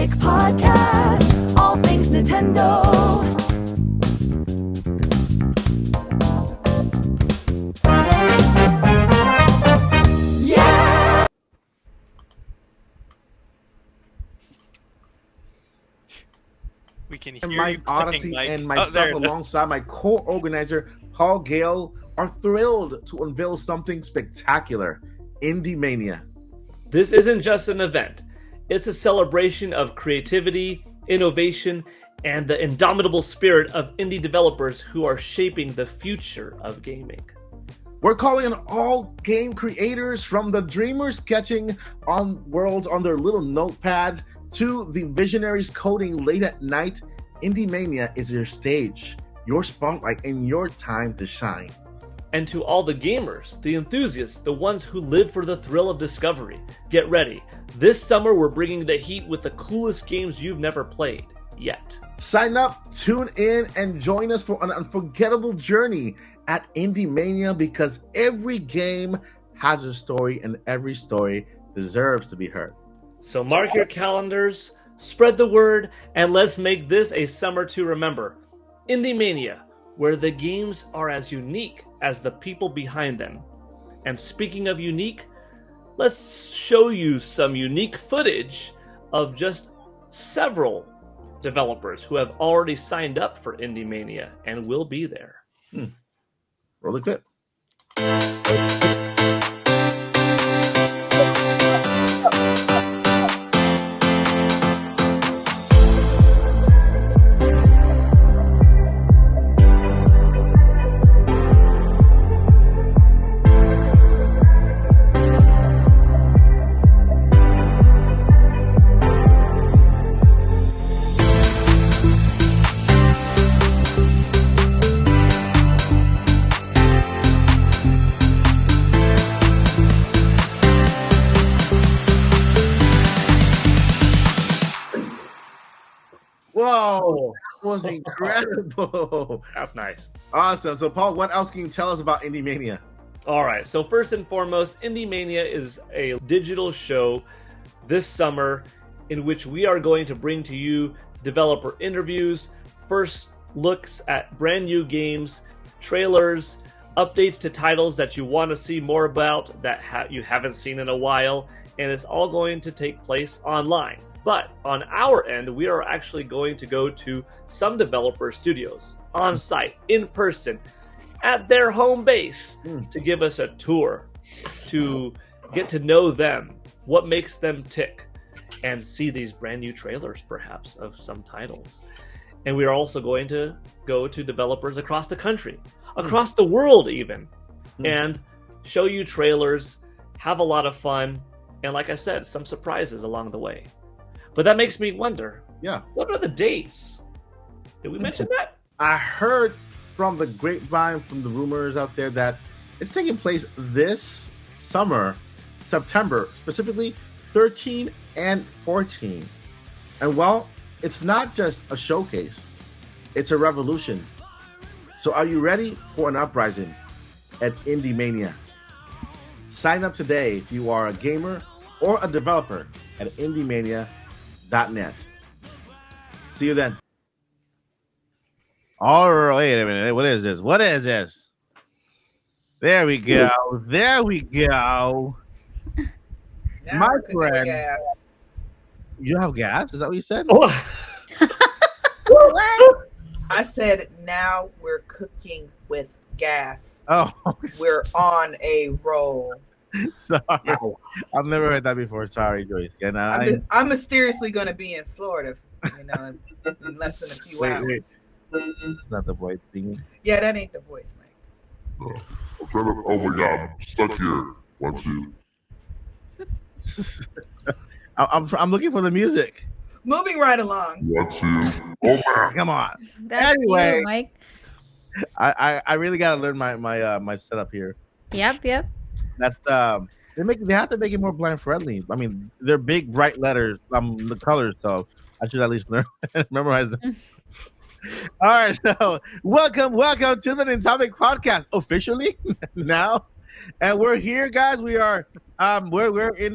Nintopic Podcast, all things Nintendo. Yeah! We can hear Mike you clicking, Odyssey Mike. and Oh, myself, there it is. alongside my co-organizer Paul Gale, are thrilled to unveil something spectacular: Indie Mania. This isn't just an event. It's a celebration of creativity, innovation, and the indomitable spirit of indie developers who are shaping the future of gaming. We're calling on all game creators, from the dreamers sketching on worlds on their little notepads to the visionaries coding late at night. Indie Mania is your stage, your spotlight, and your time to shine. And to all the gamers, the enthusiasts, the ones who live for the thrill of discovery, get ready. This summer we're bringing the heat with the coolest games you've never played yet. Sign up, tune in, and join us for an unforgettable journey at Indie Mania, because every game has a story and every story deserves to be heard. So mark your calendars, spread the word, and let's make this a summer to remember. Indie Mania, where the games are as unique as the people behind them. And speaking of unique, let's show you some unique footage of just several developers who have already signed up for Indie Mania and will be there. Roll the clip. Whoa, that was incredible. That's nice. Awesome. So, Paul, what else can you tell us about Indie Mania? All right, so first and foremost, Indie Mania is a digital show this summer in which we are going to bring to you developer interviews, first looks at brand new games, trailers, updates to titles that you want to see more about that you haven't seen in a while, and it's all going to take place online. But on our end, we are actually going to go to some developer studios on site, in person, at their home base to give us a tour, to get to know them, what makes them tick, and see these brand new trailers, perhaps, of some titles. And we are also going to go to developers across the country, across the world even, and show you trailers, have a lot of fun, and like I said, some surprises along the way. But that makes me wonder, what are the dates? Did we mention that? I heard from the grapevine, from the rumors out there, that it's taking place this summer, September, specifically 13 and 14. And well, it's not just a showcase, it's a revolution. So are you ready for an uprising at Indie Mania? Sign up today if you are a gamer or a developer at IndieMania.net. See you then. All right, wait a minute. What is this? What is this? There we go. There we go. Now My we're cooking with friend. gas. You have gas? Is that what you said? Oh, What? I said now we're cooking with gas. Oh, We're on a roll. sorry. I've never heard that before. Sorry, Joyce. And I'm mysteriously going to be in Florida, in less than a few Wait, hours. wait. It's not the voice thing. Yeah, that ain't the voice, Mike. I'm trying to, oh my god, I'm stuck here. 1, 2. I'm looking for the music. Moving right along. 1, 2. Oh man. Come on. That's Anyway. you, Mike. I really gotta learn my setup here. Yep. That's they have to make it more blind friendly. I mean, they're big bright letters, the colors, so I should at least learn memorize them. All right, so welcome to the Nintopics Podcast officially now, and we're here, guys. We are we're in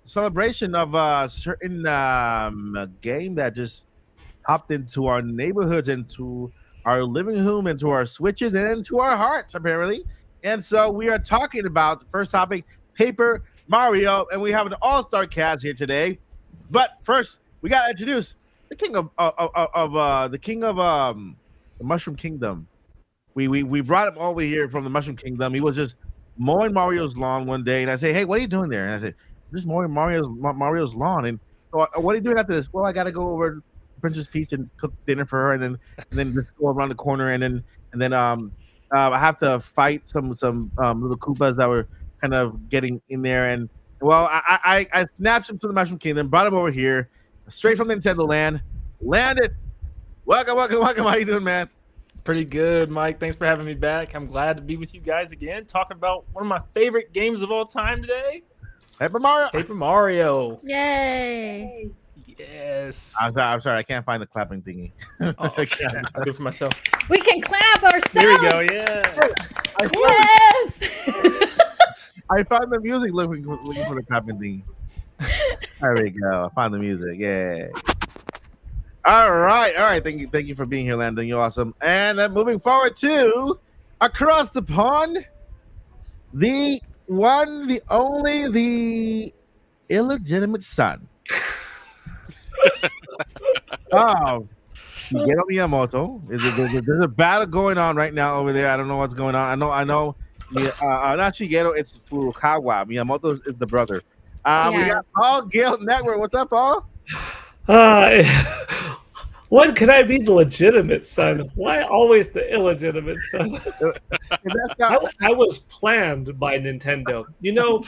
celebration of a certain game that just hopped into our neighborhoods, into our living room, into our switches, and into our hearts, apparently. And so we are talking about the first topic, Paper Mario, and we have an all-star cast here today. But first, we gotta introduce the king of the Mushroom Kingdom. We brought him over here from the Mushroom Kingdom. He was just mowing Mario's lawn one day, and I say, "Hey, what are you doing there?" And I said, "I'm just mowing Mario's lawn." And so, what are you doing after this? Well, I got to go over to Princess Peach and cook dinner for her, and then just go around the corner, and then I have to fight some little Koopas that were kind of getting in there. And well, I snatched him to the Mushroom Kingdom, brought him over here, straight from Nintendo Land. Landon, welcome. How you doing, man? Pretty good, Mike. Thanks for having me back. I'm glad to be with you guys again, talking about one of my favorite games of all time today, Paper Mario. Paper Mario. Yay! Yes. I'm sorry, I can't find the clapping thingy. Oh, I'll do it for myself. We can clap ourselves. Here we go. Yeah. Yes. I found the music looking for the clapping thingy. There we go. I found the music. Yeah. All right. Thank you for being here, Landon. You're awesome. And then moving forward to across the pond, the one, the only, the illegitimate son of Shigeru Miyamoto. There's a battle going on right now over there. I don't know what's going on. I know. Not Shigeru. It's Furukawa. Miyamoto is the brother. We got Paul Gale Network. What's up, Paul? When can I be the legitimate son? Why always the illegitimate son? I was planned by Nintendo. You know,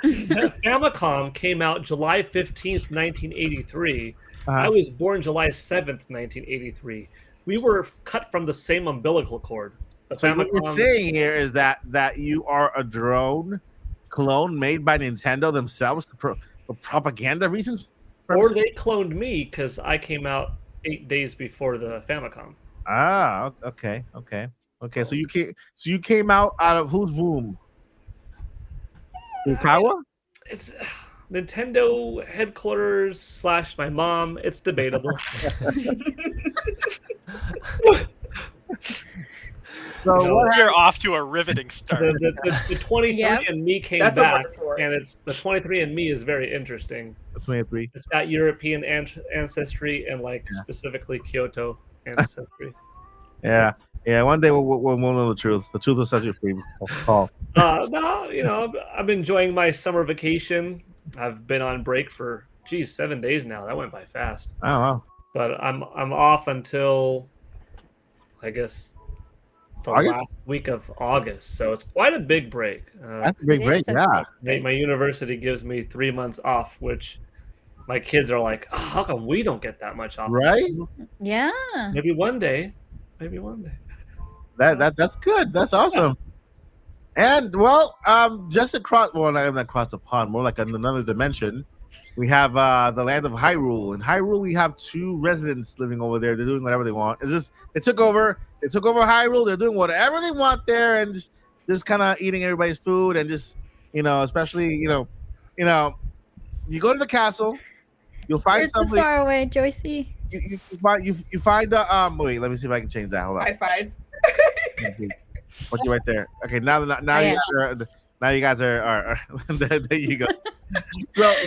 Famicom came out July 15th, 1983. I was born July 7th, 1983. We were cut from the same umbilical cord. So what you're saying here is that you are a drone clone made by Nintendo themselves for propaganda reasons? Or they cloned me because I came out 8 days before the Famicom. Ah, okay. So you came out of whose womb? Furukawa? It's Nintendo headquarters / my mom. It's debatable. So you're off to a riveting start. The 23andMe came That's back, a word for it. and it's the 23andMe is very interesting. the 23. It's got European ancestry and specifically Kyoto ancestry. Yeah. One day we'll know the truth. The truth will set you free, Paul. No, I'm enjoying my summer vacation. I've been on break for 7 days now. That went by fast. Oh wow. But I'm off until I guess the last week of August, so it's quite a big break. That's a big break, yeah. My university gives me 3 months off, which my kids are like, how come we don't get that much off? Right? Yeah. Maybe one day. That's good. That's awesome. And just across, not across the pond, more like in another dimension, we have the land of Hyrule. In Hyrule, we have 2 residents living over there. They're doing whatever they want. They took over Hyrule. They're doing whatever they want there, and just kind of eating everybody's food, and just especially you go to the castle, you'll find Where's somebody the far away, Joycey? You find wait, let me see if I can change that. Hold on. High five. Put you right there. Okay, now you guys are there you go.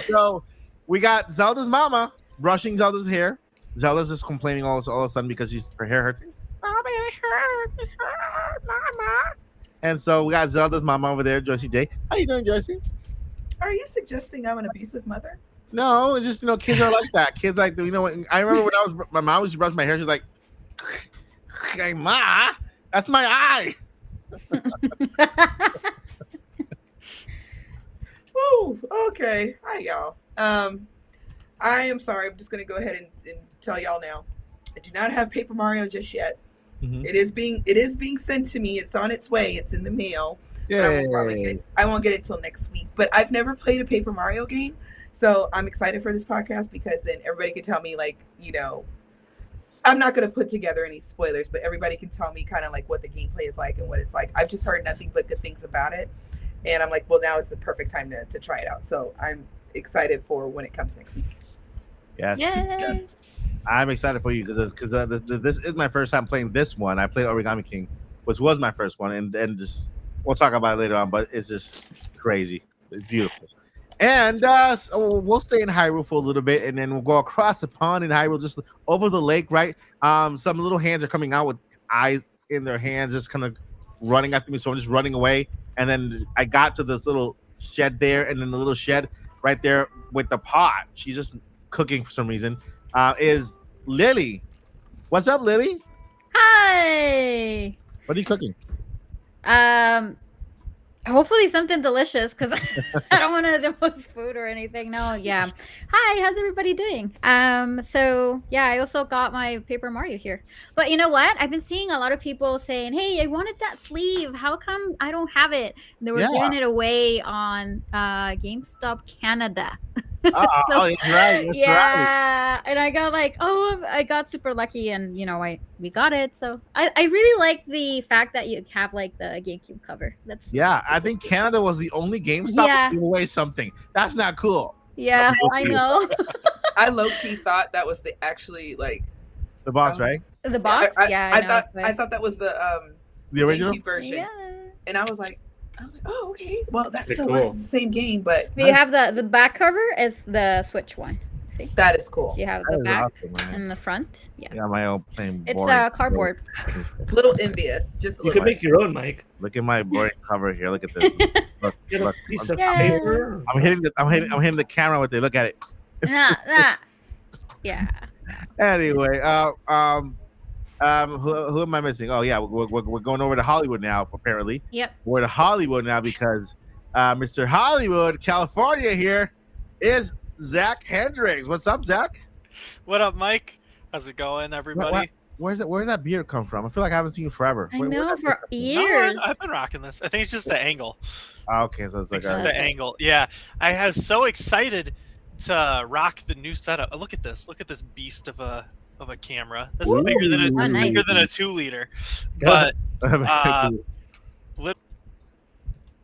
So we got Zelda's mama brushing Zelda's hair. Zelda's just complaining all of a sudden because her hair hurts. Mama, it hurts, mama. And so we got Zelda's mama over there, Joycey J. How you doing, Joycey? Are you suggesting I'm an abusive mother? No, it's just kids are like that. Kids like what I remember when my mom used to brush my hair. She's like, "Hey, ma, that's my eye." Ooh, okay. Hi, y'all. I am sorry. I'm just going to go ahead and tell y'all now. I do not have Paper Mario just yet. Mm-hmm. It is being sent to me. It's on its way. It's in the mail. Yeah. I won't get it till next week. But I've never played a Paper Mario game, so I'm excited for this podcast because then everybody can tell me, I'm not going to put together any spoilers, but everybody can tell me kind of like what the gameplay is like and what it's like. I've just heard nothing but good things about it. And I'm like, well, now is the perfect time to try it out. So I'm excited for when it comes next week. Yes. Yay. Yes. I'm excited for you because this is my first time playing this one. I played Origami King, which was my first one, and just we'll talk about it later on. But it's just crazy. It's beautiful. And so we'll stay in Hyrule for a little bit, and then we'll go across the pond in Hyrule, just over the lake, right? Some little hands are coming out with eyes in their hands, just kind of running after me. So I'm just running away, and then I got to this little shed there, and then the little shed right there with the pot. She's just cooking for some reason. Is Lilly? What's up, Lilly? Hi. What are you cooking? Hopefully something delicious because I don't want to demos food or anything. No, yeah. Hi, how's everybody doing? So yeah, I also got my Paper Mario here. But you know what? I've been seeing a lot of people saying, "Hey, I wanted that sleeve. How come I don't have it?" And they were giving it away on GameStop Canada. That's right. That's right. Yeah, and I got like, I got super lucky, and we got it. So I really like the fact that you have like the GameCube cover. That's I think Canada was the only GameStop that gave away something. That's not cool. Yeah, I know. I low key thought that was the box, right? The box, I thought that was the original version. Yeah. And I was like, oh, okay. Well, that Pretty still cool. works the same game, but You have the back cover is the Switch one. See, that is cool. you have That the is back awesome, man. and the front. Yeah, I got my own plain it's boring. cardboard. Little envious, just a You little. can make your own, Mike. Look at my boring cover here. Look at this. Look, Get a look. piece of Yeah. paper. I'm hitting the camera with it. Look at it. Nah. Yeah. Anyway, who am I missing? Oh yeah, we're going over to Hollywood now. Apparently, Yep. we're to Hollywood now because Mr. Hollywood, California, here is Zach Hendricks. What's up, Zach? What up, Mike? How's it going, everybody? Where did that beard come from? I feel like I haven't seen you forever. I Where'd know that for beard come years. No, I've been rocking this. I think it's just the angle. from? Okay, so it's like It's just a, the angle. Yeah, I was so excited to rock the new setup. Oh, look at this! Look at this beast of a camera. This is bigger than Oh, nice. bigger than a 2-liter. But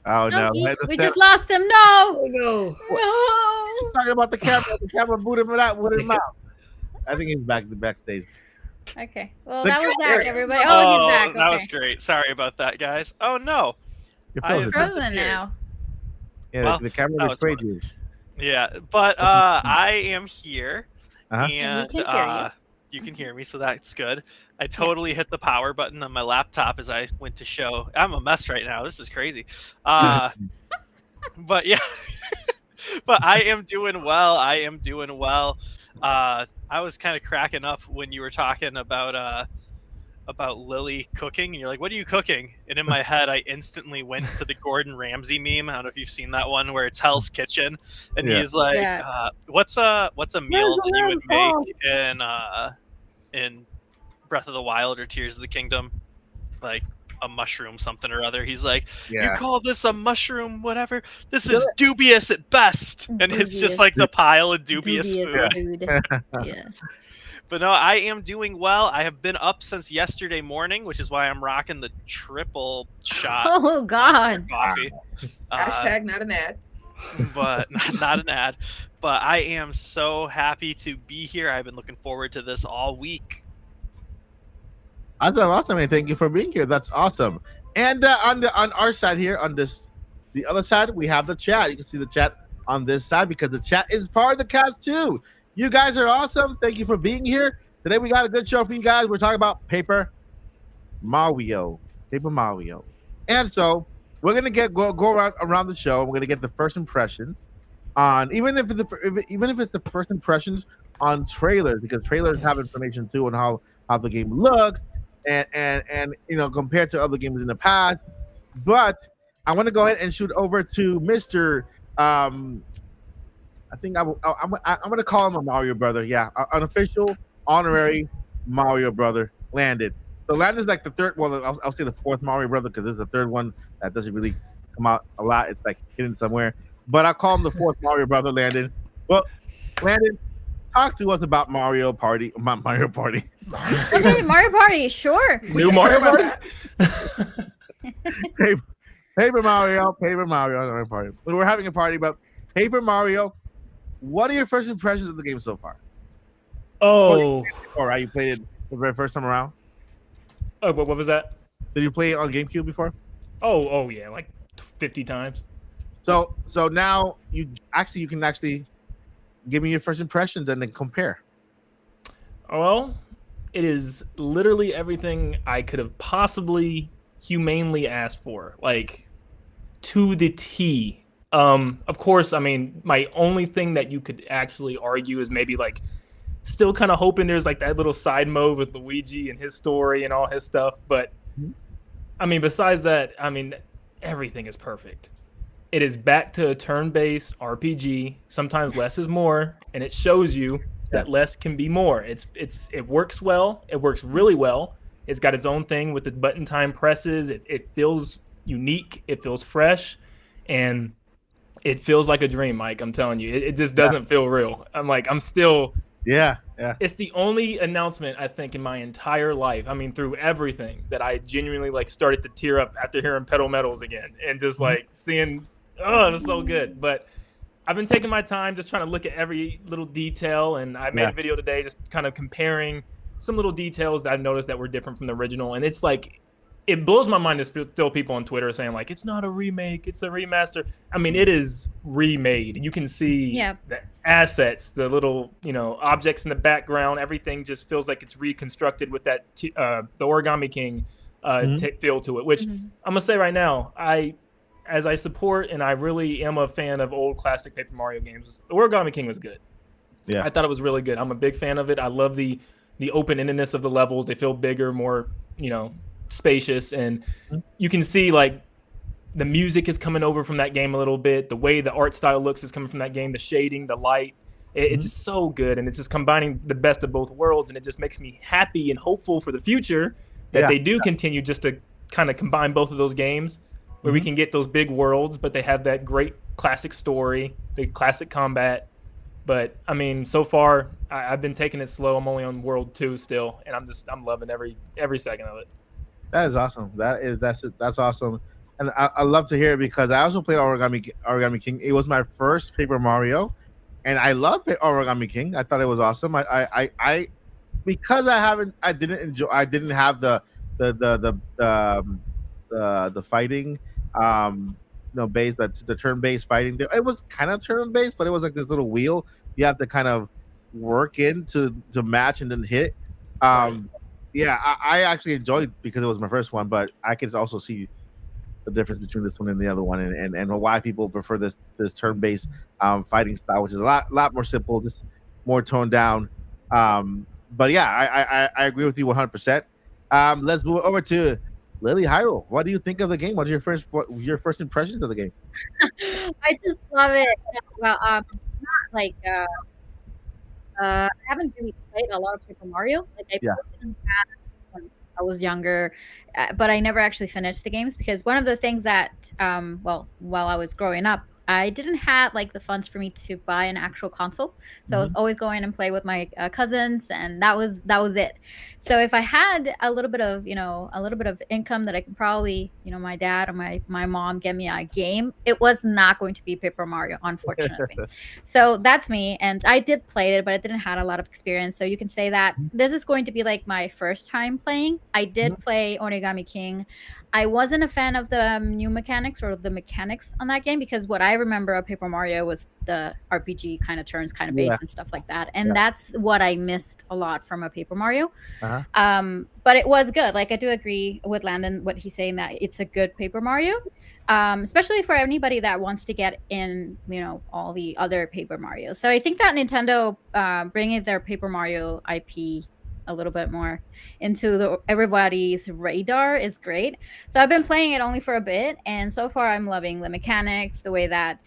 oh no, We just lost him. No. Oh no. No. He's talking about the camera. The camera booted him out. I think he's back backstage. Okay. Well, The that was camera- Zach, everybody. Oh, he's back. that Okay. was great. Sorry about that, guys. Oh no. You're I- frozen. Frozen disappeared. now. Yeah, Well, the camera that was betrayed you. Yeah, but I am here, Uh-huh. And and we can hear you can hear me, so that's good. I totally hit the power button on my laptop as I went to show. I'm a mess right now. This is crazy. But yeah, but I am doing well. I was kind of cracking up when you were talking about Lilly cooking, and you're like, "What are you cooking?" And in my head, I instantly went to the Gordon Ramsay meme. I don't know if you've seen that one where it's Hell's Kitchen, and Yeah. he's like, Yeah. "What's a meal that you would make in Breath of the Wild or Tears of the Kingdom, like a mushroom something or other?" He's like, "You call this a mushroom, whatever? This is dubious at best," and it's Dubious. just like the pile of dubious food. food. Yeah. But no, I am doing well. I have been up since yesterday morning, which is why I'm rocking the triple shot Oh God. coffee. Hashtag not an ad. But not an ad. But I am so happy to be here. I've been looking forward to this all week. Awesome, and thank you for being here. That's awesome. And on our side here, the other side, we have the chat. You can see the chat on this side because the chat is part of the cast too. You guys are awesome. Thank you for being here. Today we got a good show for you guys. We're talking about Paper Mario. And so we're gonna go around the show. We're gonna get the first impressions on even if it's the first impressions on trailers, because trailers have information too on how the game looks and compared to other games in the past. But I want to go ahead and shoot over to Mr. I think I'm going to call him a Mario brother. Yeah, an official honorary Mario brother, Landon. So Landon's like the third. Well, I'll say the fourth Mario brother because there's a third one that doesn't really come out a lot. It's like hidden somewhere. But I call him the fourth Mario brother, Landon. Well, Landon, talk to us about Mario Party. Mario Party. Okay, Mario Party. Sure. New Mario Sorry Party. about that. Paper Mario. Party. We're having a party, but Paper Mario. What are your first impressions of the game so far? Oh, All right, you played it the very first time around. oh, what was that? Did you play it on GameCube before? Oh yeah, like 50 times. So now you can actually give me your first impressions and then compare. Well, it is literally everything I could have possibly humanely asked for, like to the T. Of course, I mean, my only thing that you could actually argue is maybe like still kind of hoping there's like that little side mode with Luigi and his story and all his stuff. But I mean, besides that, I mean, everything is perfect. It is back to a turn-based RPG. Sometimes less is more, and it shows you that less can be more. It works well. It works really well. It's got its own thing with the button time presses. It feels unique. It feels fresh, and it feels like a dream, Mike. I'm telling you, it just doesn't feel real. I'm still. Yeah. It's the only announcement I think in my entire life. I mean, through everything that I genuinely like started to tear up after hearing Pedal Metals again and just like seeing. Oh, it was so good. But I've been taking my time just trying to look at every little detail, and I made a video today just kind of comparing some little details that I've noticed that were different from the original. And it's like, it blows my mind to still people on Twitter saying like, it's not a remake, it's a remaster. I mean, it is remade. You can see the assets, the little, objects in the background, everything just feels like it's reconstructed with that the Origami King feel to it, which I'm gonna say right now, as I support and I really am a fan of old classic Paper Mario games, the Origami King was good. Yeah, I thought it was really good. I'm a big fan of it. I love the open-endedness of the levels. They feel bigger, more, spacious, and you can see like the music is coming over from that game a little bit. The way the art style looks is coming from that game. The shading, the light, it's just so good, and it's just combining the best of both worlds, and it just makes me happy and hopeful for the future that they do continue just to kind of combine both of those games, where we can get those big worlds, but they have that great classic story, the classic combat. But I mean, so far I've been taking it slow. I'm only on World 2 still, and I'm loving every second of it. That is awesome. That's awesome, and I love to hear it because I also played Origami King. It was my first Paper Mario, and I love Origami King. I thought it was awesome. I because I didn't have the fighting base, the turn-based fighting. It was kind of turn-based, but it was like this little wheel you have to kind of work in to match and then hit. Yeah, I actually enjoyed because it was my first one, but I can also see the difference between this one and the other one, and why people prefer this turn-based fighting style, which is a lot more simple, just more toned down. But yeah, I agree with you 100%. Let's move over to Lilly Hyrule. What do you think of the game? What are your first impressions of the game? I just love it. Well, not like I haven't really played a lot of Paper Mario. Like I played it in the past when I was younger, but I never actually finished the games because one of the things that, while I was growing up, I didn't have like the funds for me to buy an actual console, so I was always going and play with my cousins, and that was it. So if I had a little bit of income that I could probably, my dad or my mom get me a game, it was not going to be Paper Mario, unfortunately. So that's me, and I did play it, but I didn't have a lot of experience. So you can say that this is going to be like my first time playing. I did play Origami King. I wasn't a fan of the new mechanics or the mechanics on that game because what I remember of Paper Mario was the RPG kind of turns, kind of base and stuff like that. And that's what I missed a lot from a Paper Mario. But it was good. Like I do agree with Landon, what he's saying, that it's a good Paper Mario, especially for anybody that wants to get in, all the other Paper Marios. So I think that Nintendo bringing their Paper Mario IP a little bit more into everybody's radar is great. So I've been playing it only for a bit, and so far I'm loving the mechanics, the way that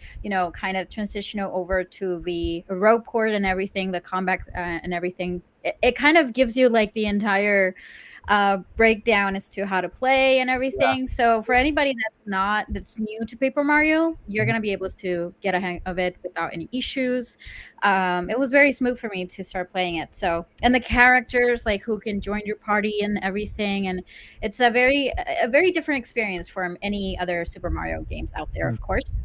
kind of transition over to the rope cord and everything, the combat and everything. It kind of gives you like the entire breakdown as to how to play and everything. So for anybody that's new to Paper Mario, you're gonna be able to get a hang of it without any issues. It was very smooth for me to start playing it. So, and the characters, like who can join your party and everything, and it's a very different experience from any other Super Mario games out there, of course.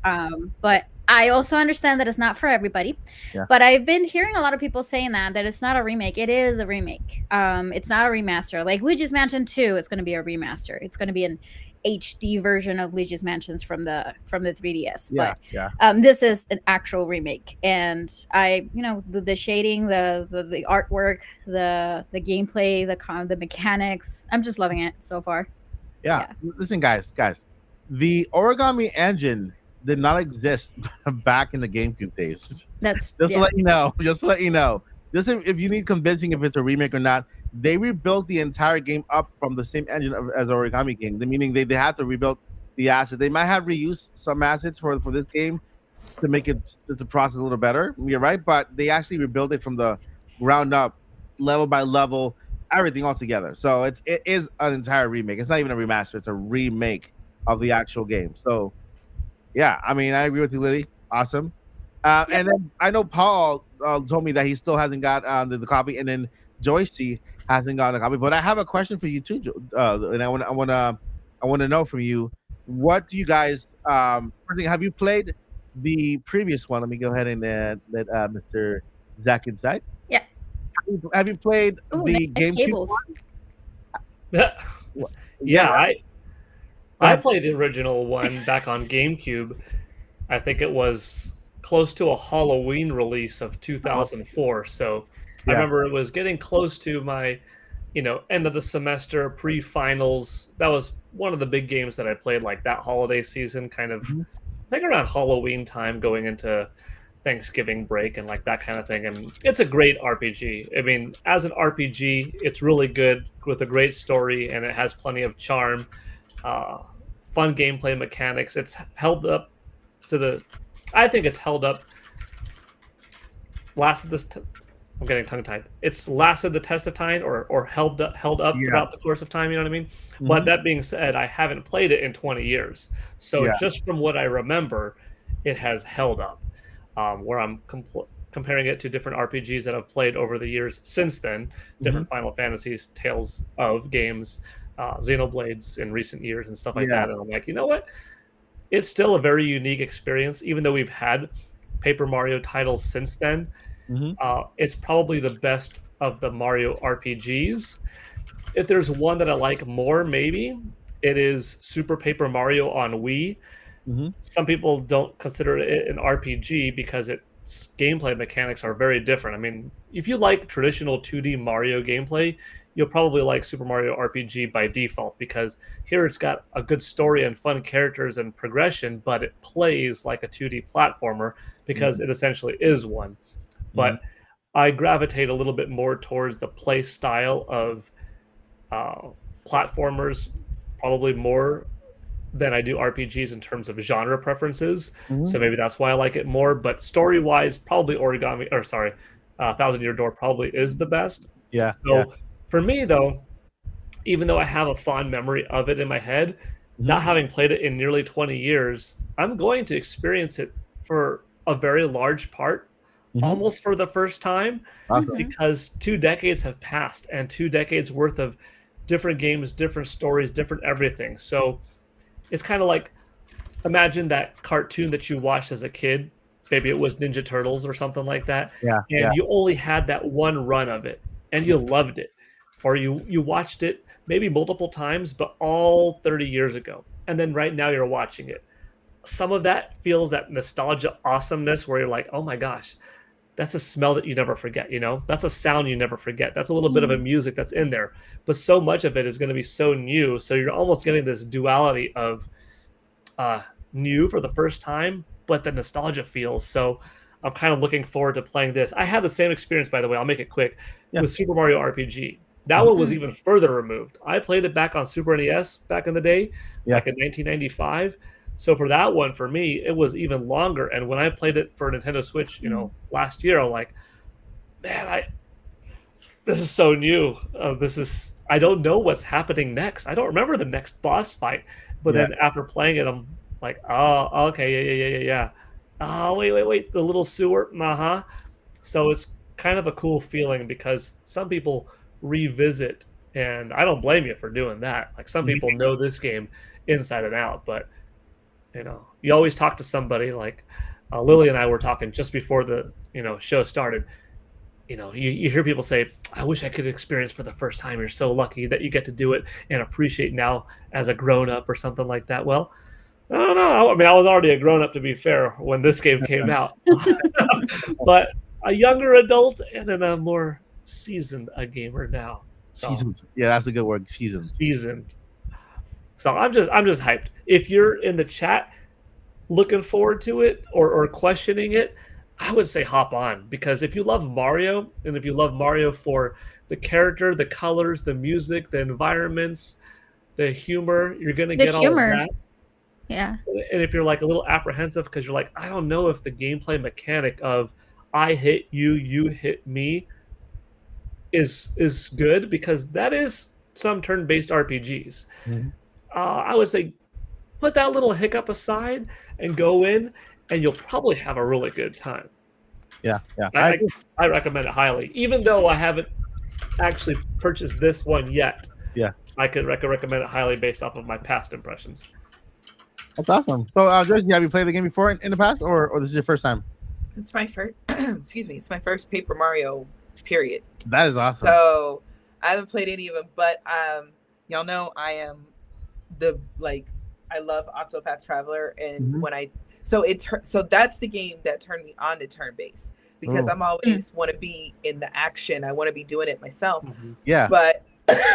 But I also understand that it's not for everybody. Yeah. But I've been hearing a lot of people saying that it's not a remake. It is a remake. It's not a remaster. Like Luigi's Mansion 2 is going to be a remaster. It's going to be an HD version of Luigi's Mansions from the 3DS. But this is an actual remake, and the shading, the artwork, the gameplay, the mechanics. I'm just loving it so far. Yeah. Listen, guys, the origami engine did not exist back in the GameCube days. That's just to let you know. Just if you need convincing if it's a remake or not, they rebuilt the entire game up from the same engine as Origami King. Meaning they had to rebuild the assets. They might have reused some assets for this game to make it the process a little better. You're right, but they actually rebuilt it from the ground up, level by level, everything all together. So it is an entire remake. It's not even a remaster. It's a remake of the actual game. So yeah, I mean, I agree with you, Lily. Awesome. And then I know Paul told me that he still hasn't got the copy, and then Joycey hasn't gotten a copy. But I have a question for you too, and I want to know from you, what do you guys? Have you played the previous one? Let me go ahead and let Mr. Zach inside. Yeah. Have you played the GameCube one? Yeah, I played the original one back on GameCube. I think it was close to a Halloween release of 2004. So I remember it was getting close to my, end of the semester, pre-finals. That was one of the big games that I played like that holiday season, kind of, I think around Halloween time going into Thanksgiving break and like that kind of thing. And it's a great RPG. I mean, as an RPG, it's really good with a great story, and it has plenty of charm. Fun gameplay mechanics. It's held up to I think it's held up. I'm getting tongue-tied. It's lasted the test of time, or held up throughout the course of time. You know what I mean? But that being said, I haven't played it in 20 years. So just from what I remember, it has held up. Where I'm comparing it to different RPGs that I've played over the years since then, different Final Fantasies, Tales of games, Xenoblades in recent years and stuff like that. And I'm like, you know what? It's still a very unique experience, even though we've had Paper Mario titles since then. It's probably the best of the Mario RPGs. If there's one that I like more, maybe it is Super Paper Mario on Wii. Some people don't consider it an RPG because its gameplay mechanics are very different. I mean, if you like traditional 2D Mario gameplay, you'll probably like Super Mario RPG by default, because here it's got a good story and fun characters and progression, but it plays like a 2D platformer because it essentially is one. But I gravitate a little bit more towards the play style of platformers, probably more than I do RPGs in terms of genre preferences. So maybe that's why I like it more. But story-wise, probably Thousand Year Door probably is the best. So for me, though, even though I have a fond memory of it in my head, not having played it in nearly 20 years, I'm going to experience it for a very large part, almost for the first time, because 2 decades have passed, and 2 decades worth of different games, different stories, different everything. So it's kind of like, imagine that cartoon that you watched as a kid. Maybe it was Ninja Turtles or something like that. You only had that one run of it, and you loved it. Or you watched it maybe multiple times, but all 30 years ago. And then right now you're watching it. Some of that feels that nostalgia awesomeness where you're like, oh my gosh, that's a smell that you never forget, That's a sound you never forget. That's a little bit of a music that's in there. But so much of it is going to be so new. So you're almost getting this duality of new for the first time, but the nostalgia feels. So I'm kind of looking forward to playing this. I had the same experience, by the way, I'll make it quick, with Super Mario RPG. That one was even further removed. I played it back on Super NES back in the day, back in 1995. So for that one, for me, it was even longer. And when I played it for Nintendo Switch, last year, I'm like, man, this is so new. I don't know what's happening next. I don't remember the next boss fight. But then after playing it, I'm like, oh, okay, yeah. Oh, wait, the little sewer, So it's kind of a cool feeling because some people revisit, and I don't blame you for doing that. Like some people know this game inside and out, but you always talk to somebody. Like Lilly and I were talking just before the show started. You hear people say, I wish I could experience for the first time. You're so lucky that you get to do it and appreciate now as a grown-up or something like that. Well, I don't know. I mean, I was already a grown-up, to be fair, when this game came out. But a younger adult and then a more seasoned gamer now. So, seasoned. Yeah, that's a good word. Seasoned. So I'm just hyped. If you're in the chat looking forward to it or questioning it, I would say hop on, because if you love Mario, and if you love Mario for the character, the colors, the music, the environments, the humor, you're going to get all of that. Yeah. And if you're like a little apprehensive because you're like, I don't know if the gameplay mechanic of I hit you, you hit me is good, because that is some turn-based RPGs. I would say put that little hiccup aside and go in, and you'll probably have a really good time. Yeah. I recommend it highly, even though I haven't actually purchased this one yet. Yeah, I could recommend it highly based off of my past impressions. That's awesome. So, Joyce, have you played the game before in the past, or this is your first time? It's my first. Excuse me. It's my first Paper Mario. Period. That is awesome. So I haven't played any of them, but y'all know I am I love Octopath Traveler, and so that's the game that turned me on to turn-based, because I'm always want to be in the action. I want to be doing it myself. Yeah. But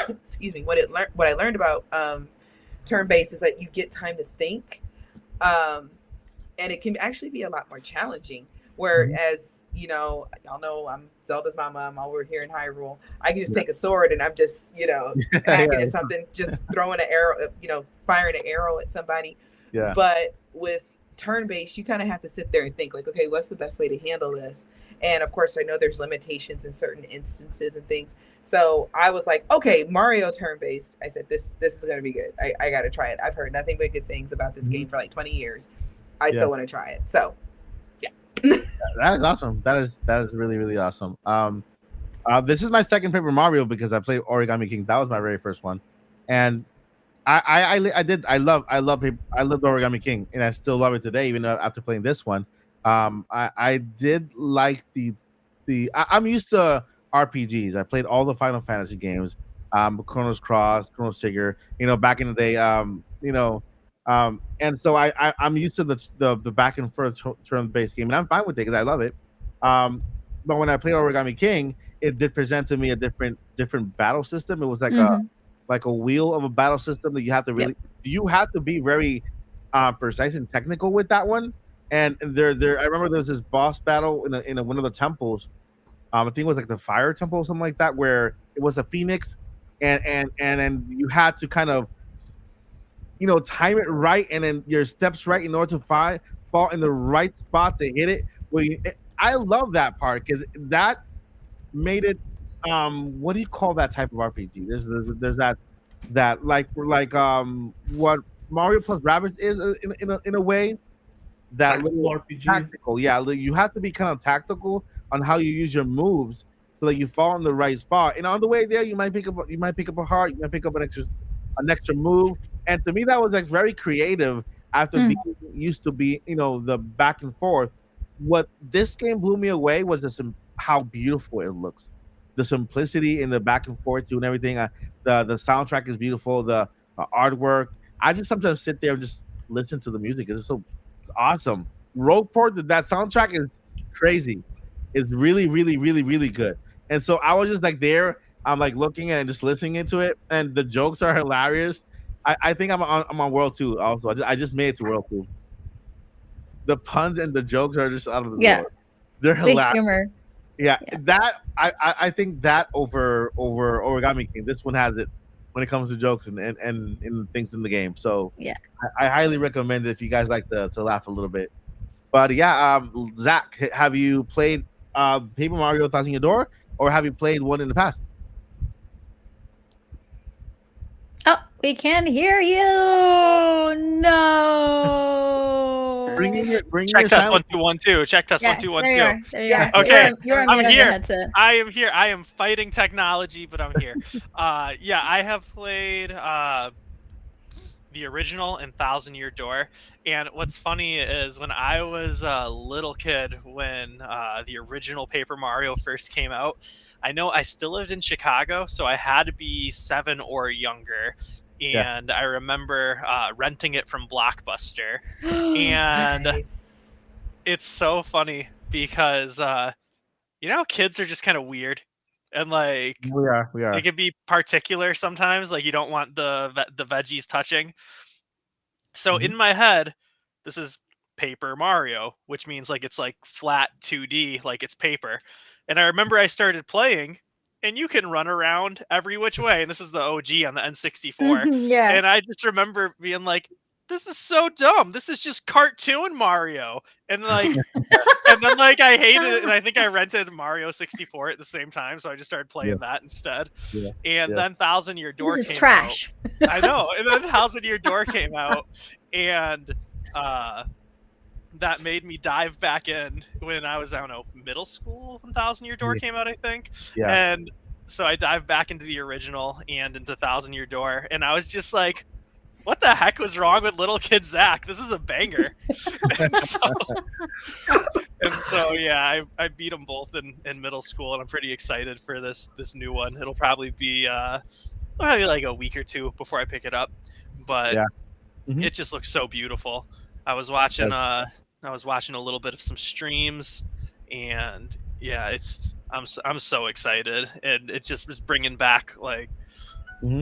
excuse me, what I learned about turn-based is that you get time to think, and it can actually be a lot more challenging. Whereas, y'all know I'm Zelda's mama, I'm over here in Hyrule. I can just take a sword and I'm just, hacking at something, just throwing an arrow, firing an arrow at somebody. Yeah. But with turn-based, you kind of have to sit there and think like, okay, what's the best way to handle this? And of course, I know there's limitations in certain instances and things. So I was like, okay, Mario turn-based. I said, this is going to be good. I got to try it. I've heard nothing but good things about this game for like 20 years. I still want to try it. So that is awesome. That is really, really awesome. This is my second Paper Mario because I played Origami King. That was my very first one, and I love Origami King, and I still love it today, even after playing this one. I did like I'm used to RPGs. I played all the Final Fantasy games, Chronos Cross, Chrono Trigger, back in the day, and so I'm used to the back and forth turn-based game, and I'm fine with it because I love it. But when I played Origami King, it did present to me a different battle system. It was like a wheel of a battle system that you have to be very precise and technical with that one. And I remember there was this boss battle in one of the temples. I think it was like the Fire Temple or something like that, where it was a phoenix, and you had to kind of time it right, and then your steps right in order to fall in the right spot to hit it. I love that part because that made it. What do you call that type of RPG? There's that like what Mario plus Rabbids is in a way. That tactical RPG. Tactical, yeah. You have to be kind of tactical on how you use your moves so that you fall in the right spot. And on the way there, you might pick up a heart, you might pick up an extra move. And to me, that was like very creative after being used to be, the back and forth. What this game blew me away was how beautiful it looks. The simplicity in the back and forth too and everything. The soundtrack is beautiful. The artwork. I just sometimes sit there and just listen to the music. It's awesome. Rogueport, that soundtrack is crazy. It's really, really, really, really good. And so I was just like there. I'm like looking and just listening into it, and the jokes are hilarious. I think I'm on World 2 also. I just made it to World 2. The puns and the jokes are just out of the door. They're hilarious. Humor. Yeah, that I think that over Origami King, this one has it when it comes to jokes and things in the game. So yeah, I highly recommend it if you guys like to laugh a little bit. But yeah, Zach, have you played Paper Mario Thousand Year Door, or have you played one in the past? Oh, we can't hear you. No. Bring your Check test sound. 1 2 1 2. Check test 1 2 1 2. There you are. There you Yes. are. Okay, You're on I'm mute on here. your headset. I am here. I am fighting technology, but I'm here. Yeah, I have played the original and Thousand Year Door. And what's funny is when I was a little kid, when the original Paper Mario first came out, I know I still lived in Chicago, so I had to be 7 or younger. And I remember renting it from Blockbuster. And Nice. it's so funny because you know, kids are just kind of weird, and like We are. they can be particular sometimes. Like you don't want the veggies touching. So in my head, this is Paper Mario, which means like it's like flat 2D, like it's paper. And I remember I started playing, and you can run around every which way. And this is the OG on the N64. Yeah. And I just remember being like, this is so dumb. This is just cartoon Mario. And like and then like I hated it, and I think I rented Mario 64 at the same time, so I just started playing that instead. And then Thousand Year Door This is came trash. out. I know. And then Thousand Year Door came out, and that made me dive back in when I was, I don't know, middle school when Thousand Year Door came out, I think. And so I dived back into the original and into Thousand Year Door, and I was just like, what the heck was wrong with little kid Zach? This is a banger. and so yeah, I beat them both in middle school, and I'm pretty excited for this new one. It'll probably be like a week or two before I pick it up, but it just looks so beautiful. I was watching a little bit of some streams, and yeah, I'm so excited, and it just is bringing back like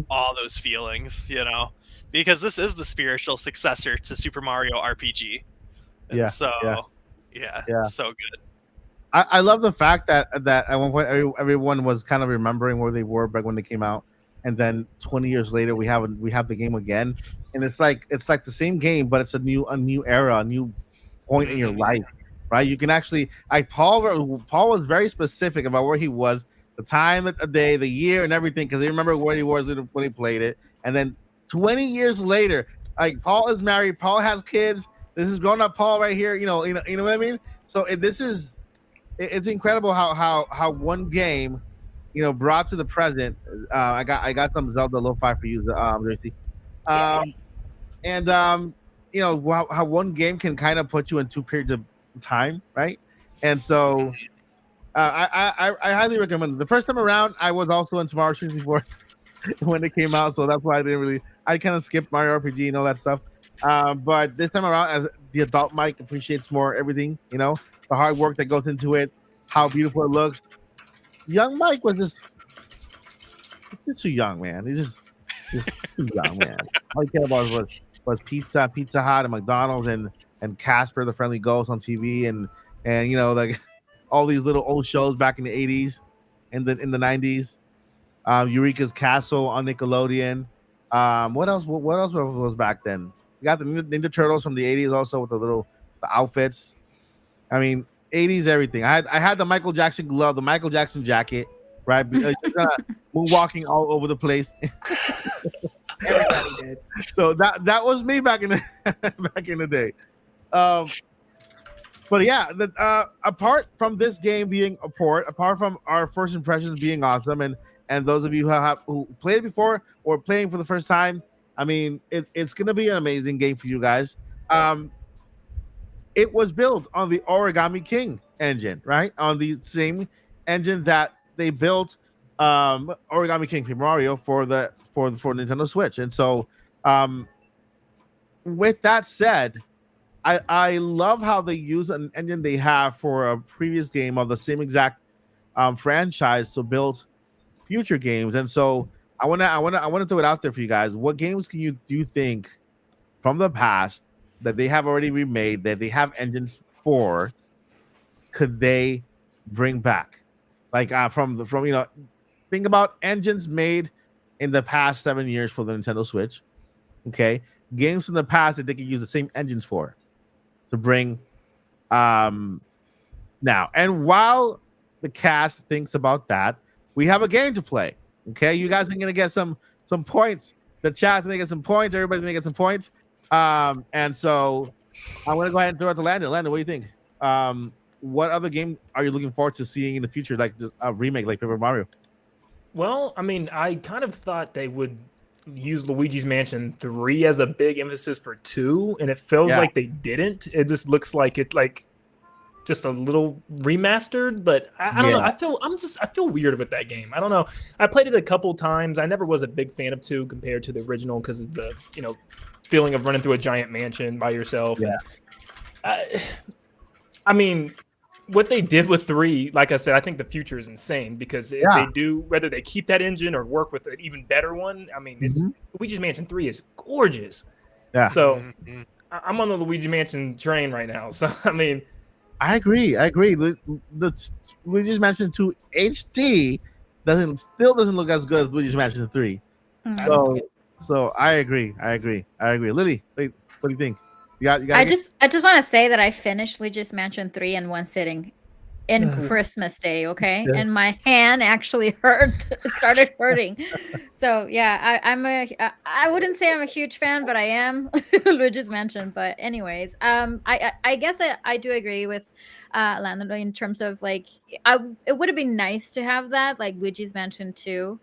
all those feelings, you know. Because this is the spiritual successor to Super Mario RPG. And so good. I love the fact that at one point everyone was kind of remembering where they were back when they came out, and then 20 years later we have the game again, and it's like the same game, but it's a new era, a new point in your life, right? You can actually Paul was very specific about where he was, the time of the day, the year, and everything, because he remember where he was when he played it, and then 20 years later, like Paul is married, Paul has kids. This is grown up Paul right here. You know what I mean. So it's incredible how one game, you know, brought to the present. I got some Zelda Lo-Fi for you, Gracie. You know how one game can kind of put you in 2 periods of time, right? And so I highly recommend it. The first time around, I was also in Mario 64 when it came out, so that's why I kind of skipped Mario RPG and all that stuff. But this time around, as the adult Mike appreciates more everything, you know, the hard work that goes into it, how beautiful it looks. Young Mike was he's just too young, man. He's just too young, man. All he cared about was Pizza Hut, and McDonald's, and Casper the Friendly Ghost on TV, and you know, like all these little old shows back in the 80s and in the 90s. Eureka's Castle on Nickelodeon. What else was back then? You got the Ninja Turtles from the 80s also with the outfits. I mean, 80s everything. I had the Michael Jackson glove, the Michael Jackson jacket, right? Moonwalking all over the place. Everybody did. So that was me back in the day. But yeah, apart from this game being a port, apart from our first impressions being awesome, and those of you who played it before or playing for the first time, I mean, it's going to be an amazing game for you guys. It was built on the Origami King engine, right? On the same engine that they built Origami King Paper Mario for Nintendo Switch. And so, with that said, I love how they use an engine they have for a previous game of the same exact franchise to build future games. And so I want to throw it out there for you guys. What games do you think from the past that they have already remade, that they have engines for, could they bring back? Like from you know, think about engines made in the past 7 years for the Nintendo Switch. Okay, games from the past that they could use the same engines for to bring now. And while the cast thinks about that, we have a game to play. Okay, you guys are gonna get some points. The chat's gonna get some points. Everybody's gonna get some points. And so I'm gonna go ahead and throw it to Landon. Landon, what do you think? What other game are you looking forward to seeing in the future, like just a remake like Paper Mario? Well, I mean, I kind of thought they would use Luigi's Mansion 3 as a big emphasis for 2, and it feels like they didn't. It just looks like it like just a little remastered, but I don't know. I feel weird with that game. I don't know. I played it a couple times. I never was a big fan of 2 compared to the original because of the, feeling of running through a giant mansion by yourself. Yeah. And I mean, what they did with 3, like I said, I think the future is insane because if they do, whether they keep that engine or work with an even better one, I mean, it's Luigi's Mansion 3 is gorgeous. Yeah. So I'm on the Luigi Mansion train right now. So, I mean, I agree. The Luigi's Mansion 2 HD still doesn't look as good as Luigi's Mansion 3. So I agree. Lily, what do you think? I just want to say that I finished Luigi's Mansion 3 in one sitting in Christmas Day, okay? Yeah. And my hand actually started hurting. So yeah, I wouldn't say I'm a huge fan, but I am Luigi's Mansion. But anyways, I guess I do agree with Landon in terms of like it would have been nice to have that like Luigi's Mansion 2.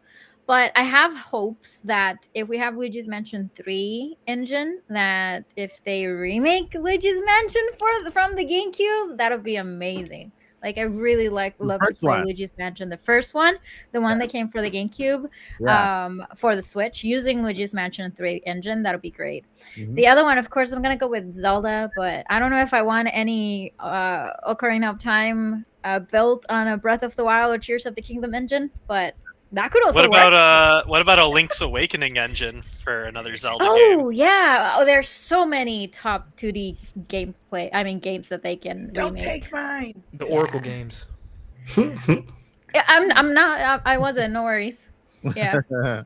But I have hopes that if we have Luigi's Mansion 3 engine, that if they remake Luigi's Mansion from the GameCube, that'll be amazing. Like I really love to play Luigi's Mansion, the first one, the one that came for the GameCube, for the Switch, using Luigi's Mansion 3 engine. That'll be great. The other one, of course, I'm gonna go with Zelda, but I don't know if I want any Ocarina of Time built on a Breath of the Wild or Tears of the Kingdom engine, but that could also work. What about a Link's Awakening engine for another Zelda game? Oh yeah. Oh, there's so many top 2D games that they can Don't remake. take mine. The Oracle games. I'm not. I wasn't. No worries. Yeah. All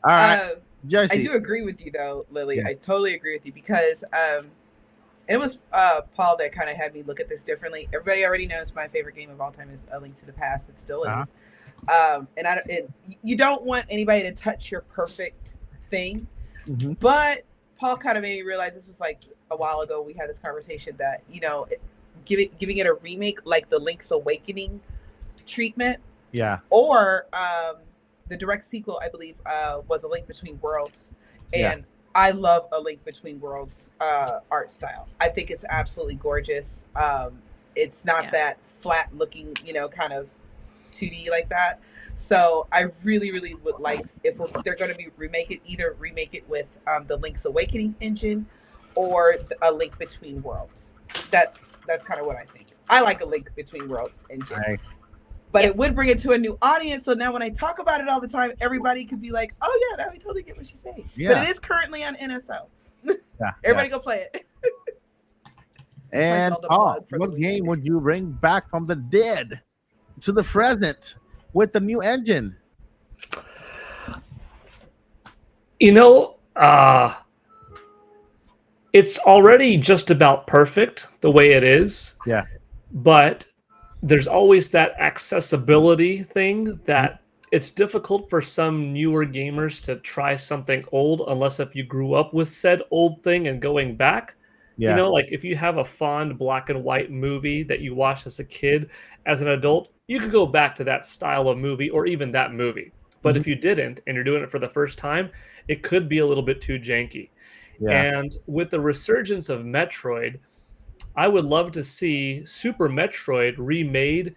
right. Jesse. I do agree with you though, Lily. Yeah. I totally agree with you because it was Paul that kind of had me look at this differently. Everybody already knows my favorite game of all time is A Link to the Past. It still is. You don't want anybody to touch your perfect thing, but Paul kind of made me realize this was like a while ago. We had this conversation that giving it a remake like the Link's Awakening treatment, or the direct sequel, I believe, was A Link Between Worlds, and I love A Link Between Worlds art style. I think it's absolutely gorgeous. It's not that flat looking, kind of 2D like that. So I really, really would like if they're going to be either remake it with the Link's Awakening engine or A Link Between Worlds. That's kind of what I think. I like A Link Between Worlds engine, but it would bring it to a new audience. So now when I talk about it all the time, everybody could be like, "Oh yeah, now we totally get what she's saying." Yeah. But it is currently on NSO. Everybody go play it. And Paul, what game would you bring back from the dead to the present with the new engine? It's already just about perfect the way it is. Yeah. But there's always that accessibility thing that it's difficult for some newer gamers to try something old unless if you grew up with said old thing and going back. Yeah. Like if you have a fond black and white movie that you watched as a kid, as an adult, you could go back to that style of movie or even that movie. But if you didn't and you're doing it for the first time, it could be a little bit too janky. Yeah. And with the resurgence of Metroid, I would love to see Super Metroid remade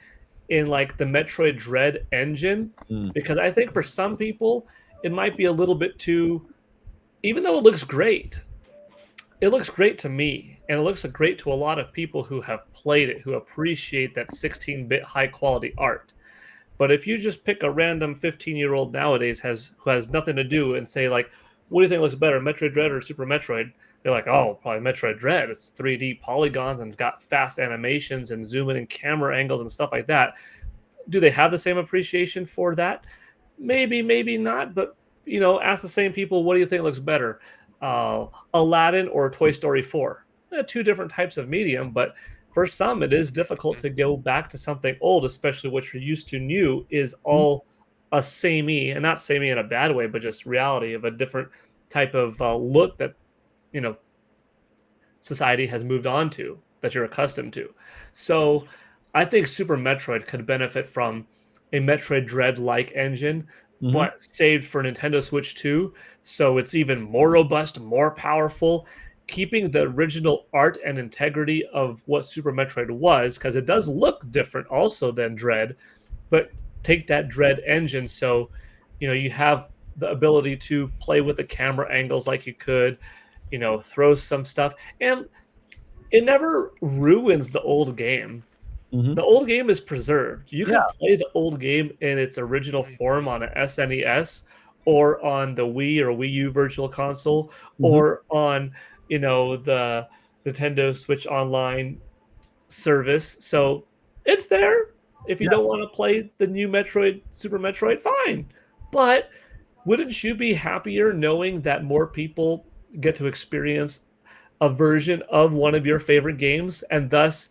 in like the Metroid Dread engine, because I think for some people it might be a little bit too, even though it looks great to me, and it looks great to a lot of people who have played it, who appreciate that 16-bit high-quality art. But if you just pick a random 15-year-old nowadays who has nothing to do and say, like, what do you think looks better, Metroid Dread or Super Metroid? They're like, oh, probably Metroid Dread. It's 3D polygons and it's got fast animations and zooming in camera angles and stuff like that. Do they have the same appreciation for that? Maybe, maybe not. But, ask the same people, what do you think looks better? Aladdin or Toy Story 4? Two different types of medium, but for some, it is difficult to go back to something old, especially what you're used to. New is all a samey, and not samey in a bad way, but just reality of a different type of look that, you know, society has moved on to, that you're accustomed to. So I think Super Metroid could benefit from a Metroid Dread-like engine, but saved for Nintendo Switch 2, so it's even more robust, more powerful, keeping the original art and integrity of what Super Metroid was, because it does look different also than Dread, but take that Dread engine, so you know you have the ability to play with the camera angles like you could, you know, throw some stuff, and it never ruins the old game. The old game is preserved. You can play the old game in its original form on an SNES or on the Wii or Wii U Virtual Console or on, you know, the Nintendo Switch Online service. So it's there. If you don't want to play the new Metroid, Super Metroid, fine. But wouldn't you be happier knowing that more people get to experience a version of one of your favorite games and thus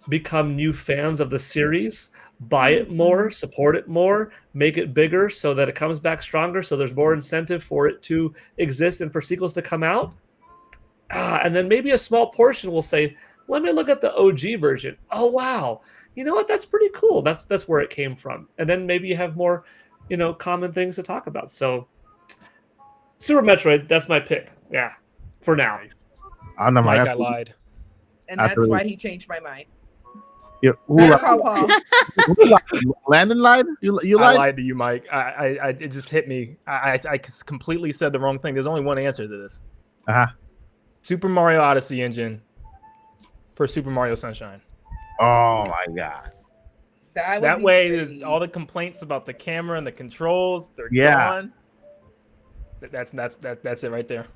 become new fans of the series, buy it more, support it more, make it bigger so that it comes back stronger, so there's more incentive for it to exist and for sequels to come out? And then maybe a small portion will say, let me look at the OG version. Oh, wow. You know what? That's pretty cool. That's where it came from. And then maybe you have more, you know, common things to talk about. So Super Metroid, that's my pick. Yeah, for now. On the Mike, I lied. And that's why he changed my mind. Yeah, Better call Paul. Landon lied. You I lied. lied to you, Mike. It just hit me. I completely said the wrong thing. There's only one answer to this. Super Mario Odyssey engine for Super Mario Sunshine. Oh my god. That way, there's all the complaints about the camera and the controls. They're gone. That's it right there.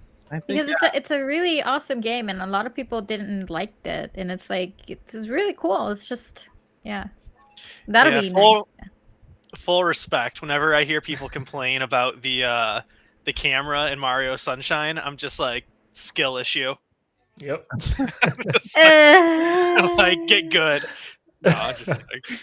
Because it's a really awesome game, and a lot of people didn't like it, and it's like it's really cool. It's just that'll be nice. Full respect. Whenever I hear people complain about the camera in Mario Sunshine, I'm just like, skill issue. Yep. I'm like, get good. No, I'm just kidding.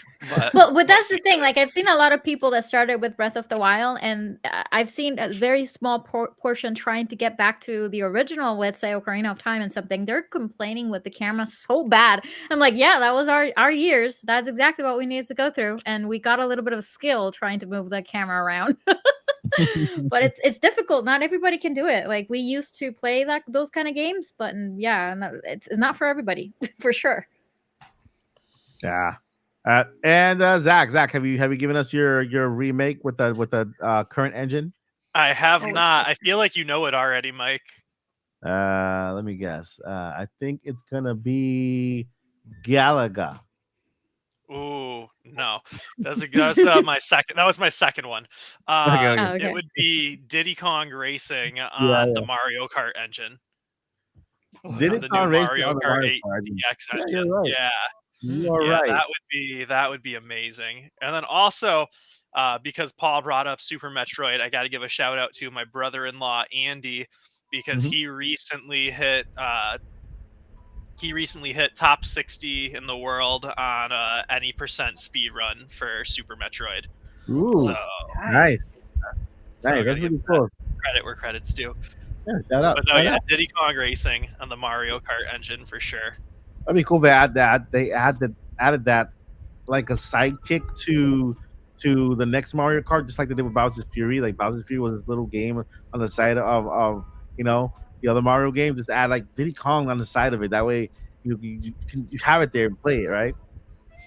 But that's the thing. Like, I've seen a lot of people that started with Breath of the Wild, and I've seen a very small portion trying to get back to the original, let's say, Ocarina of Time and something. They're complaining with the camera so bad. I'm like, yeah, that was our years. That's exactly what we needed to go through, and we got a little bit of skill trying to move the camera around. But it's difficult. Not everybody can do it. Like, we used to play those kind of games, but it's not for everybody, for sure. Yeah. And Zach, have you given us your remake with the current engine? I have not. I feel like you know it already, Mike. Let me guess. I think it's gonna be Galaga. Ooh, no. That's my second. That was my second one. Okay. It would be Diddy Kong Racing on the Mario Kart engine. Diddy Kong Racing Mario on the Kart 8 Mario Kart. DX engine. You're right. Yeah. You are right. That would be amazing. And then also, because Paul brought up Super Metroid, I got to give a shout out to my brother-in-law Andy, because he recently hit top 60 in the world on any percent speed run for Super Metroid. Ooh, so nice. So Nice. That's really cool. Credit where credit's due. Yeah, shout out. But no, Diddy Kong Racing on the Mario Kart engine for sure. That'd be cool. They add that. They added that like a sidekick to the next Mario Kart, just like they did with Bowser's Fury. Like Bowser's Fury was this little game on the side of the other Mario game. Just add like Diddy Kong on the side of it. That way you have it there and play it, right?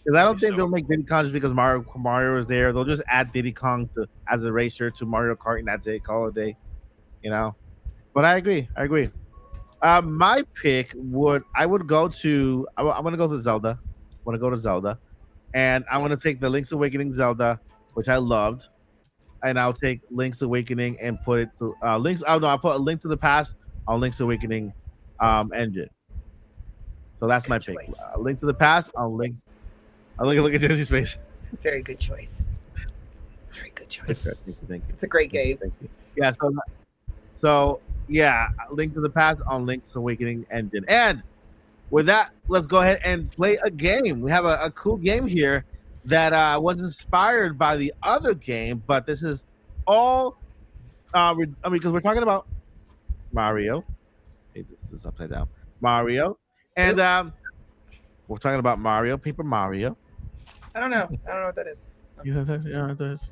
Because I don't think they'll make Diddy Kong just because Mario is there. They'll just add Diddy Kong as a racer to Mario Kart, and that's it. Call it a day, But I agree. My pick I'm gonna go to Zelda. I want to go to Zelda, and I want to take the Link's Awakening Zelda, which I loved, and I'll take Link's Awakening and put it to I'll put a Link to the Past on Link's Awakening engine. So that's my pick. Link to the Past on Link's. Look at Jesse's face. Very good choice. Very good choice. Thank you. It's a great game. Thank you. Yeah. So yeah, Link to the Past on Link's Awakening engine. And with that, let's go ahead and play a game. We have a cool game here that was inspired by the other game, but this is all. Because we're talking about Mario. Hey, this is upside down. Mario, and we're talking about Mario, Paper Mario. I don't know what that is. You know that? Yeah, it is.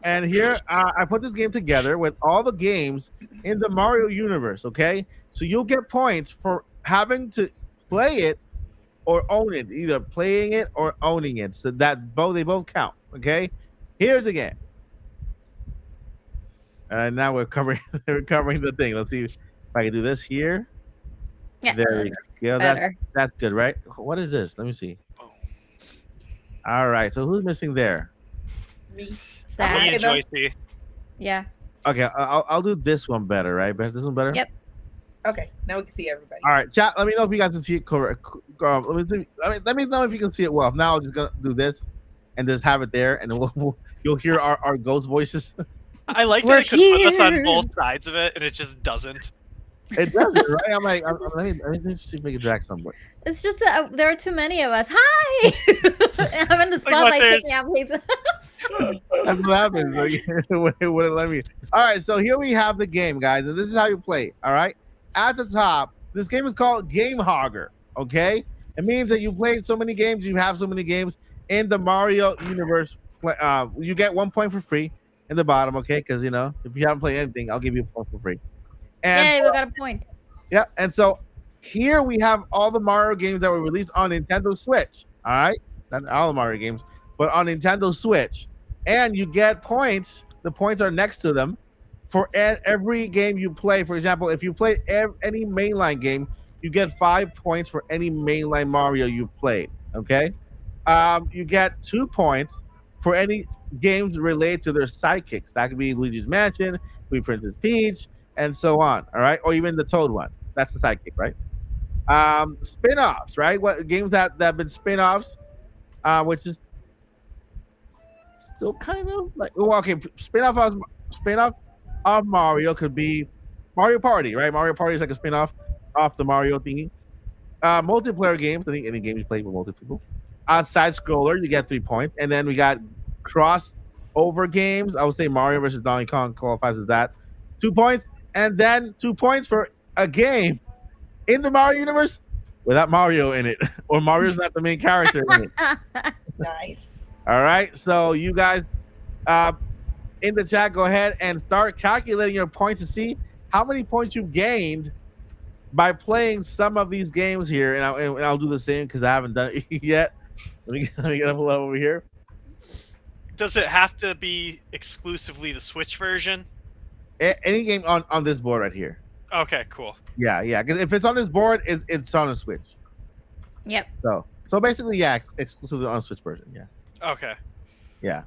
And here I put this game together with all the games in the Mario universe. Okay, so you'll get points for having to play it or own it, either playing it or owning it. So that they both count. Okay, here's the game. Now we're covering the thing. Let's see if I can do this here. Yeah, There we go. That's good, right? What is this? Let me see. All right. So who's missing there? Me. Me Sad. and Joycey. Yeah. Okay, I'll do this one better, right? This one better. Yep. Okay, now we can see everybody. All right, chat. Let me know if you guys can see it correct. Let me know if you can see it well. Now I'm just gonna do this, and just have it there, and then you'll hear our ghost voices. I like We're that it could put us on here. both sides of it, and it just doesn't. It does it, right? I'm like, let me see if I can drag somewhere. It's just that there are too many of us. Hi! I'm in the Like what, spotlight. Take me out, please. That's what happens. It wouldn't let me. All right, so here we have the game, guys, and this is how you play it. All right, at the top, this game is called Game Hogger. Okay, it means that you played so many games, you have so many games in the Mario universe. You get 1 point for free in the bottom. Okay, because if you haven't played anything, I'll give you a point for free. And Yay, we got a point. yeah, and so here we have all the Mario games that were released on Nintendo Switch. All right, not all the Mario games, but on Nintendo Switch. And you get points. The points are next to them for every game you play. For example, if you play any mainline game, you get 5 points for any mainline Mario you played. Okay, you get 2 points for any games related to their sidekicks. That could be Luigi's Mansion, could be Princess Peach, and so on. All right, or even the Toad one. That's the sidekick, right? Spin-offs, right? What games that have been spin-offs, which is still kind of like spin-off of Mario could be Mario Party, right? Mario Party is like a spin-off off the Mario thingy. Multiplayer games, I think any game you play with multiple people. Side scroller, you get 3 points, and then we got crossover games. I would say Mario versus Donkey Kong qualifies as that. 2 points, and then 2 points for a game in the Mario universe without Mario in it, or Mario's not the main character in it. Nice. All right, so you guys in the chat, go ahead and start calculating your points to see how many points you gained by playing some of these games here. And I'll do the same because I haven't done it yet. Let me get up a level over here. Does it have to be exclusively the Switch version? Any game on this board right here. Okay, cool. Yeah. Because if it's on this board, it's on the Switch. Yep. So basically, yeah, exclusively on the Switch version. Yeah. Okay. Yeah.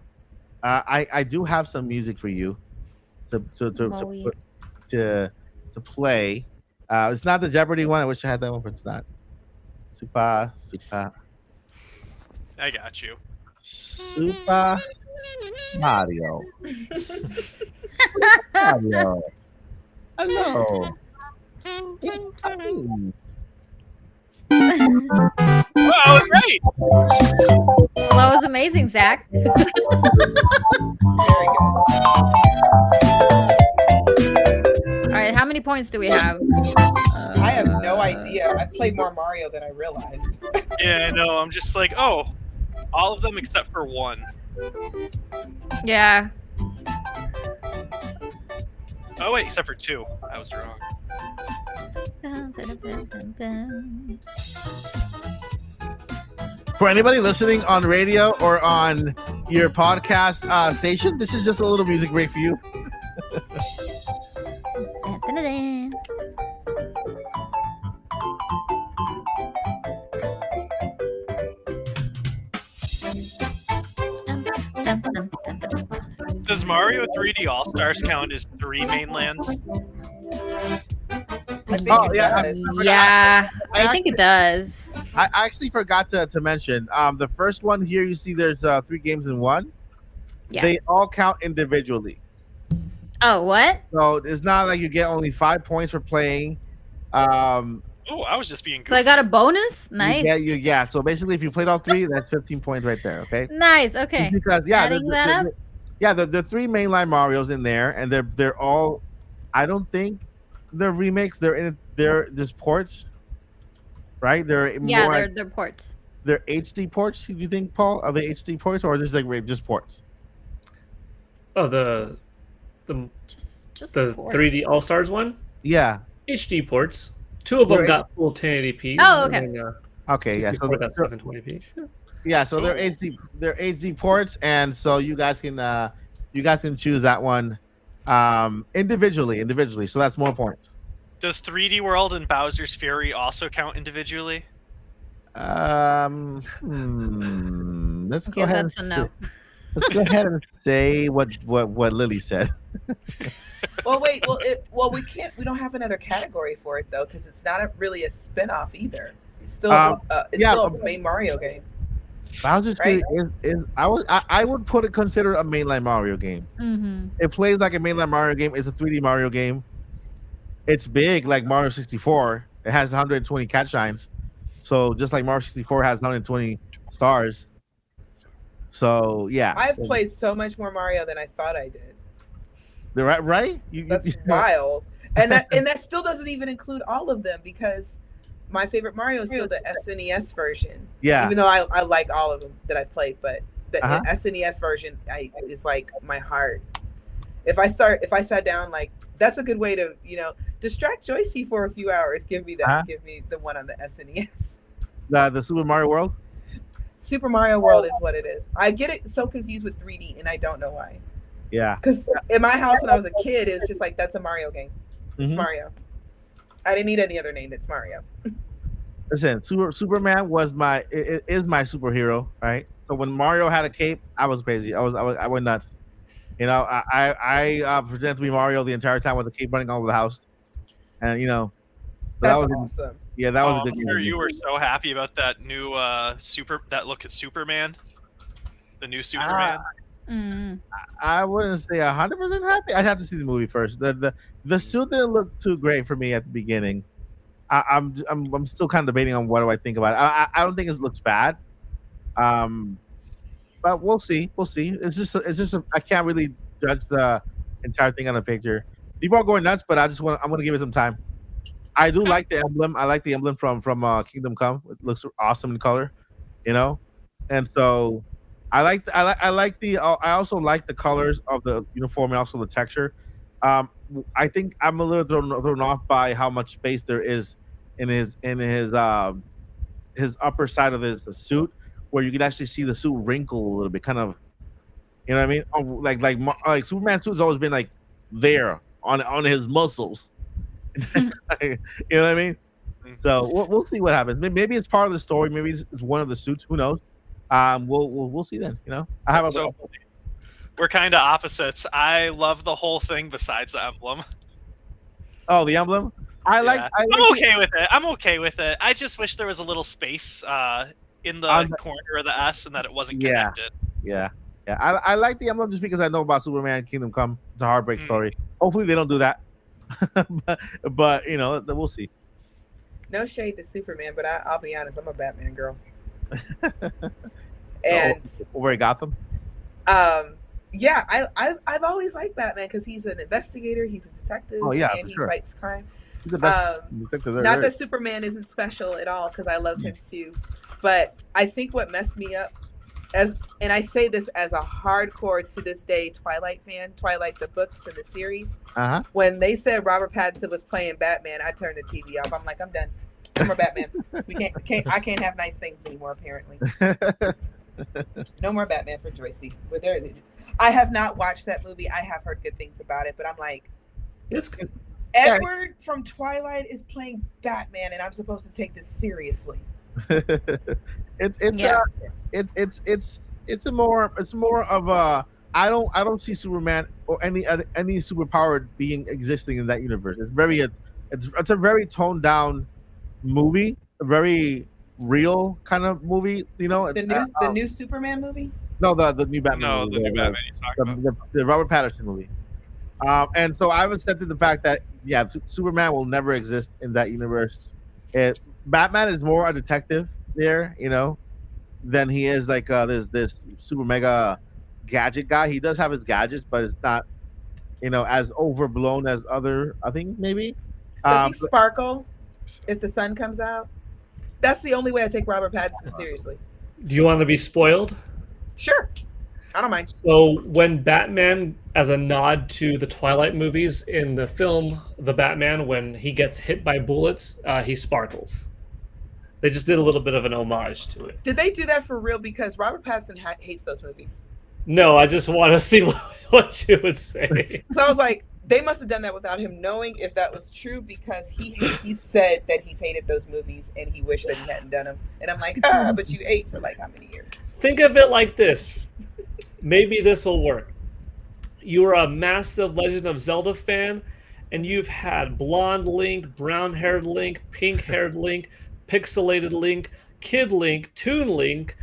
I do have some music for you to play. It's not the Jeopardy one. I wish I had that one, but it's not. Super. I got you. Super Mario. Super Mario. Hello. It's me. Wow, I was right. Well, that was amazing, Zach. Very good. All right, how many points do we have? I have no idea. I've played more Mario than I realized. Yeah, I know. I'm just like, oh, all of them except for one. Yeah. Oh wait, except for 2. I was wrong. For anybody listening on radio or on your podcast station, this is just a little music break for you. Does Mario 3D All Stars count as 3 mainlands? I think Oh, it yeah, does. Yeah, I think it does. I actually forgot to mention the first one here. You see, there's 3 games in one. Yeah. They all count individually. Oh, what? So it's not like you get only 5 points for playing Oh, I was just being goofy. So I got a bonus. Nice. Yeah. So basically, if you played all three, that's 15 points right there. Okay. Nice. Okay. Because Adding that up. the three mainline Mario's in there, and they're all. I don't think they're remakes. They're just ports, right? They're They're ports. They're HD ports. Do you think, Paul? Are they HD ports or just ports? Oh, the Just the ports. 3D All Stars one. Yeah. HD ports. Two of them Right. got full 1080p. Oh, okay. And then, Okay. Yeah. So that's 720p. yeah. So they're HD ports, and so you guys can choose that one individually. So that's more points. Does 3D World and Bowser's Fury also count individually? Let's go Okay, ahead. that's a no. Let's go ahead and say what Lily said. Well, wait. Well, we can't. We don't have another category for it though, because it's not really a spin-off either. It's still still a main Mario game. Bowser's Fury is I would consider a mainline Mario game. Mm-hmm. It plays like a mainline Mario game. It's a 3D Mario game. It's big like Mario 64. It has 120 cat shines. So just like Mario 64 has 120 stars. So yeah, I've played so much more Mario than I thought I did. Right? That's wild. And that still doesn't even include all of them, because my favorite Mario is still the SNES version. Yeah. Even though I like all of them that I've played, but the Uh-huh. SNES version is like my heart. If I sat down, like, that's a good way to, distract Joycey for a few hours. Give me that. Uh-huh. Give me the one on the SNES. The Super Mario World. Super Mario World is what it is. I get it so confused with 3D, and I don't know why. Yeah. Because in my house when I was a kid, it was just like, that's a Mario game. It's Mhm. Mario. I didn't need any other name. It's Mario. Listen, Superman is my superhero, right? So when Mario had a cape, I was crazy. I went nuts. I pretended to be Mario the entire time with the cape running all over the house, and so That's that was awesome. yeah, that was a I'm good sure game. you were so happy about that new look at Superman, the new Superman. Mm. I wouldn't say 100% happy. I'd have to see the movie first. The suit didn't look too great for me at the beginning. I'm still kind of debating on what do I think about it. I don't think it looks bad. But we'll see. It's just I can't really judge the entire thing on a picture. People are going nuts, but I'm gonna give it some time. I do like the emblem. I like the emblem from Kingdom Come. It looks awesome in color, and so I also like the colors of the uniform and also the texture. I think I'm a little thrown off by how much space there is in his upper side of his suit, where you can actually see the suit wrinkle a little bit, kind of, you know what I mean? Oh, like Superman's suit has always been like there on his muscles. You know what I mean? So we'll see what happens. Maybe it's part of the story. Maybe it's one of the suits. Who knows? We'll see then. We're kind of opposites. I love the whole thing besides the emblem. Oh, the emblem. I'm okay with it. I'm okay with it. I just wish there was a little space in the corner of the S and that it wasn't connected. Yeah. I like the emblem just because I know about Superman Kingdom Come. It's a heartbreak story. Hopefully they don't do that. but we'll see. No shade to Superman, but I'll be honest, I'm a Batman girl. And over at Gotham. Yeah, I've always liked Batman because he's an investigator, he's a detective, and he fights crime. He's the best detective there not is. that Superman isn't special at all, because I love him too, but I think what messed me up, and I say this as a hardcore to this day Twilight fan, Twilight the books and the series. When they said Robert Pattinson was playing Batman, I turned the TV off. I'm like, I'm done. No more Batman. I can't have nice things anymore. Apparently, no more Batman for Joycey. I have not watched that movie. I have heard good things about it, but I'm like, Edward from Twilight is playing Batman, and I'm supposed to take this seriously. It's more of a I don't see Superman or any superpowered being existing in that universe. It's a very toned down movie, a very real kind of movie. The new Superman movie. No, the new Batman. No, movie, the new Batman you're talking about. The Robert Pattinson movie. And so I've accepted the fact that Superman will never exist in that universe. Batman is more a detective there, than he is like this super mega gadget guy. He does have his gadgets, but it's not as overblown as other. I think maybe. Does he sparkle if the sun comes out? That's the only way I take Robert Pattinson seriously. Do you want to be spoiled? Sure, I don't mind. So when Batman, as a nod to the Twilight movies, in the film The Batman, when he gets hit by bullets, he sparkles. They just did a little bit of an homage to it. Did they do that for real? Because Robert Pattinson hates those movies. No, I just want to see what you would say. So I was like, they must have done that without him knowing if that was true, because he said that he's hated those movies and he wished that he hadn't done them. And I'm like, but you ate for like how many years? Think of it like this. Maybe this will work. You're a massive Legend of Zelda fan, and you've had blonde Link, brown-haired Link, pink-haired Link, pixelated Link, Kid Link, Toon Link,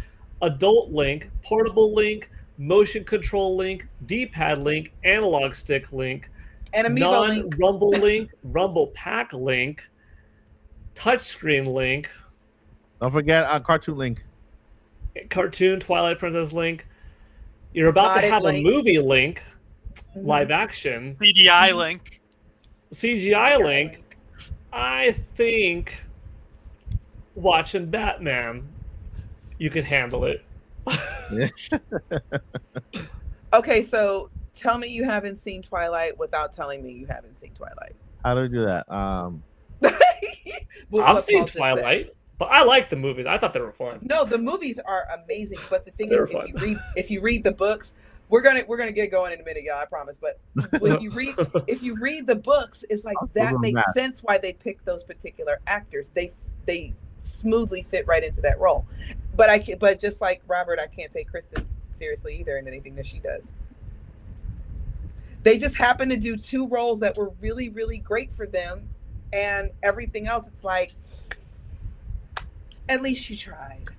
Adult Link, Portable Link, Motion Control Link, D-Pad Link, Analog Stick Link, and Amiibo Link, non-Rumble Link, Rumble Pack Link, Touchscreen Link. Don't forget Cartoon Link. Cartoon Twilight Princess Link. You're about to have Link. A movie Link, live action. CGI Link. CGI Link. I think watching Batman, you can handle it. Okay, so tell me you haven't seen Twilight without telling me you haven't seen Twilight. How do we do that? I've seen Twilight, but I like the movies. I thought they were fun. No, the movies are amazing, but the thing is, if you read the books, we're gonna get going in a minute, y'all. I promise. But if you read the books, it's like that makes sense why they pick those particular actors. They smoothly fit right into that role. But just like Robert, I can't take Kristen seriously either in anything that she does. They just happen to do two roles that were really, really great for them, and everything else, it's like, at least you tried.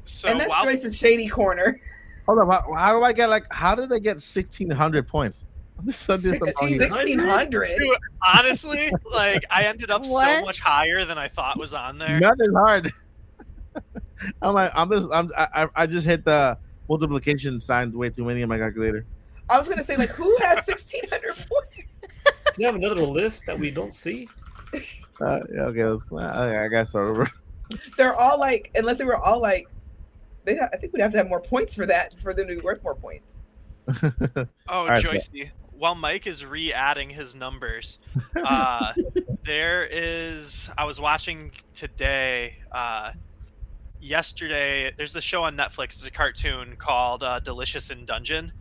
So and that's Joyce's shady corner. Hold on, how did they get 1,600 points? 1,600. Honestly, like I ended up so much higher than I thought was on there. Nothing hard. I just hit the multiplication sign way too many on my calculator. I was gonna say, like, who has 1,600 points? Do you have another list that we don't see? Yeah, okay, I gotta start over. They're all like, unless they were all like, I think we'd have to have more points for that for them to be worth more points. Oh, right, Joycey. While Mike is re-adding his numbers, I was watching today, yesterday, there's a show on Netflix, it's a cartoon called Delicious in Dungeon,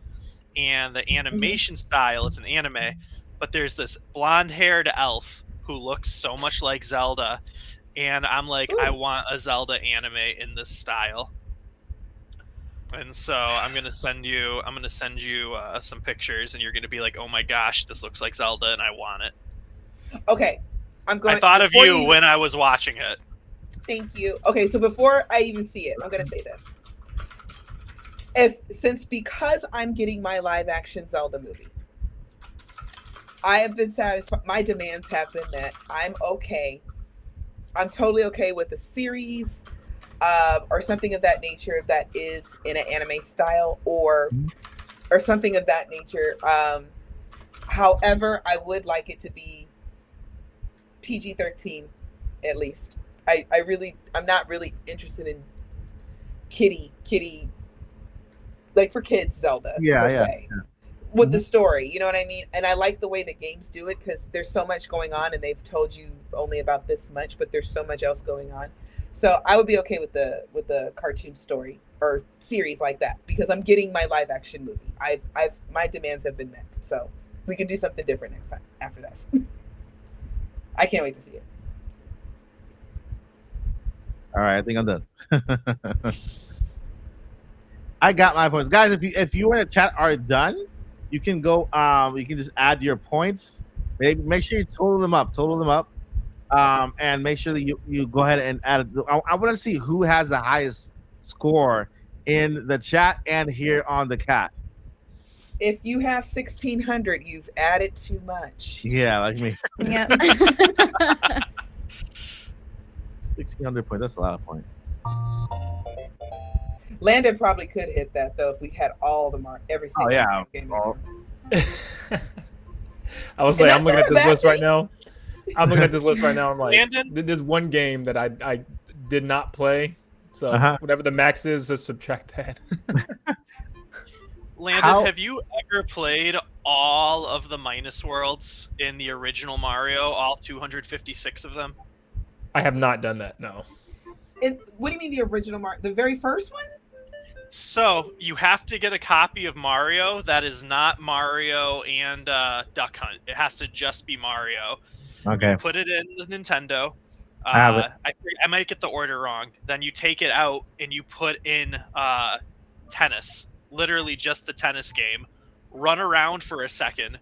and the animation style, it's an anime, but there's this blonde-haired elf who looks so much like Zelda, and I'm like, I want a Zelda anime in this style. And so I'm gonna send you some pictures, and you're gonna be like, "Oh my gosh, this looks like Zelda, and I want it." Okay, I thought of you when I was watching it. Thank you. Okay, so before I even see it, I'm gonna say this: because I'm getting my live action Zelda movie, I have been satisfied. My demands have been met. I'm okay. I'm totally okay with a series. Or something of that nature that is in an anime style, or something of that nature. However, I would like it to be PG-13, at least. I'm not really interested in kitty, like for kids Zelda. With the story, you know what I mean? And I like the way the games do it, because there's so much going on, and they've told you only about this much, but there's so much else going on. So I would be okay with the cartoon story or series like that, because I'm getting my live action movie. My demands have been met. So we can do something different next time after this. I can't wait to see it. All right, I think I'm done. I got my points, guys. If you in the chat are done, you can go. You can just add your points. Make sure you total them up. And make sure that you go ahead and add. I want to see who has the highest score in the chat and here on the cast. If you have 1,600, you've added too much. Yeah, like me. Yeah. 1,600 points. That's a lot of points. Landon probably could hit that though if we had all the every single yeah. game. I was like, And I'm looking that's at not a this bad list right thing. now. I'm looking at this list right now. I'm like, Landon? there's one game that I did not play. So whatever the max is, just subtract that. Landon, have you ever played all of the minus worlds in the original Mario, all 256 of them? I have not done that, no. What do you mean the original Mario? The very first one? So, you have to get a copy of Mario that is not Mario and Duck Hunt. It has to just be Mario. Okay. You put it in the Nintendo. I have it. I might get the order wrong. Then you take it out and you put in tennis. Literally just the tennis game. Run around for a second.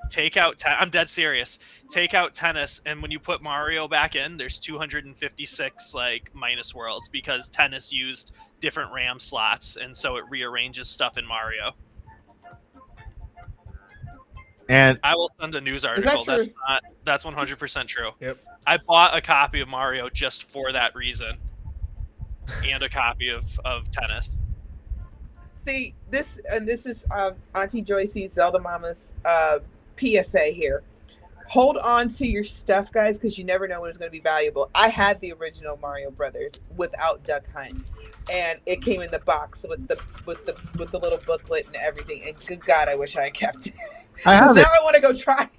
Take out I'm dead serious. Take out tennis, and when you put Mario back in, there's 256 like minus worlds because tennis used different RAM slots, and so it rearranges stuff in Mario. And I will send a news that article. true? That's 100% true. Yep. I bought a copy of Mario just for that reason, and a copy of tennis. See, this is Auntie Joyce's Zelda Mama's PSA here. Hold on to your stuff, guys, because you never know when it's going to be valuable. I had the original Mario Brothers without Duck Hunt, and it came in the box with the little booklet and everything. And good God, I wish I had kept it. I have now it. I want to go try.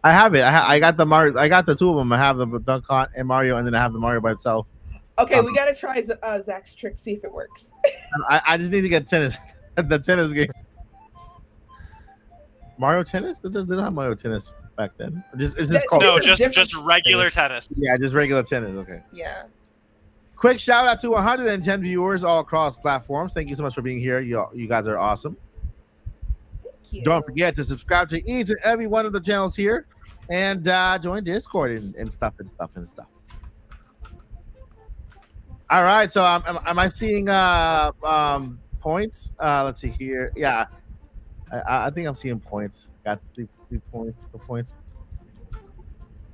I have it. I got the Mario. I got the two of them. I have the Duck Hunt and Mario, and then I have the Mario by itself. Okay, we got to try Zach's trick, see if it works. I just need to get tennis. The tennis game. Mario Tennis? They don't have Mario Tennis back then. It's just called No, Tennis. just regular tennis. Yeah, just regular tennis. Okay. Yeah. Quick shout out to 110 viewers all across platforms. Thank you so much for being here. You guys are awesome. Thank you. Don't forget to subscribe to each and every one of the channels here, and join Discord and stuff. All right. So am I seeing points? Let's see here. Yeah. I think I'm seeing points. Got 3 points, 4 points.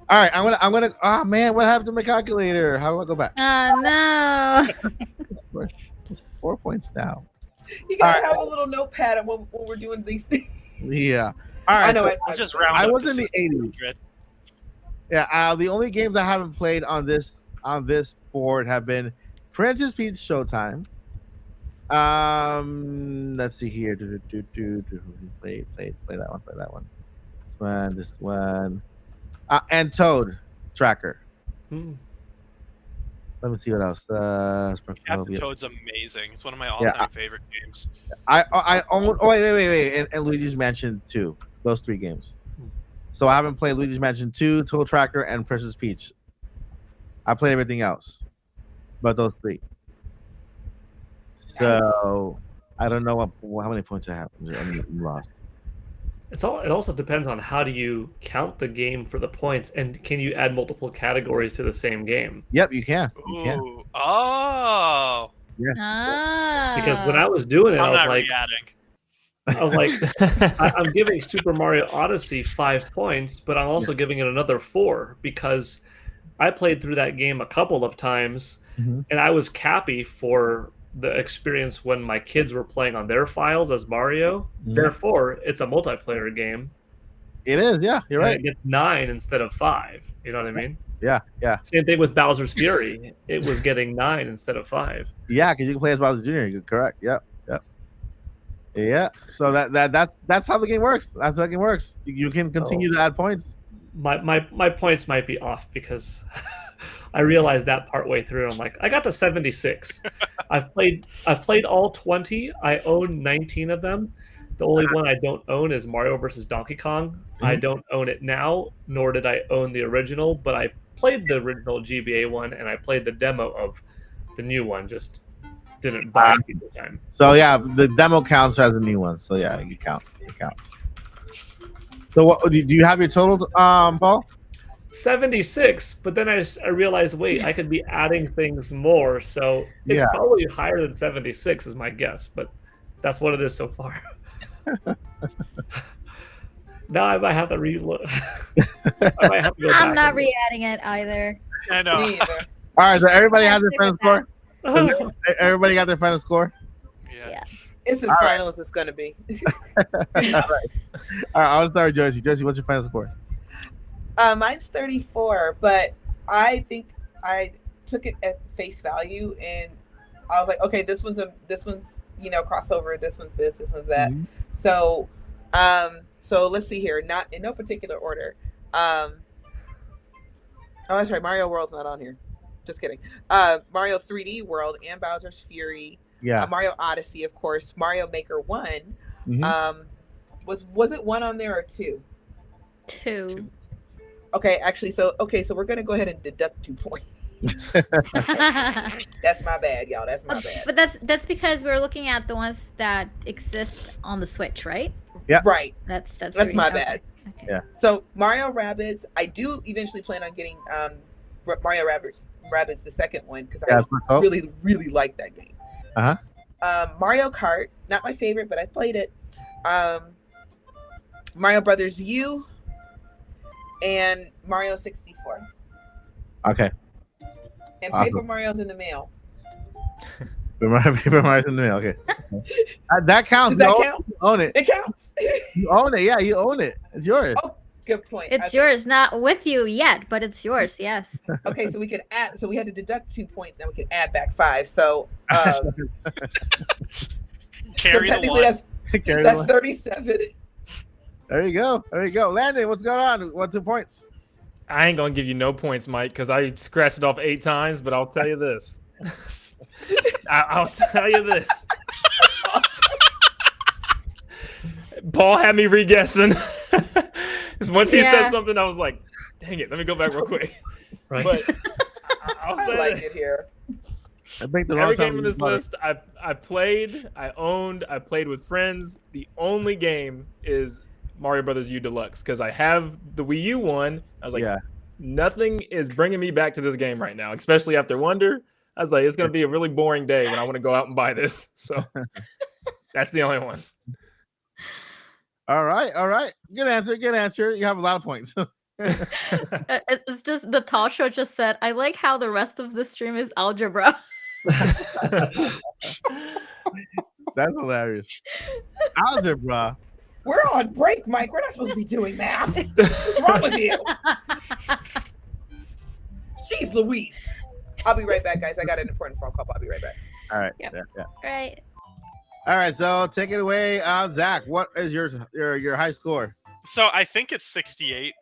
All right, I'm gonna. Oh man, what happened to my calculator? How do I go back? Oh no! 4 points now. You gotta have a little notepad when we're doing these things. Yeah. All right. I know. so I'll just round I up was to in the 80s. 600. Yeah. The only games I haven't played on this board have been Princess Peach Showtime. Let's see here. Play that one. This one. And Toad Tracker. Let me see what else. Captain Toad's amazing. It's one of my all-time favorite games. I own. Oh wait, and Luigi's Mansion 2. Those 3 games. So I haven't played Luigi's Mansion 2, Toad Tracker, and Princess Peach. I played everything else, but those 3. So I don't know how many points I have. I'm lost. It also depends on how do you count the game for the points, and can you add multiple categories to the same game? Yep, you can. Ooh. Oh. Yes. Because when I was doing it, I'm I was not like, re-adding. I'm giving Super Mario Odyssey 5 points, but I'm also giving it another 4 because I played through that game a couple of times, and I was cappy for the experience when my kids were playing on their files as Mario. Therefore, it's a multiplayer game. It is, yeah, you're right. It gets 9 instead of 5. You know what I mean? Yeah. Same thing with Bowser's Fury. It was getting 9 instead of 5. Yeah, because you can play as Bowser Jr. You're correct. Yep. Yeah. So that's how the game works. That's how the game works. You can continue to add points. My points might be off because I realized that partway through. I'm like, I got to 76. I've played all 20. I own 19 of them. The only one I don't own is Mario vs. Donkey Kong. I don't own it now, nor did I own the original, but I played the original GBA one and I played the demo of the new one. Just didn't buy it the time. So yeah, the demo counts as a new one. So yeah, it counts. So what do you have your total, Paul? 76, but then I realized, wait, I could be adding things more, so it's probably higher than 76 is my guess, but that's what it is so far. Now I might have to relook. I might have to go I'm back not and re-adding it either. I know. Me either. All right, so everybody Yeah, has their stick final with score. that. So everybody got their final score. Yeah. It's as final as it's gonna be. All right, I'll start with Josie. Josie, what's your final score? Mine's 34, but I think I took it at face value, and I was like, okay, this one's crossover. This one's this one's that. Mhm. So, so let's see here. Not in no particular order. Oh, that's right. Mario World's not on here. Just kidding. Mario 3D World and Bowser's Fury. Yeah. Mario Odyssey, of course. Mario Maker 1. Mhm. Was it 1 on there or 2? 2. Okay, actually, so we're gonna go ahead and deduct 2 points. That's my bad, y'all. That's my bad. But that's because we're looking at the ones that exist on the Switch, right? Yeah. Right. That's the That's my reason. bad. Okay. Yeah. So Mario Rabbids, I do eventually plan on getting Mario Rabbids the second one because Yeah, I really like that game. Uh-huh. Mario Kart, not my favorite, but I played it. Mario Brothers U and Mario 64. Okay. And Awesome. Paper Mario's in the mail. Paper Mario's in the mail. Okay. That counts. Does that You count? own it. It counts. You own it. Yeah, you own it. It's yours. Oh, good point. It's yours, not with you yet, but it's yours. Yes. Okay, so we could add. So we had to deduct 2 points. Now we can add back 5. So, Carry the technically one. Carry that's the one. 37. There you go. There you go. Landon, what's going on? 1, 2 points. I ain't gonna give you no points, Mike, because I scratched it off 8 times. But I'll tell you this. I'll tell you this. Paul had me re-guessing. 'Cause once he said something, I was like, "Dang it, let me go back real quick." Right. But I'll I say like this. it here. I think the wrong Every time game on to this start. list, I played, I owned, I played with friends. The only game is Mario Brothers U Deluxe because I have the Wii U one. I was like, Yeah. nothing is bringing me back to this game right now, especially after Wonder. I was like, it's gonna be a really boring day when I want to go out and buy this. So that's the only one. All right. All right. Good answer. Good answer. You have a lot of points. It's just the Tall Show just said, I like how the rest of the stream is algebra. That's hilarious. Algebra. We're on break, Mike. We're not supposed to be doing math. What's wrong with you? Jeez Louise. I'll be right back, guys. I got an important phone call. I'll be right back. All right. Yep. Yeah. Right. All right. So take it away, Zach. What is your high score? So I think it's 68.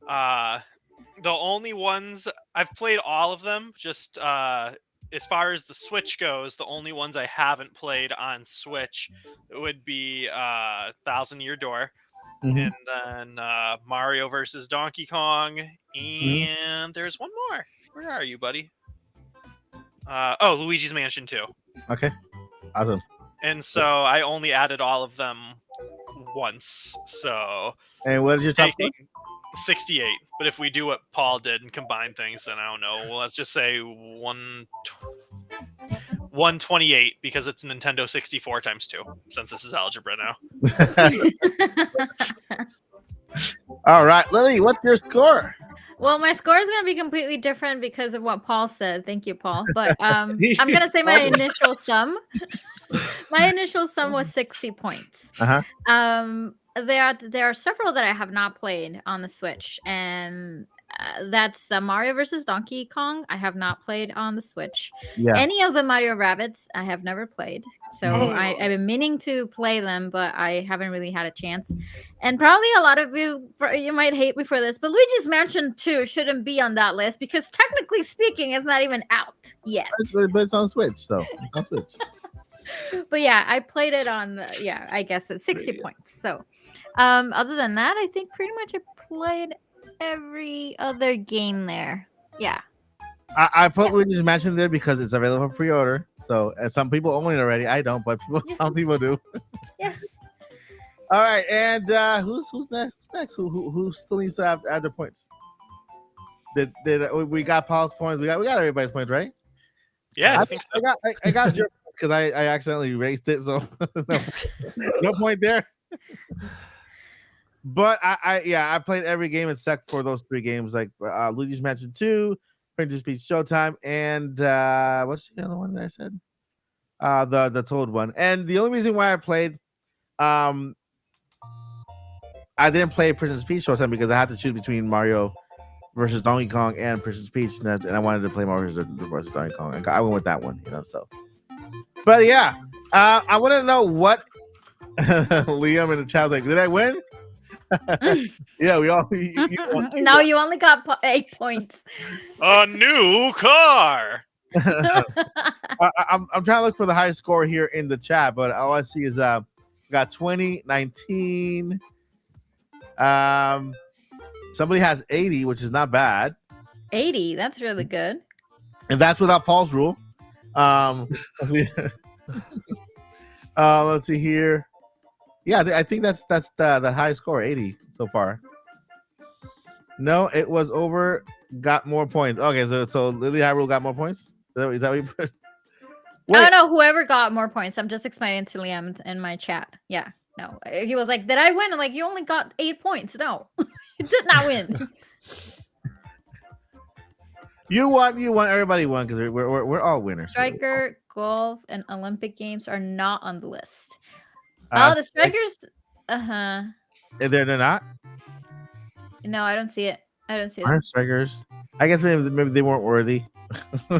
The only ones I've played all of them. Just as far as the Switch goes, the only ones I haven't played on Switch would be Thousand Year Door, and then Mario versus Donkey Kong, and there's one more. Where are you, buddy? Luigi's Mansion 2. Okay. Awesome. And so I only added all of them once. So And what is your top score? taking 68. But if we do what Paul did and combine things, then I don't know. Well, let's just say 128 because it's Nintendo 64 times 2, since this is algebra now. All right, Lily, what's your score? Well, my score is going to be completely different because of what Paul said. Thank you, Paul. But I'm going to say my initial sum. My initial sum was 60 points. Uh-huh. There are several that I have not played on the Switch, and that's Mario versus Donkey Kong. I have not played on the Switch. Yeah. Any of the Mario Rabbids, I have never played. So I've been meaning to play them, but I haven't really had a chance. And probably a lot of you might hate me for this, but Luigi's Mansion 2 shouldn't be on that list because technically speaking, it's not even out yet. But it's on Switch, though. It's on Switch. But yeah, I played it on I guess it's 60 points. So other than that, I think pretty much I played every other game there. Yeah. I put Luigi's Mansion there because it's available for pre-order. So and some people own it already. I don't, but some people do. Yes. All right, and who's next? Who still needs to add their points? Did we got Paul's points? We got everybody's points, right? Yeah, I think so. I got your because I accidentally erased it, so no point there. But I played every game except for those 3 games, like Luigi's Mansion 2, Princess Peach Showtime, and what's the other one that I said? The Toad one. And the only reason why I played, I didn't play Princess Peach Showtime because I had to choose between Mario versus Donkey Kong and Princess Peach, and I wanted to play Mario versus Donkey Kong. And I went with that one, So, but yeah, I want to know what Liam in the chat was like. Did I win? Yeah, we all. No, you only got 8 points. A new car. I'm trying to look for the highest score here in the chat, but all I see is got 20, 19. Somebody has 80, which is not bad. 80, that's really good. And that's without Paul's rule. Let's see. Let's see here. Yeah, I think that's the highest score, 80 so far. No, it was over. Got more points. Okay, so Lilly Hyrule got more points. Is that what you put? Oh no, whoever got more points. I'm just explaining to Liam in my chat. Yeah, no, he was like, "Did I win?" I'm like, "You only got 8 points." No, you did not win. You won. Everybody won because we're all winners. Striker, golf, and Olympic Games are not on the list. The strikers. They're not. No, I don't see it. I don't see them. Aren't strikers? I guess maybe they weren't worthy.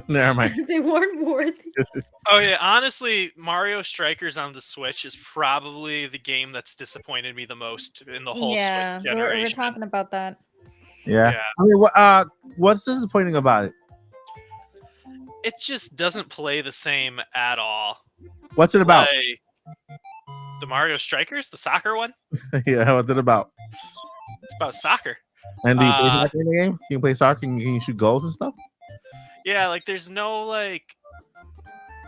Never mind. They weren't worthy. Oh yeah, honestly, Mario Strikers on the Switch is probably the game that's disappointed me the most in the whole Switch generation. We're talking about that. Yeah. I mean, what's disappointing about it? It just doesn't play the same at all. What's it about? The Mario Strikers, the soccer one. Yeah, what's it about? It's about soccer. And do you play soccer in the game? Can you play soccer? Can you shoot goals and stuff? Yeah, like there's no like.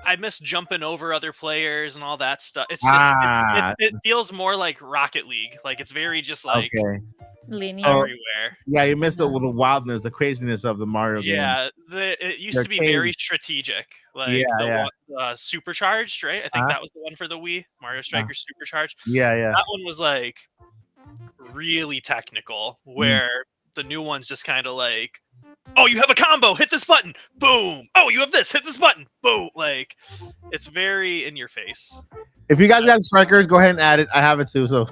I miss jumping over other players and all that stuff. It's just it feels more like Rocket League. Like it's very just like linear everywhere. Yeah, you miss it with the wildness, the craziness of the Mario games. Yeah, it used to be very strategic. Like Supercharged, right? I think that was the one for the Wii. Mario Strikers Supercharged. Yeah. That one was like really technical, where the new one's just kind of like, oh, you have a combo, hit this button, boom. Oh, you have this, hit this button, boom. Like, it's very in your face. If you guys got strikers, go ahead and add it. I have it too, so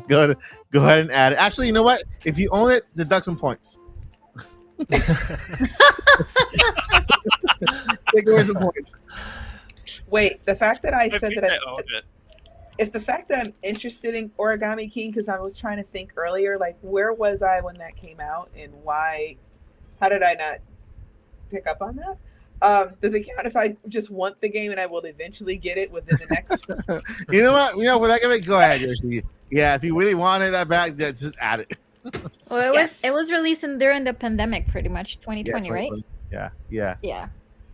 go ahead and add it. Actually, you know what? If you own it, deduct some points. Take away some points. Wait, the fact that I said that I owned it. If the fact that I'm interested in Origami King, because I was trying to think earlier, like where was I when that came out, and why? How did I not pick up on that? Does it count if I just want the game and I will eventually get it within the next? You know what? When I go ahead, Yoshi. Yeah, if you really want it that bad, just add it. Well, it was released during the pandemic, pretty much 2020, right? Yeah. The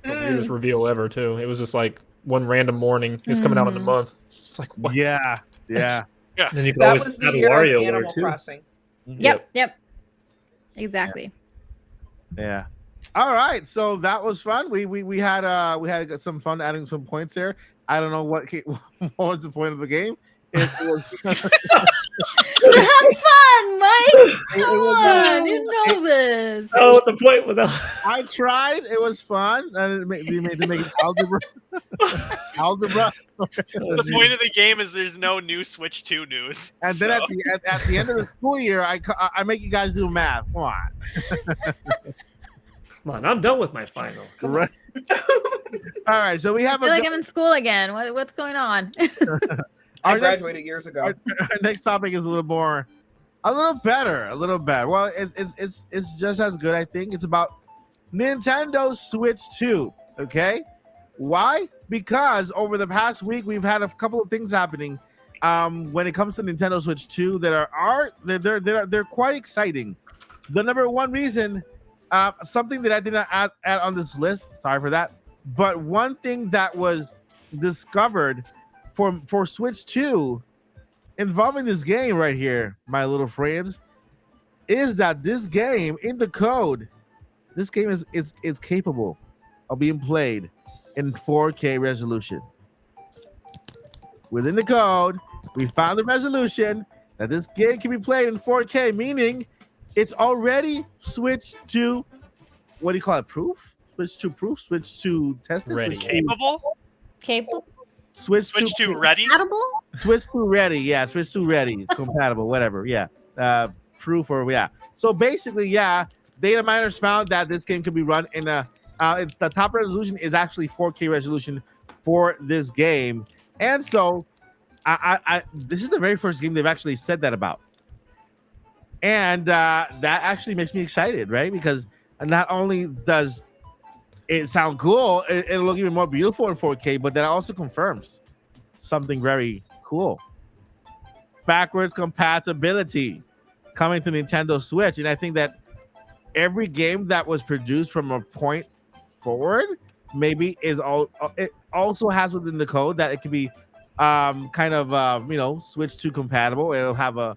weirdest reveal ever, too. It was just like one random morning. It's coming out in the month. It's like, what? Yeah. And then you can That always was have the year Wario of there, Animal too. Crossing. Yep. Exactly. Yeah. All right. So that was fun. We had some fun adding some points there. I don't know what was the point of the game. It was to have fun, Mike. Come on, you know this. Oh, what's the point with that? I tried. It was fun. And they made it algebra. The point of the game is there's no new Switch 2 news. And then at the end of the school year, I make you guys do math. Come on. Come on, I'm done with my final. Right. All right. So we have I feel like I'm in school again. What's going on? I graduated years ago. Our next topic is a little better. Well, it's just as good. I think it's about Nintendo Switch 2. Okay, why? Because over the past week we've had a couple of things happening. When it comes to Nintendo Switch 2 that they're quite exciting. The number one reason, something that I did not add on this list. Sorry for that. But one thing that was discovered for Switch 2 involving this game right here, my little friends, is that this game in the code, this game is capable of being played in 4K resolution. Within the code, we found the resolution, that this game can be played in 4K, meaning it's already switched to what do you call it? Proof? Switch to proof? Switch to tested? Ready. Capable? Capable? Switch To ready? Compatible? Switch to ready. Yeah, switch to ready. Compatible, whatever. Yeah. Proof or yeah. So basically, yeah, data miners found that this game could be run in it's the top resolution is actually 4K resolution for this game. And so I this is the very first game they've actually said that about. And that actually makes me excited, right? Because not only does it sound cool, it'll look even more beautiful in 4K, but that also confirms something very cool. Backwards compatibility coming to Nintendo Switch. And I think that every game that was produced from a point forward maybe is all it also has within the code that it can be switch to compatible. It'll have a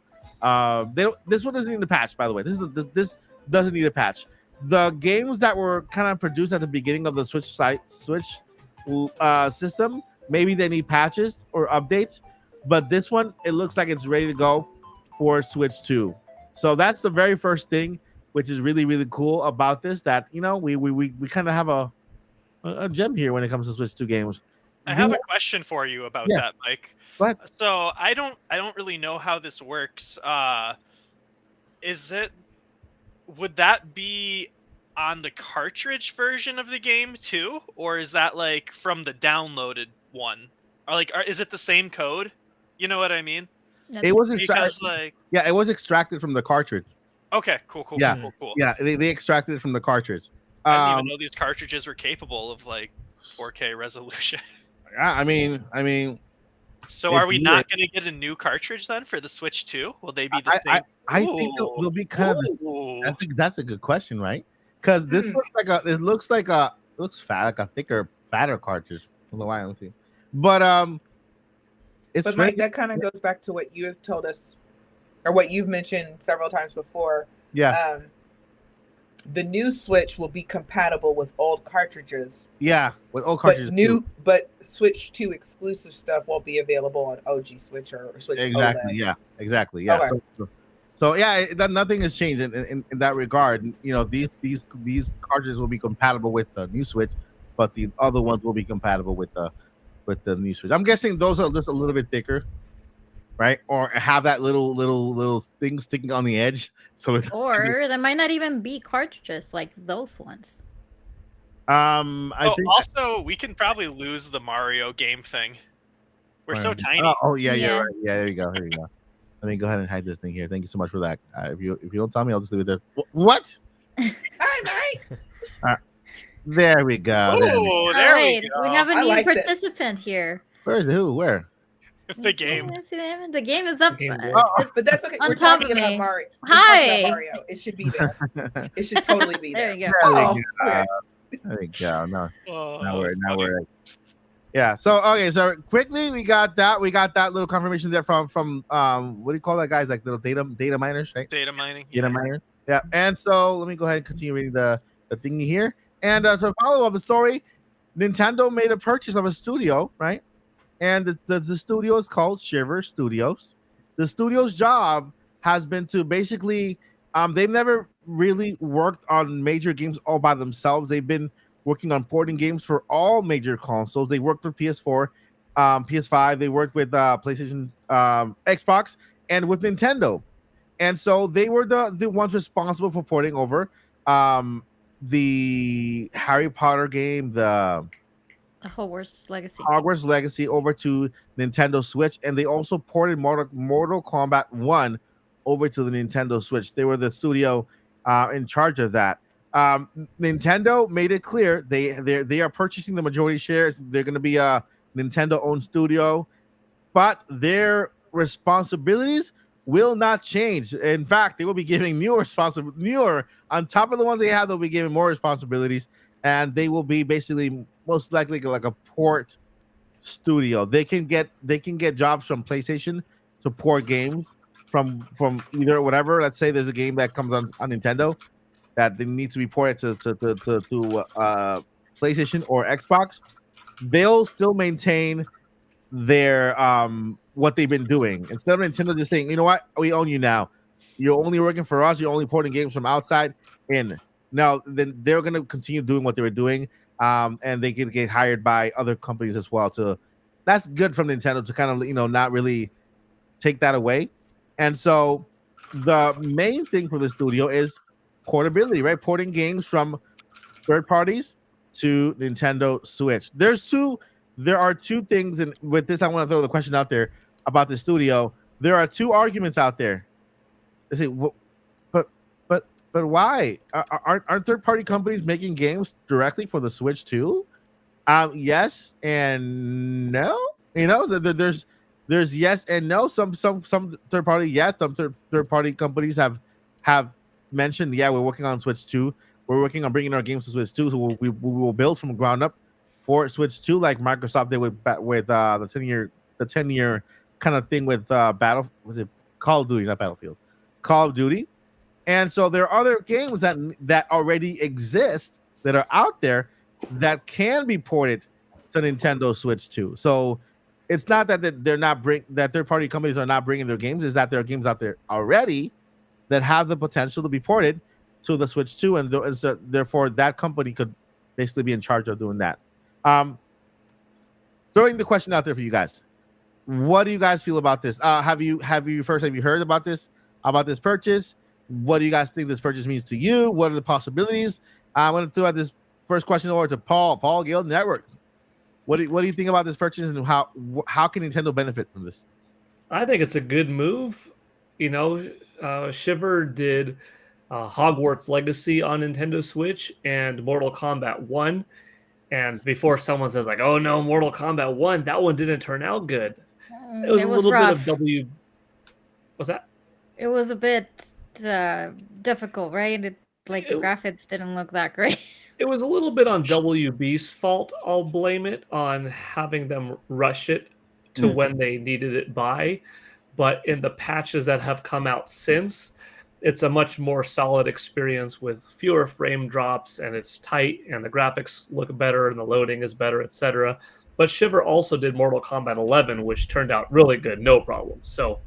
this one doesn't need a patch, by the way. This doesn't need a patch. The games that were kind of produced at the beginning of the Switch system, maybe they need patches or updates, but this one, it looks like it's ready to go for Switch 2. So that's the very first thing, which is really, really cool about this, that, we kind of have a gem here when it comes to Switch 2 games. I have a question for you about that, Mike. What? So I don't really know how this works. Would that be on the cartridge version of the game too, or is that like from the downloaded one? Or is it the same code? You know what I mean? It was extracted. It was extracted from the cartridge. Okay, cool. Yeah, they extracted it from the cartridge. I didn't even know these cartridges were capable of 4K resolution. Yeah, I mean. So are we not going to get a new cartridge then for the Switch 2? Will they be the same? I think they'll be kind of. That's a good question, right? Because this looks like a thicker, fatter cartridge from the line. Let's see, but Mike, that kind of goes back to what you have told us, or what you've mentioned several times before. Yeah. The new Switch will be compatible with old cartridges. Yeah, with old cartridges. But Switch 2 exclusive stuff won't be available on OG Switch or Switch exactly, OLED. Yeah, exactly. Yeah. Okay. So yeah, nothing has changed in that regard. These cartridges will be compatible with the new Switch, but the other ones will be compatible with the new Switch. I'm guessing those are just a little bit thicker, right? Or have that little thing sticking on the edge. Or there might not even be cartridges like those ones. I think also we can probably lose the Mario game thing. We're so tiny. Yeah, right. Yeah, there you go. Let me go ahead and hide this thing here. Thank you so much for that. If you don't tell me, I'll just leave it there. What? Hi, Mike. There we go. Oh, there we go. We have a new participant here. Where's who? Where? The game. The game is up. But that's okay. We're talking about Mario. Hi. Mario. It should be there. It should totally be there. There you go. There we go. No. Now we're. Yeah. So okay. So quickly, we got that little confirmation there from what do you call that, guys? Like little data miners, right? Data mining. Data miners. Yeah. And so let me go ahead and continue reading the thingy here. And so follow up the story, Nintendo made a purchase of a studio, right? And the studio is called Shiver Studios. The studio's job has been to basically, they've never really worked on major games all by themselves. They've been working on porting games for all major consoles. They worked for PS4, PS5. They worked with PlayStation, Xbox, and with Nintendo. And so they were the ones responsible for porting over the Harry Potter game, the Hogwarts Legacy over to Nintendo Switch, and they also ported Mortal Kombat 1 over to the Nintendo Switch. They were the studio in charge of that. Nintendo made it clear they are purchasing the majority shares. They're going to be a Nintendo-owned studio, but their responsibilities will not change. In fact, they will be giving newer on top of the ones they have. They'll be giving more responsibilities, and they will be basically most likely like a port studio. They can get jobs from PlayStation to port games from either whatever. Let's say there's a game that comes on Nintendo that needs to be ported to PlayStation or Xbox. They'll still maintain their what they've been doing. Instead of Nintendo just saying, you know what, we own you now. You're only working for us. You're only porting games from outside in. Now, then they're going to continue doing what they were doing, and they can get hired by other companies as well. That's good from Nintendo to kind of not really take that away. And so the main thing for the studio is portability, right? Porting games from third parties to Nintendo Switch. There are two things, and with this, I want to throw the question out there about the studio. There are two arguments out there. They say, but why aren't third party companies making games directly for the Switch too? Yes and no. There's yes and no. Some third party yes. Some third party companies have mentioned, yeah, we're working on Switch 2. We're working on bringing our games to Switch 2. So we will build from the ground up for Switch 2, like Microsoft did with the 10-year kind of thing with Call of Duty, not Battlefield, Call of Duty. And so there are other games that already exist that are out there that can be ported to Nintendo Switch 2. So it's not that that third party companies are not bringing their games, is that there are games out there already that have the potential to be ported to the Switch 2, and so therefore that company could basically be in charge of doing that. Throwing the question out there for you guys, what do you guys feel about this? Have you heard about this purchase? What do you guys think this purchase means to you? What are the possibilities? I'm going to throw out this first question over to Paul Guild Network. What do you think about this purchase, and how can Nintendo benefit from this? I think it's a good move. Shiver did Hogwarts Legacy on Nintendo Switch and Mortal Kombat 1. And before someone says like, "Oh no, Mortal Kombat 1, that one didn't turn out good." It was a little rough. bit of What's that? It was a bit difficult, right? The graphics didn't look that great. It was a little bit on WB's fault. I'll blame it on having them rush it to when they needed it by. But in the patches that have come out since, it's a much more solid experience with fewer frame drops, and it's tight, and the graphics look better, and the loading is better, etc. But Shiver also did Mortal Kombat 11, which turned out really good, no problem. So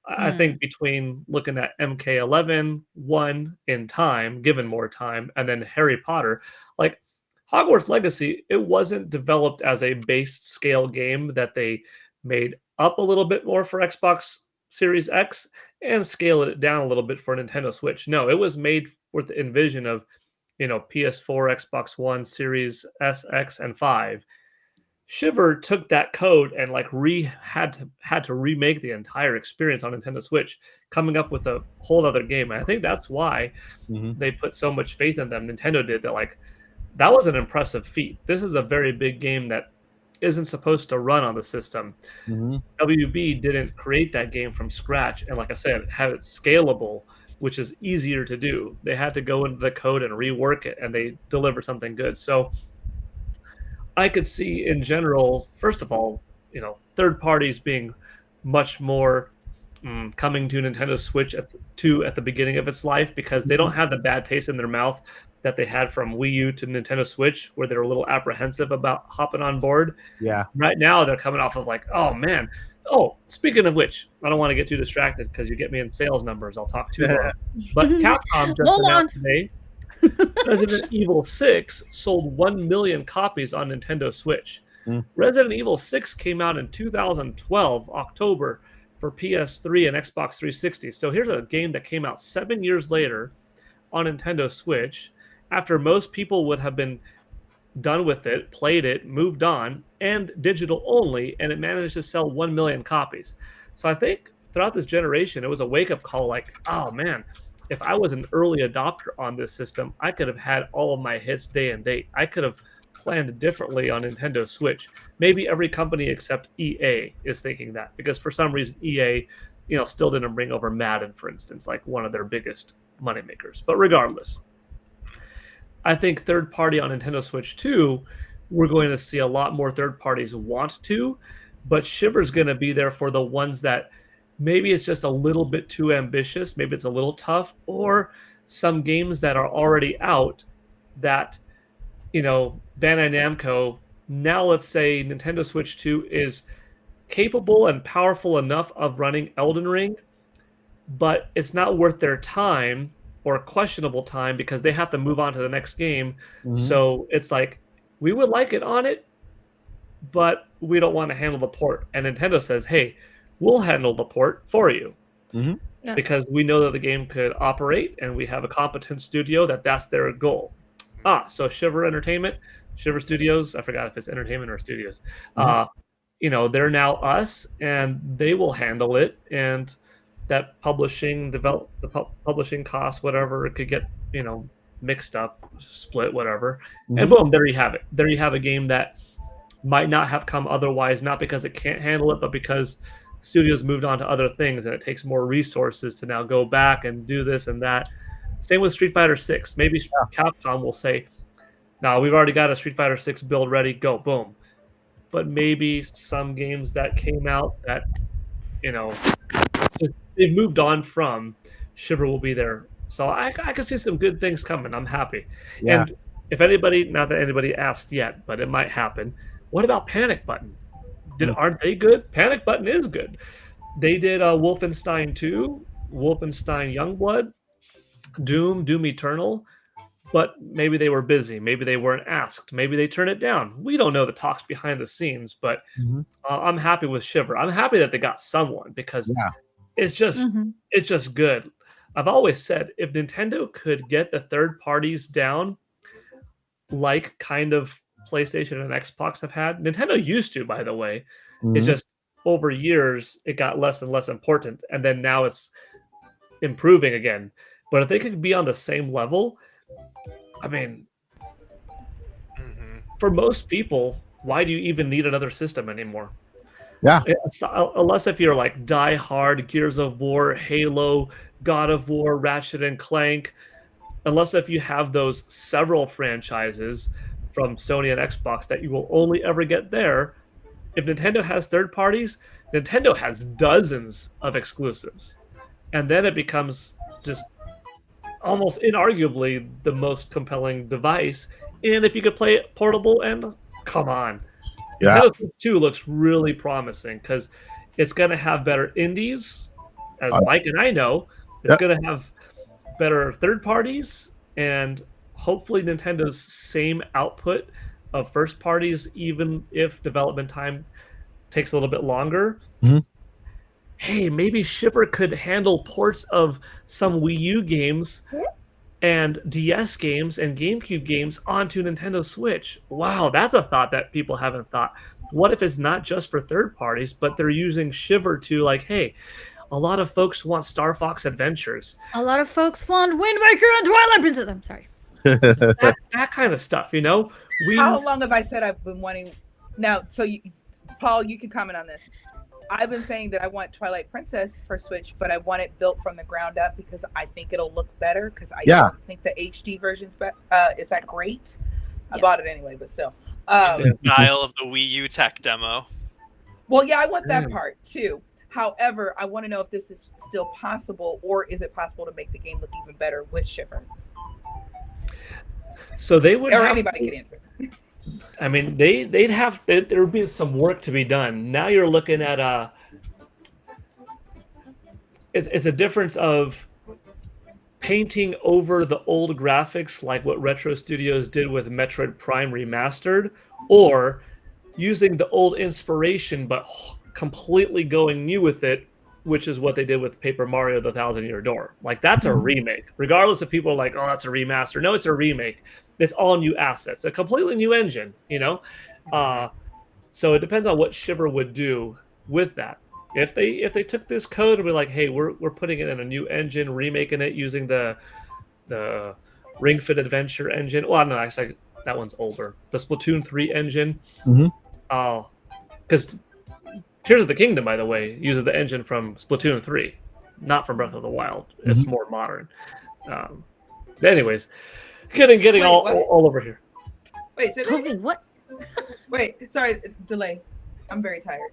I think between looking at MK11, 1 in time, given more time, and then Harry Potter, like Hogwarts Legacy, it wasn't developed as a base scale game that they made up a little bit more for Xbox Series X and scaled it down a little bit for Nintendo Switch. No, it was made with the envision of, PS4, Xbox One, Series S, X, and 5. Shiver took that code and had to remake the entire experience on Nintendo Switch, coming up with a whole other game. And I think that's why they put so much faith in them. Nintendo did that. That was an impressive feat. This is a very big game that isn't supposed to run on the system. WB didn't create that game from scratch, and like I said, had it scalable, which is easier to do. They had to go into the code and rework it, and they delivered something good. So I could see in general, first of all, third parties being much more coming to Nintendo Switch at the beginning of its life, because they don't have the bad taste in their mouth that they had from Wii U to Nintendo Switch, where they're a little apprehensive about hopping on board. Yeah. Right now, they're coming off of oh man. Oh, speaking of which, I don't want to get too distracted because you get me in sales numbers. I'll talk too long. But Capcom just announced today Resident Evil 6 sold 1 million copies on Nintendo Switch. Resident Evil 6 came out in 2012, October, for PS3 and Xbox 360. So here's a game that came out 7 years later on Nintendo Switch, after most people would have been done with it, played it, moved on, and digital only, and it managed to sell 1 million copies. So I think throughout this generation, it was a wake-up call oh man, if I was an early adopter on this system, I could have had all of my hits day and date. I could have planned differently on Nintendo Switch. Maybe every company except EA is thinking that, because for some reason EA, still didn't bring over Madden, for instance, like one of their biggest moneymakers. But regardless, I think third party on Nintendo Switch 2, we're going to see a lot more third parties want to, but Shiver's going to be there for the ones that maybe it's just a little bit too ambitious, maybe it's a little tough, or some games that are already out that, Bandai Namco, now let's say Nintendo Switch 2 is capable and powerful enough of running Elden Ring, but it's not worth their time or questionable time because they have to move on to the next game. So it's like, we would like it on it, but we don't want to handle the port. And Nintendo says, hey, we'll handle the port for you. Yeah. Because we know that the game could operate and we have a competent studio that's their goal. So Shiver Entertainment, Shiver Studios, I forgot if it's entertainment or studios. They're now us and they will handle it, and that publishing publishing costs, whatever, it could get, mixed up, split, whatever. And boom, there you have it. There you have a game that might not have come otherwise, not because it can't handle it, but because studios moved on to other things and it takes more resources to now go back and do this and that. Same with Street Fighter 6. Maybe Capcom will say, no, we've already got a Street Fighter 6 build ready, go, boom. But maybe some games that came out that, they've moved on from, Shiver will be there. So I can see some good things coming. I'm happy. Yeah. And if anybody, not that anybody asked yet, but it might happen, what about Panic Button? Aren't they good? Panic Button is good. They did Wolfenstein 2, Wolfenstein Youngblood, Doom Eternal, but maybe they were busy. Maybe they weren't asked. Maybe they turned it down. We don't know the talks behind the scenes, but I'm happy with Shiver. I'm happy that they got someone because it's just good. I've always said if Nintendo could get the third parties down, like kind of PlayStation and Xbox have had. Nintendo used to, by the way. It's just over years it got less and less important, and then now it's improving again. But if they could be on the same level, I mean, for most people, why do you even need another system anymore? Yeah. Unless if you're like Die Hard, Gears of War, Halo, God of War, Ratchet and Clank, unless if you have those several franchises from Sony and Xbox that you will only ever get there. If Nintendo has third parties, Nintendo has dozens of exclusives. And then it becomes just almost inarguably the most compelling device. And if you could play it portable, and come on. Yeah. Nintendo Switch 2 looks really promising because it's going to have better indies, as Mike and I know. It's going to have better third parties, and hopefully Nintendo's same output of first parties, even if development time takes a little bit longer. Hey, maybe Shiver could handle ports of some Wii U games and DS games and GameCube games onto Nintendo Switch. Wow, that's a thought that people haven't thought. What if it's not just for third parties, but they're using Shiver to, like, hey, a lot of folks want Star Fox Adventures. A lot of folks want Wind Waker and Twilight Princess. I'm sorry. that kind of stuff, How long have I said I've been wanting? Now, so Paul, you can comment on this. I've been saying that I want Twilight Princess for Switch, but I want it built from the ground up because I think it'll look better. Because I don't think the HD version's is that great. I bought it anyway, but still. The style of the Wii U tech demo. Well, yeah, I want that part too. However, I want to know if this is still possible, or is it possible to make the game look even better with Shiver? So they would, or anybody could answer. I mean, there would be some work to be done. Now you're looking at it's a difference of painting over the old graphics like what Retro Studios did with Metroid Prime Remastered, or using the old inspiration but completely going new with it, which is what they did with Paper Mario: The Thousand Year Door. Like, that's a remake. Regardless if people are like, oh, that's a remaster. No, it's a remake. It's all new assets, a completely new engine, So it depends on what Shiver would do with that. If they took this code and be like, hey, we're putting it in a new engine, remaking it using the Ring Fit Adventure engine. Well, no, actually, that one's older. The Splatoon 3 engine. Because Tears of the Kingdom, by the way, uses the engine from Splatoon 3, not from Breath of the Wild. It's more modern. Anyways, getting all over here. Wait, say that again? What? Wait, sorry, delay. I'm very tired.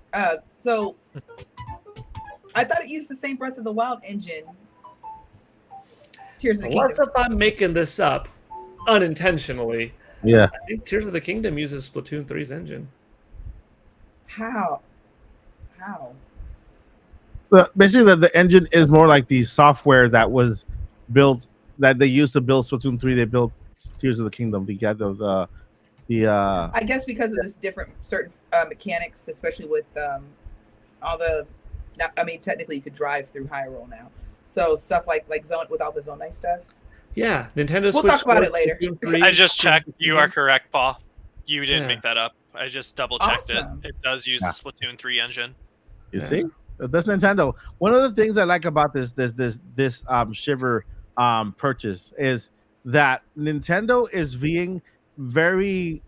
So I thought it used the same Breath of the Wild engine. Tears of the Kingdom. Unless if I'm making this up unintentionally. Yeah. I think Tears of the Kingdom uses Splatoon 3's engine. How? How? Basically, the engine is more like the software that was built that they used to build Splatoon 3. They built Tears of the Kingdom. I guess because of this different certain mechanics, especially with all the. I mean, technically, you could drive through Hyrule now. So stuff like zone with all the Zone Night stuff. Yeah, Nintendo. We'll talk about it later. I just checked. You are correct, Paul. You didn't make that up. I just double checked it. It does use the Splatoon 3 engine. You see, that's Nintendo. One of the things I like about this Shiver purchase is that Nintendo is being very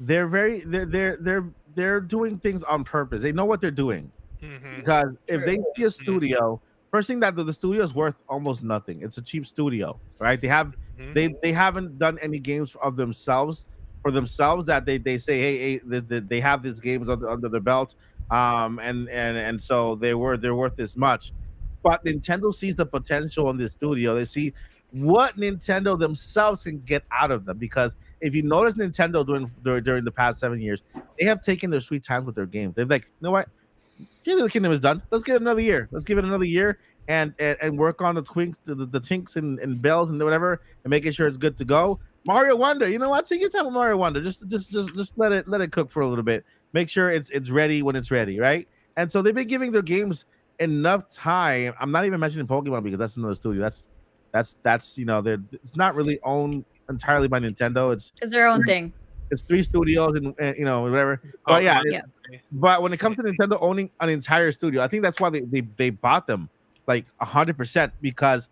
they're doing things on purpose. They know what they're doing. Because if they see a studio, first thing that the studio is worth almost nothing. It's a cheap studio, right? They haven't done any games of themselves for themselves that they say, hey, they have these games under their belt, and so they're worth this much. But Nintendo sees the potential in this studio. They see what Nintendo themselves can get out of them. Because if you notice Nintendo during the past 7 years, they have taken their sweet time with their games. They've like, you know what? Tears of the Kingdom is done. Let's give it another year. Let's give it another year and work on the twinks, the tinks and bells and whatever, and making sure it's good to go. Mario Wonder, you know what? Take your time with Mario Wonder. Just let it cook for a little bit. Make sure it's ready when it's ready, right? And so they've been giving their games enough time. I'm not even mentioning Pokemon because that's another studio. That's it's not really owned entirely by Nintendo. It's their own thing. It's 3 studios and whatever. But but when it comes to Nintendo owning an entire studio, I think that's why they bought them like 100%, because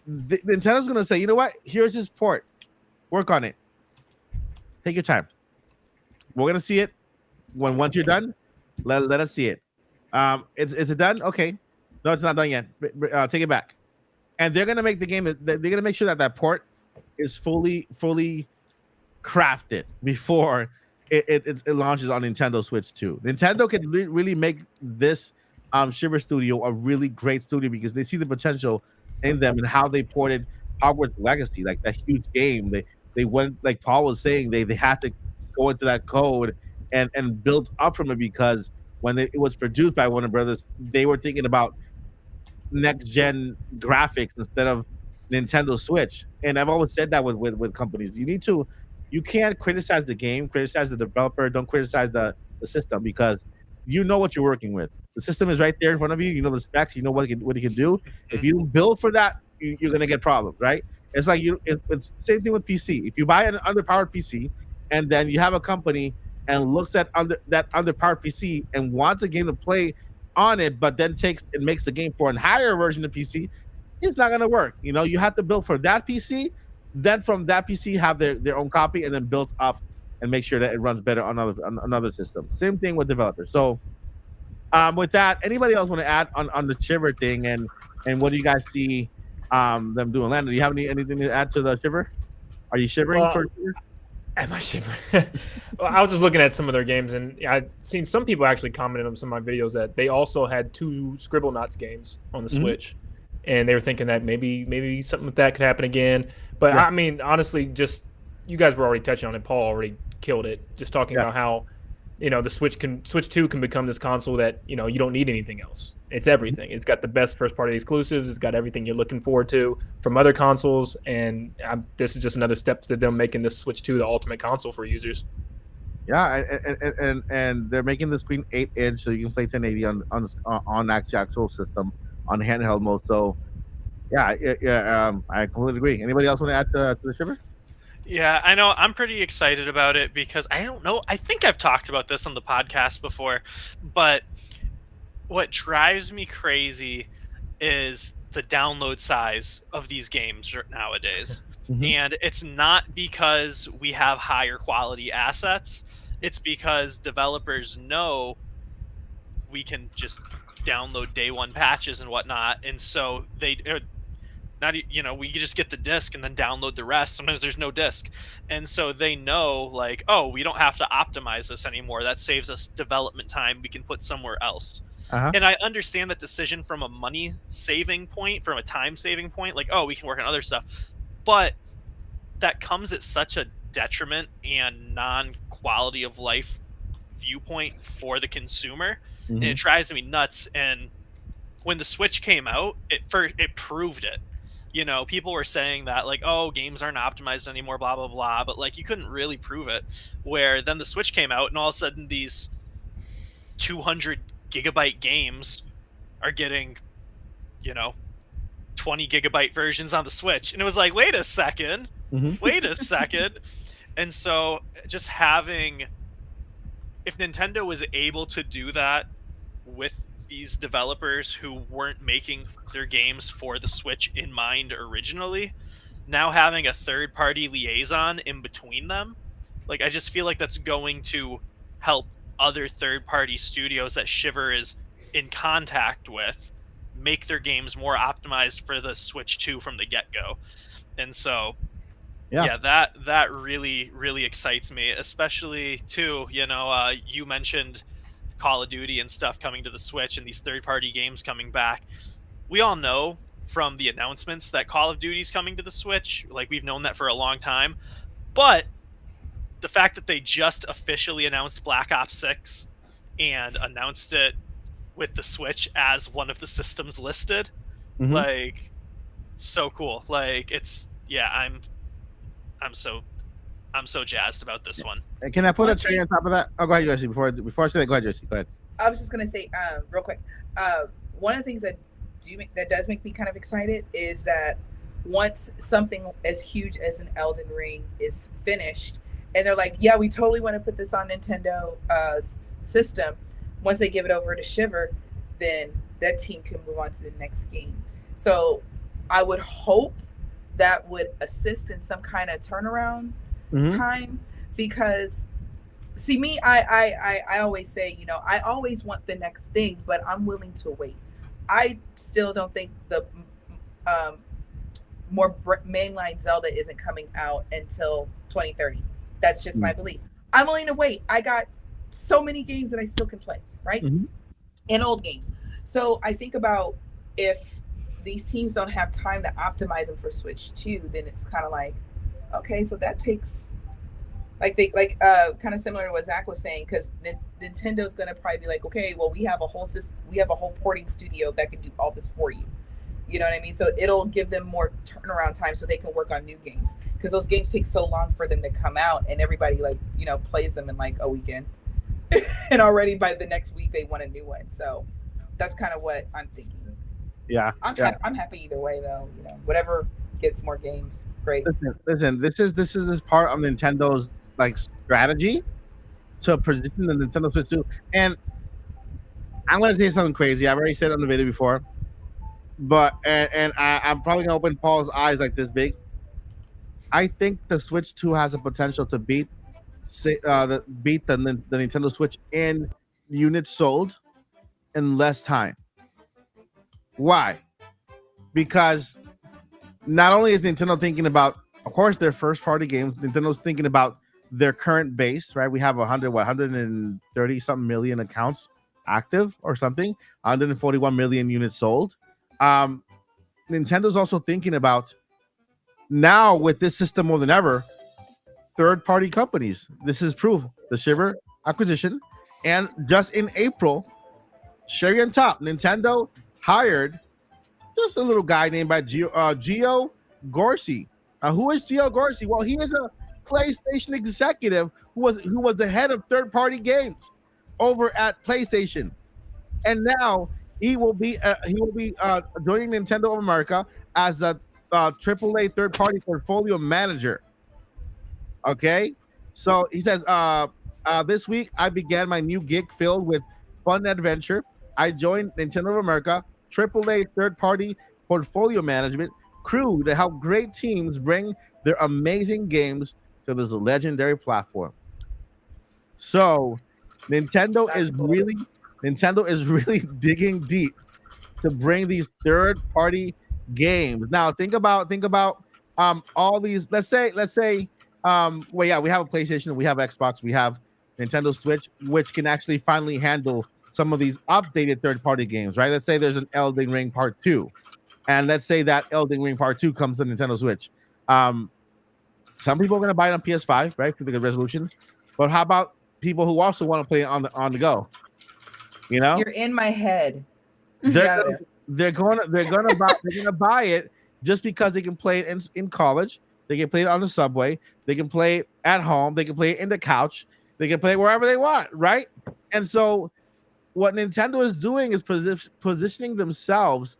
Nintendo's gonna say, you know what? Here's this port. Work on it. Take your time. We're gonna see it. Once you're done, let us see it. Is it done? Okay. No, it's not done yet. Take it back. And they're gonna make the game. They're gonna make sure that port is fully crafted before it launches on Nintendo Switch 2. Nintendo can really make this Shiver Studio a really great studio because they see the potential in them and how they ported Hogwarts Legacy, like that huge game. They went, like Paul was saying, they had to go into that code and build up from it, because when it was produced by Warner Brothers, they were thinking about next gen graphics instead of Nintendo Switch. And I've always said that with companies, you can't criticize the game, criticize the developer, don't criticize the system, because you know what you're working with. The system is right there in front of you. You know the specs. You know what it can do. If you don't build for that, you're gonna get problems, right? It's like it's the same thing with PC. If you buy an underpowered PC and then you have a company and looks at that underpowered PC and wants a game to play on it, but then makes the game for a higher version of PC, it's not gonna work. You have to build for that PC. Then from that PC have their own copy and then build up and make sure that it runs better on other systems. Same thing with developers. So with that, anybody else want to add on the Shiver thing and what do you guys see them doing? Landon, do you have anything to add to the Shiver? Are you shivering for Shiver? Am I shivering? Well, I was just looking at some of their games, and I've seen some people actually commented on some of my videos that they also had 2 Scribblenauts games on the Switch, and they were thinking that maybe something like that could happen again. But I mean, honestly, just you guys were already touching on it. Paul already killed it. Just talking about how the Switch 2 can become this console that you don't need anything else. It's everything. It's got the best first party exclusives. It's got everything you're looking forward to from other consoles, and this is just another step to them making this Switch 2 the ultimate console for users. Yeah, and they're making the screen 8-inch, so you can play 1080 on actual system on handheld mode. So I completely agree. Anybody else want to add to the Shiver? Yeah, I know. I'm pretty excited about it because I don't know. I think I've talked about this on the podcast before, but what drives me crazy is the download size of these games nowadays. And it's not because we have higher quality assets. It's because developers know we can just download day one patches and whatnot. And so we just get the disc and then download the rest. Sometimes there's no disc. And so they know, like, oh, we don't have to optimize this anymore. That saves us development time. We can put somewhere else. And I understand that decision from a money saving point, from a time saving point, like, oh, we can work on other stuff. But that comes at such a detriment and non-quality of life viewpoint for the consumer, and Mm-hmm. it drives me nuts. And when the Switch came out, it proved it. You know, people were saying that like, oh, games aren't optimized anymore, blah blah blah, but like you couldn't really prove it. Where then the Switch came out, and all of a sudden these 200 gigabyte games are getting, you know, 20 gigabyte versions on the Switch, and it was like, wait a second, Mm-hmm. wait a second. And so just having, if Nintendo was able to do that with these developers who weren't making their games for the Switch in mind originally, now having a third party liaison in between them, like I just feel like that's going to help other third party studios that Shiver is in contact with make their games more optimized for the Switch 2 from the get-go. And so yeah, that really excites me, especially too, you know, you mentioned Call of Duty and stuff coming to the Switch and these third-party games coming back. We all know from the announcements that Call of Duty's coming to the Switch. Like, we've known that for a long time. But the fact that they just officially announced Black Ops 6 and announced it with the Switch as one of the systems listed, Mhm. like, so cool. Like, it's, yeah, I'm so jazzed about this one. And can I put One a cherry thing- on top of that? Oh, go ahead, Jesse. Before I say that, go ahead, Jesse. Go ahead. I was just gonna say, real quick. One of the things that does make me kind of excited is that once something as huge as an Elden Ring is finished, and they're like, "Yeah, we totally want to put this on Nintendo system." Once they give it over to Shiver, then that team can move on to the next game. So I would hope that would assist in some kind of turnaround Mhm. time, because see me, I always say, you know, I always want the next thing, but I'm willing to wait. I still don't think the mainline Zelda isn't coming out until 2030. That's just my belief. I'm willing to wait. I got so many games that I still can play, right? Mhm. And old games. So I think about, if these teams don't have time to optimize them for Switch 2, then it's kind of like, okay, so that takes kind of similar to what Zach was saying, because Nintendo's going to probably be like, okay, well, we have a whole system, we have a whole porting studio that can do all this for you. You know what I mean? So it'll give them more turnaround time so they can work on new games, because those games take so long for them to come out, and everybody, like, you know, plays them in like a weekend. And already by the next week they want a new one. So that's kind of what I'm thinking. Yeah. I'm happy either way, though. You know, whatever gets more games, great. Listen. This is part of Nintendo's like strategy to position the Nintendo Switch 2. And I'm gonna say something crazy. I've already said it on the video before, but I'm probably gonna open Paul's eyes like this big. I think the Switch 2 has the potential to beat the Nintendo Switch in units sold in less time. Why? Because not only is Nintendo thinking about, of course, their first party games, Nintendo's thinking about their current base, right? We have 130 something million accounts active or something, 141 million units sold. Nintendo's also thinking about, now with this system more than ever, third party companies. This is proof. The Shiver acquisition. And just in April, cherry on top, Nintendo hired just a little guy named by Gio Gorsi. Who is Gio Gorsi? Well, he is a PlayStation executive who was the head of third-party games over at PlayStation, and now he will be joining Nintendo of America as a AAA third-party portfolio manager. Okay, so he says, this week I began my new gig filled with fun and adventure. I joined Nintendo of America AAA third-party portfolio management crew to help great teams bring their amazing games to this legendary platform. So Nintendo is really digging deep to bring these third-party games. Now think about all these. Let's say we have a PlayStation, we have Xbox, we have Nintendo Switch, which can actually finally handle some of these updated third-party games, right? Let's say there's an Elden Ring Part 2, and let's say that Elden Ring Part 2 comes to Nintendo Switch. Some people are going to buy it on PS5, right, for the good resolution. But how about people who also want to play it on the go. You know, You're in my head. they're gonna buy it just because they can play it in college. They can play it on the subway. They can play it at home. They can play it in the couch. They can play it wherever they want, right? And so, what Nintendo is doing is positioning themselves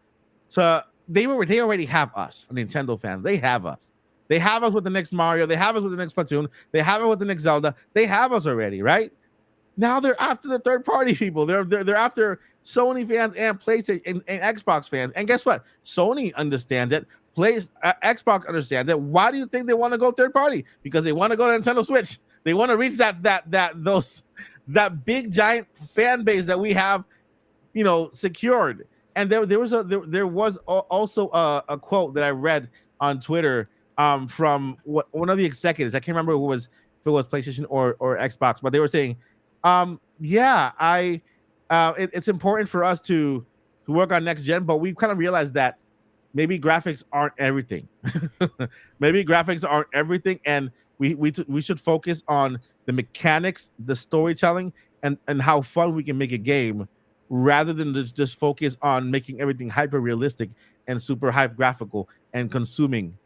to. They already have us, Nintendo fans. They have us. They have us with the next Mario. They have us with the next Splatoon. They have it with the next Zelda. They have us already, right? Now they're after the third party people. They're after Sony fans and PlayStation and Xbox fans. And guess what? Sony understands it. Xbox understands it. Why do you think they want to go third party? Because they want to go to Nintendo Switch. They want to reach that big giant fan base that we have, secured. And there was also a quote that I read on Twitter from one of the executives. I can't remember if it was PlayStation or Xbox, but they were saying, it's important for us to work on next gen, but we've kind of realized that maybe graphics aren't everything. Maybe graphics aren't everything, and we should focus on the mechanics, the storytelling, and how fun we can make a game, rather than just focus on making everything hyper realistic and super hype graphical and consuming.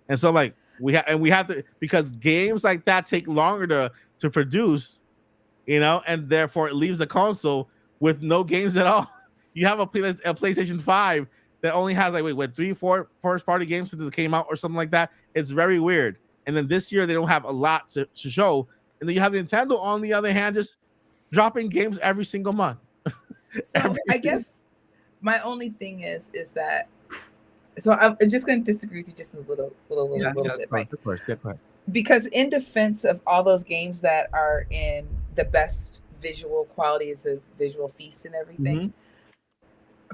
And so we have to, because games like that take longer to produce, and therefore it leaves the console with no games at all. You have a PlayStation 5 that only has 3-4 first party games since it came out or something like that. It's very weird. And then this year they don't have a lot to show. And then you have Nintendo, on the other hand, just dropping games every single month. So I guess my only thing is that, so I'm just going to disagree with you just a little bit, Mike. Of course, go ahead. Because in defense of all those games that are in the best visual quality, is a visual feast and everything.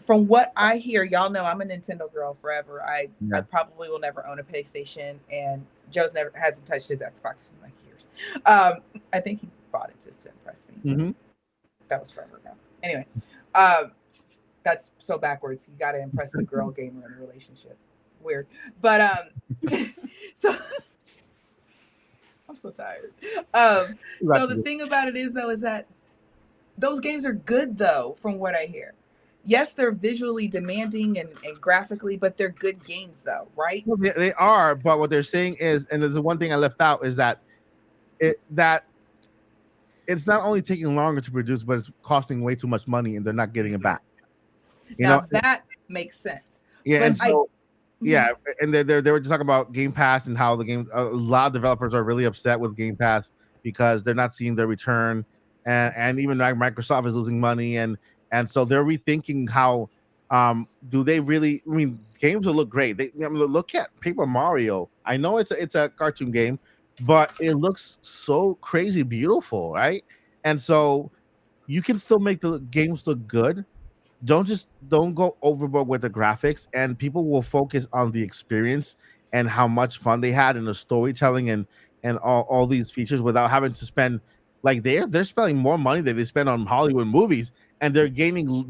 From what I hear, y'all know I'm a Nintendo girl forever. I probably will never own a PlayStation, and Joe's hasn't touched his Xbox in years. I think he bought it just to impress me. That was forever ago. Anyway, that's so backwards. You got to impress the girl gamer in a relationship. Weird, but so I'm so tired. So the thing about it is that those games are good, though, from what I hear. Yes, they're visually demanding and graphically, but they're good games, though, right? Well, they are, but what they're saying is, and there's the one thing I left out, is that it's not only taking longer to produce, but it's costing way too much money, and they're not getting it back. That makes sense. Yeah, but and so and they were just talking about Game Pass and how a lot of developers are really upset with Game Pass because they're not seeing their return, and even Microsoft is losing money, and so they're rethinking how do they really? I mean, games will look great. Look at Paper Mario. I know it's a cartoon game, but it looks so crazy beautiful, right? And so you can still make the games look good. Don't go overboard with the graphics, and people will focus on the experience and how much fun they had in the storytelling and all these features without having to spend they're spending more money than they spend on Hollywood movies, and they're gaining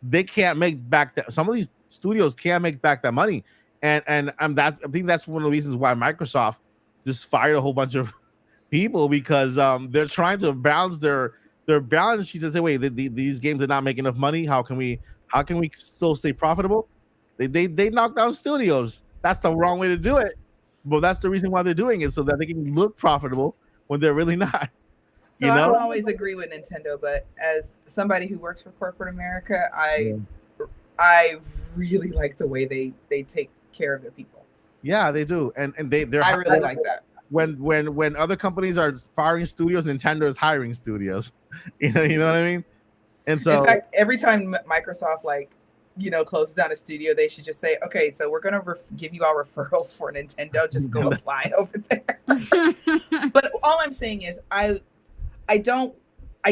they can't make back that. Some of these studios can't make back that money, and I think that's one of the reasons why Microsoft just fired a whole bunch of people, because they're trying to balance their balance sheets and say, wait, these games are not making enough money. How can we still stay profitable? They knock down studios. That's the wrong way to do it, but that's the reason why they're doing it, so that they can look profitable when they're really not. So I don't always agree with Nintendo, but as somebody who works for corporate America, I really like the way they take care of their people. Yeah, they do, and they're. I really like that. When other companies are firing studios, Nintendo is hiring studios. You know what I mean? And so, in fact, every time Microsoft closes down a studio, they should just say, okay, so we're gonna give you all referrals for Nintendo. Just go apply over there. But all I'm saying is, I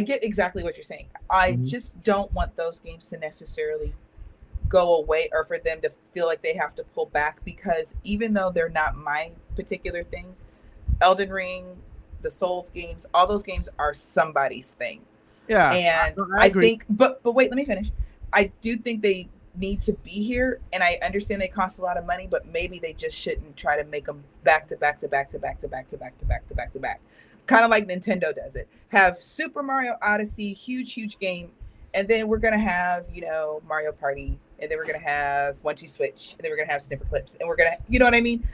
get exactly what you're saying. I just don't want those games to necessarily go away, or for them to feel like they have to pull back, because even though they're not my particular thing, Elden Ring, the Souls games, all those games are somebody's thing. Yeah. And I think, but wait, let me finish. I do think they need to be here, and I understand they cost a lot of money, but maybe they just shouldn't try to make them back to back to back to back to back to back to back to back to back, kind of like Nintendo does it. Have Super Mario Odyssey, huge game, and then we're gonna have, you know, Mario Party, and then we're gonna have 1-2 Switch, and then we're gonna have Snipper Clips, and we're gonna, you know what I mean?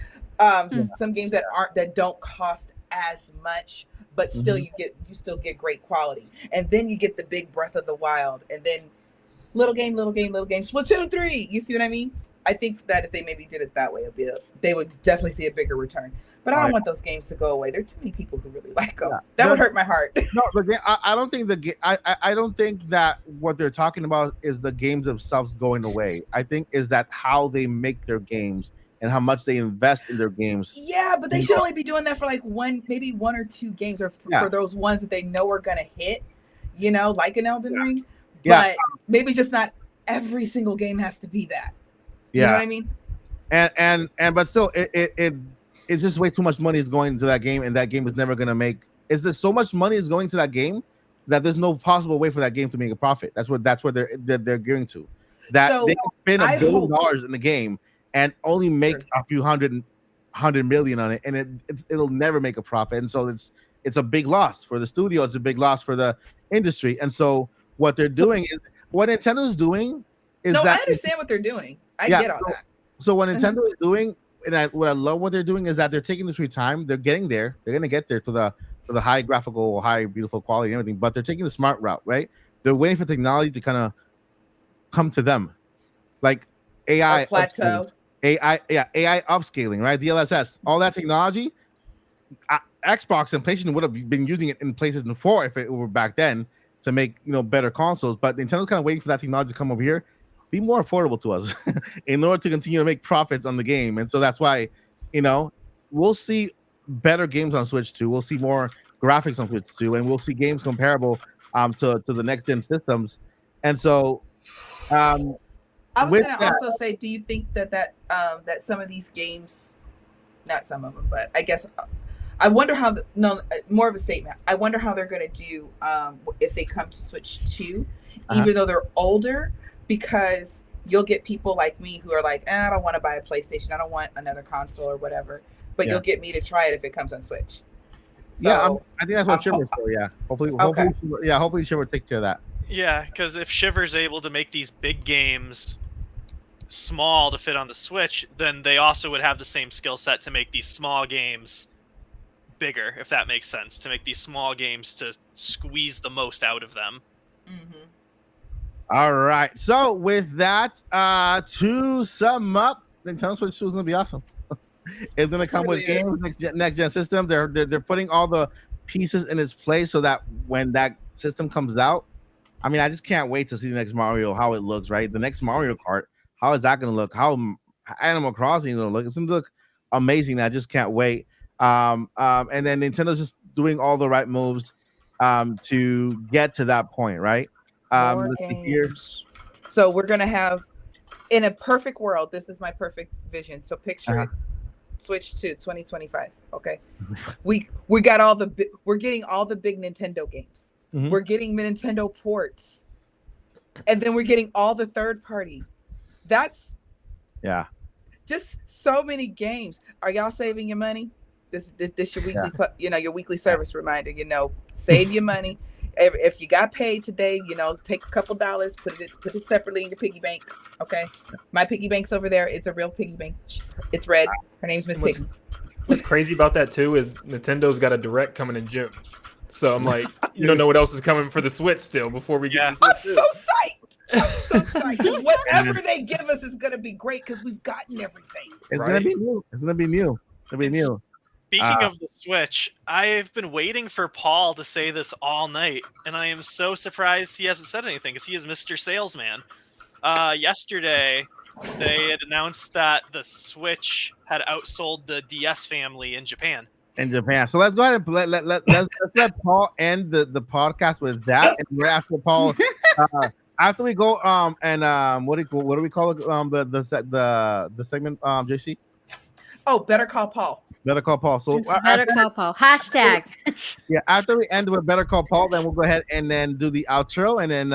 Some games that don't cost as much, but still you still get great quality, and then you get the big Breath of the Wild, and then little game, Splatoon 3. You see what I mean? I think that if they maybe did it that way, they would definitely see a bigger return. But I don't want those games to go away. There are too many people who really like them. That would hurt my heart. No, I don't think I don't think that what they're talking about is the games themselves going away. I think is that how they make their games and how much they invest in their games. Yeah, but they should only be doing that for like maybe one or two games, or for those ones that they know are gonna hit. You know, like an Elden Ring. But maybe just not every single game has to be that. You know what I mean? And but still, it's just way too much money is going into that game, and that game is never gonna make. Is there so much money is going to that game that there's no possible way for that game to make a profit? That's what they're gearing to. That so they can spend $1 billion in the game and only make a few hundred million on it, and it'll never make a profit. And so it's a big loss for the studio. It's a big loss for the industry. And so what they're doing is what Nintendo's doing is I understand what they're doing. I get all that. So what Nintendo is doing, and what I love what they're doing is that they're taking the sweet time. They're getting there. They're gonna get there to the high graphical, high beautiful quality and everything. But they're taking the smart route, right? They're waiting for technology to kind of come to them, like AI plateau, AI upscaling, right? DLSS, all that technology. Xbox and PlayStation would have been using it in PlayStation 4 if it were back then to make better consoles. But Nintendo's kind of waiting for that technology to come over here, be more affordable to us in order to continue to make profits on the game. And so that's why, we'll see better games on Switch 2. We'll see more graphics on Switch 2, and we'll see games comparable to the next gen systems. And so I was going to also say, do you think that some of these games, not some of them, but I guess I wonder how more of a statement. I wonder how they're going to do if they come to Switch 2, even though they're older, because you'll get people like me who are like, I don't want to buy a PlayStation. I don't want another console or whatever. But you'll get me to try it if it comes on Switch. So, I think that's what Shiver's for. Yeah, hopefully Shiver will take care of that. Yeah, because if Shiver's able to make these big games small to fit on the Switch, then they also would have the same skill set to make these small games bigger, if that makes sense, to make these small games to squeeze the most out of them. Mm-hmm. All right. So with that, to sum up, Nintendo Switch 2 is going to be awesome. It's going to come with games, next gen system. They're putting all the pieces in its place so that when that system comes out, I mean, I just can't wait to see the next Mario, how it looks, right? The next Mario Kart, how is that going to look? How Animal Crossing is going to look? It's going to look amazing. I just can't wait. And then Nintendo's just doing all the right moves to get to that point, right? So we're going to have, in a perfect world, this is my perfect vision. So picture it. Switch to 2025. Okay, we got we're getting all the big Nintendo games. Mm-hmm. We're getting Nintendo ports, and then we're getting all the third party. That's just so many games. Are y'all saving your money? This your weekly your weekly service reminder. Save your money. If you got paid today, take a couple dollars, put it separately in your piggy bank. Okay, my piggy bank's over there. It's a real piggy bank. It's red. Her name's Miss Piggy. What's crazy about that too is Nintendo's got a direct coming in June. So I'm like, you don't know what else is coming for the Switch still before we get the Switch. I'm so psyched. Because whatever they give us is gonna be great because we've gotten everything. It's gonna be new. It's gonna be new. Speaking of the Switch, I've been waiting for Paul to say this all night, and I am so surprised he hasn't said anything because he is Mr. Salesman. Yesterday, they had announced that the Switch had outsold the DS family in Japan. So let's go ahead and let's let Paul end the podcast with that, and we're after Paul. After we go what do we call it? The segment JC. Oh, Better Call Paul. Better Call Paul. So Better Call Paul. Hashtag. Yeah, after we end with Better Call Paul, then we'll go ahead and then do the outro, and then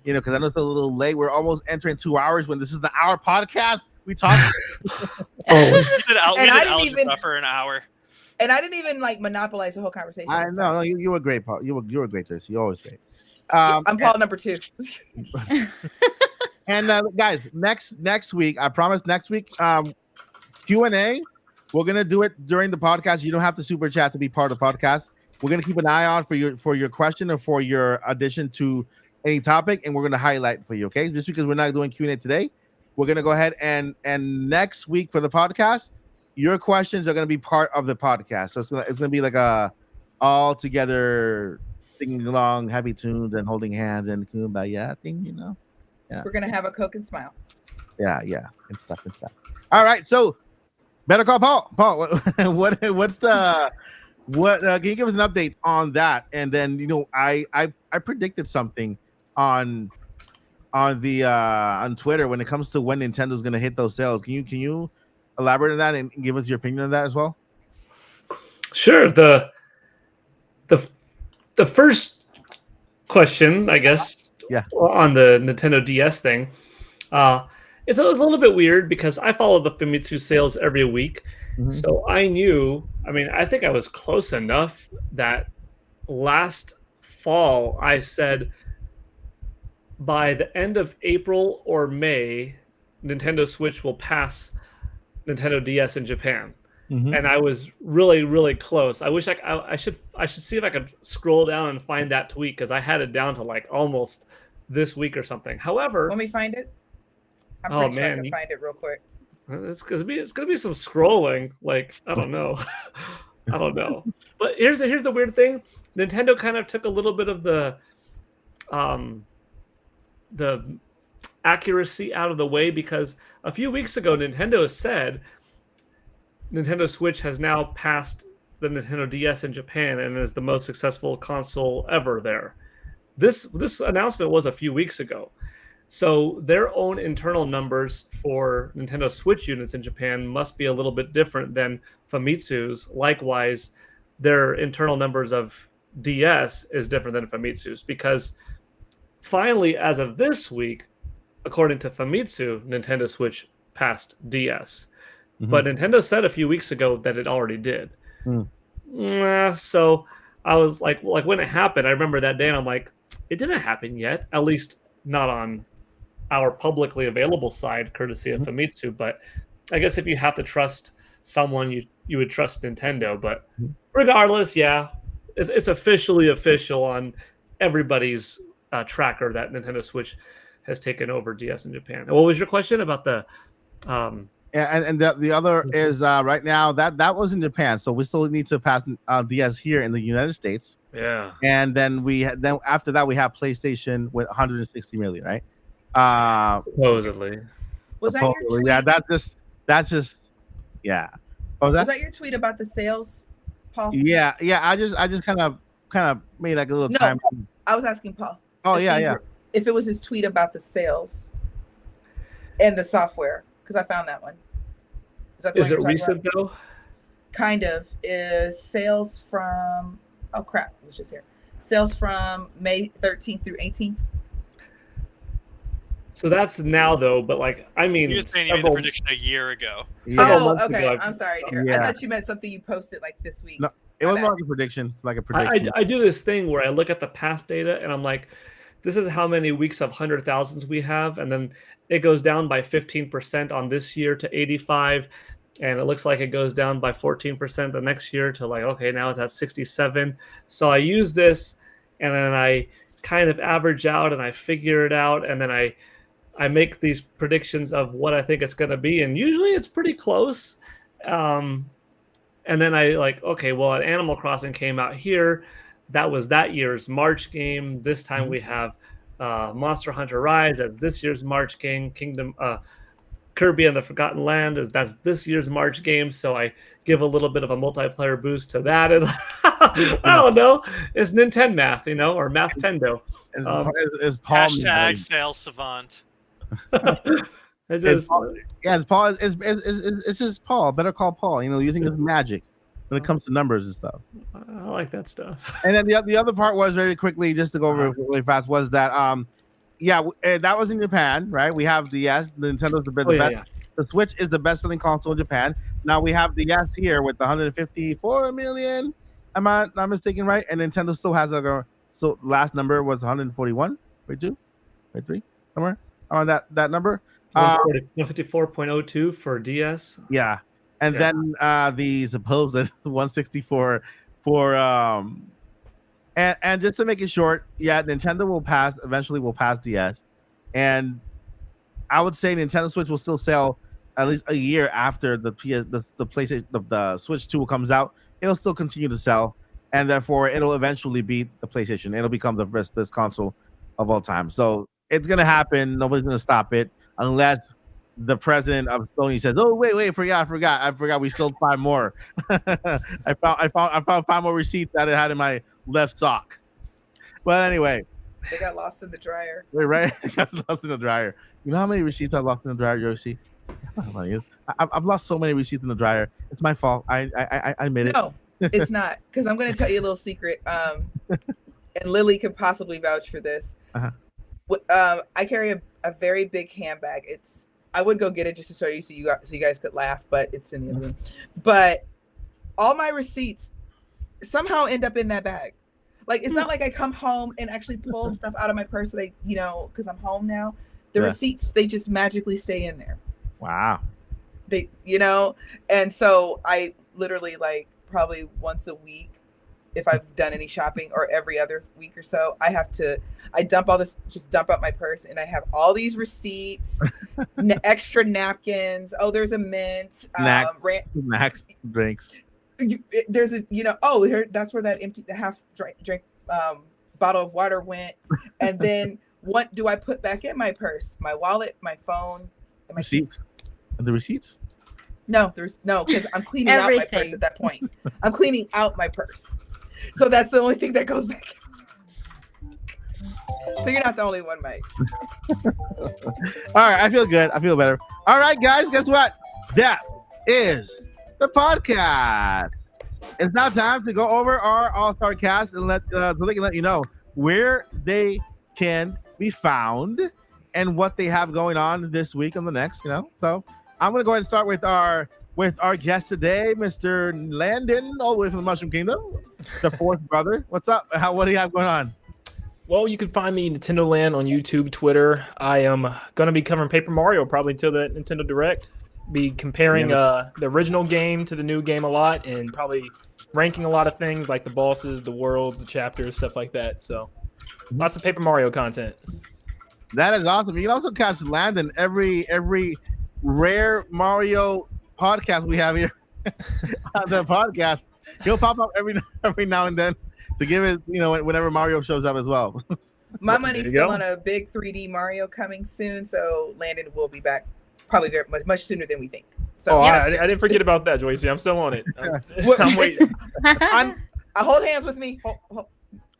because I know it's a little late. We're almost entering 2 hours when this is the hour podcast. We talked. We did algebra even for an hour. And I didn't even like monopolize the whole conversation. I know. No, you were great, Paul. You were great, Tracy. You're always great. I'm Paul number 2. And guys, next week, I promise next week, Q&A, we're gonna do it during the podcast. You don't have to super chat to be part of the podcast. We're gonna keep an eye on for your question or for your addition to any topic, and we're gonna highlight for you. Okay, just because we're not doing Q&A today, we're gonna go ahead and next week for the podcast, your questions are gonna be part of the podcast. So it's gonna be like a all together singing along happy tunes and holding hands and kumbaya thing, Yeah. We're gonna have a Coke and smile. Yeah, and stuff. All right, so Better Call Paul. Paul, what's the what? Can you give us an update on that? And then I predicted something on Twitter when it comes to when Nintendo's gonna hit those sales. Can you elaborate on that and give us your opinion on that as well? Sure. The first question, I guess, on the Nintendo DS thing, it's a little bit weird because I follow the Famitsu sales every week, so I knew. I mean, I think I was close enough that last fall I said by the end of April or May, Nintendo Switch will pass Nintendo DS in Japan. And I was really, really close. I wish I should see if I could scroll down and find that tweet because I had it down to like almost this week or something. However, let me find it. I'm pretty sure I can find it real quick. It's gonna be some scrolling. Like I don't know, But here's the weird thing. Nintendo kind of took a little bit of the accuracy out of the way because a few weeks ago Nintendo said Nintendo Switch has now passed the Nintendo DS in Japan and is the most successful console ever there. This announcement was a few weeks ago. So their own internal numbers for Nintendo Switch units in Japan must be a little bit different than Famitsu's. Likewise, their internal numbers of DS is different than Famitsu's because finally, as of this week, according to Famitsu, Nintendo Switch passed DS. But Nintendo said a few weeks ago that it already did. So I was like when it happened, I remember that day and I'm like, it didn't happen yet, at least not on our publicly available side, courtesy of Famitsu. But I guess if you have to trust someone, you would trust Nintendo. But regardless, it's officially official on everybody's tracker that Nintendo Switch has taken over DS in Japan. And what was your question about the... And the other is right now that was in Japan, so we still need to pass DS here in the United States. Yeah. And then after that we have PlayStation with 160 million, right? Supposedly. Was that your tweet? Yeah, that's just yeah. Was that your tweet about the sales, Paul? Yeah. I just kind of made like a little time. I was asking Paul. Oh yeah. If it was his tweet about the sales and the software. Because I found that one. Is it recent though? Kind of. Is sales from it was just here. Sales from May 13th through 18th. So that's now though, but you're just saying you made the prediction a year ago. Oh, okay. I'm sorry, dear. Yeah. I thought you meant something you posted this week. No, it was more like a prediction. I do this thing where I look at the past data and I'm like, this is how many weeks of 100,000s we have, and then it goes down by 15% on this year to 85, and it looks like it goes down by 14% the next year to okay, now it's at 67. So I use this, and then I kind of average out, and I figure it out, and then I make these predictions of what I think it's going to be, and usually it's pretty close. And then I okay, well, an Animal Crossing came out here. That was that year's March game. This time we have Monster Hunter Rise as this year's March game. Kirby and the Forgotten Land that's this year's March game. So I give a little bit of a multiplayer boost to that. And I don't know. It's Nintendo math, or Math-tendo. Is Paul sales savant? It's Paul. It's just Paul. Better call Paul. Using his magic when it comes to numbers and stuff. I like that stuff. And then the other part was very quickly, just to go over really fast, was that yeah, that was in Japan, right? We have the yes, the Nintendo's the best. Yeah. The Switch is the best-selling console in Japan. Now we have the yes here with 154 million. Am I not mistaken, right? And Nintendo still has so last number was 141, 42, 43, somewhere around that number. 154.02 for DS. Yeah, and then the supposed 164 for and just to make it short, yeah, Nintendo eventually will pass DS, and I would say Nintendo Switch will still sell at least a year after the PlayStation the Switch 2 comes out. It'll still continue to sell, and therefore it'll eventually beat the PlayStation. It'll become the best console of all time. So it's gonna happen. Nobody's gonna stop it unless the president of Sony says, "Oh wait, I forgot. We sold 5 more. I found 5 more receipts that I had in my left sock." But anyway, they got lost in the dryer. Wait, right? Got lost in the dryer. You know how many receipts I lost in the dryer, Yoshi? I've lost so many receipts in the dryer. It's my fault. I admit it. No, it's not. Because I'm going to tell you a little secret. And Lily could possibly vouch for this. I carry a very big handbag. I would go get it just to show you so you guys could laugh, but it's in the other room. But all my receipts somehow end up in that bag. Like, it's not like I come home and actually pull stuff out of my purse that because I'm home now. The receipts, they just magically stay in there. Wow. They, and so I literally, like, probably once a week, if I've done any shopping, or every other week or so, I dump all this, just dump out my purse, and I have all these receipts, extra napkins. Oh, there's a mint. Snacks, drinks. There's that's where that empty half drink bottle of water went. And then what do I put back in my purse? My wallet, my phone, and my receipts. And the receipts? No, because I'm cleaning out my purse at that point. I'm cleaning out my purse. So that's the only thing that goes back. So you're not the only one, Mike. All right, I feel good. I feel better. All right, guys, guess what? That is the podcast. It's now time to go over our all-star cast and let you know where they can be found and what they have going on this week and the next. So I'm gonna go ahead and start with our guest today, Mr. Landon, all the way from the Mushroom Kingdom, the fourth brother. What's up? What do you have going on? Well, you can find me Nintendo Land on YouTube, Twitter. I am gonna be covering Paper Mario probably till the Nintendo Direct. Be comparing the original game to the new game a lot, and probably ranking a lot of things like the bosses, the worlds, the chapters, stuff like that. So lots of Paper Mario content. That is awesome. You can also catch Landon every rare Mario podcast we have here on the podcast. He'll pop up every now and then to give it, whenever Mario shows up as well. My money's still on a big 3D Mario coming soon, so Landon will be back probably very much sooner than we think. So I didn't forget about that, Joyce. I'm still on it. I'm waiting. Hold hands with me,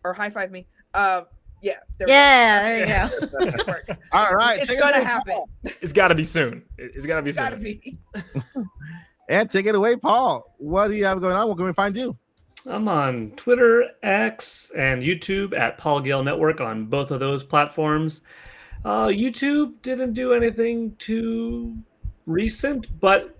or high five me. There you go. All right, it's gonna happen. It's got to be soon. It's got to be soon. And take it away, Paul. What do you have going on? Where can we find you? I'm on Twitter, X, and YouTube at Paul Gale Network on both of those platforms. YouTube didn't do anything too recent, but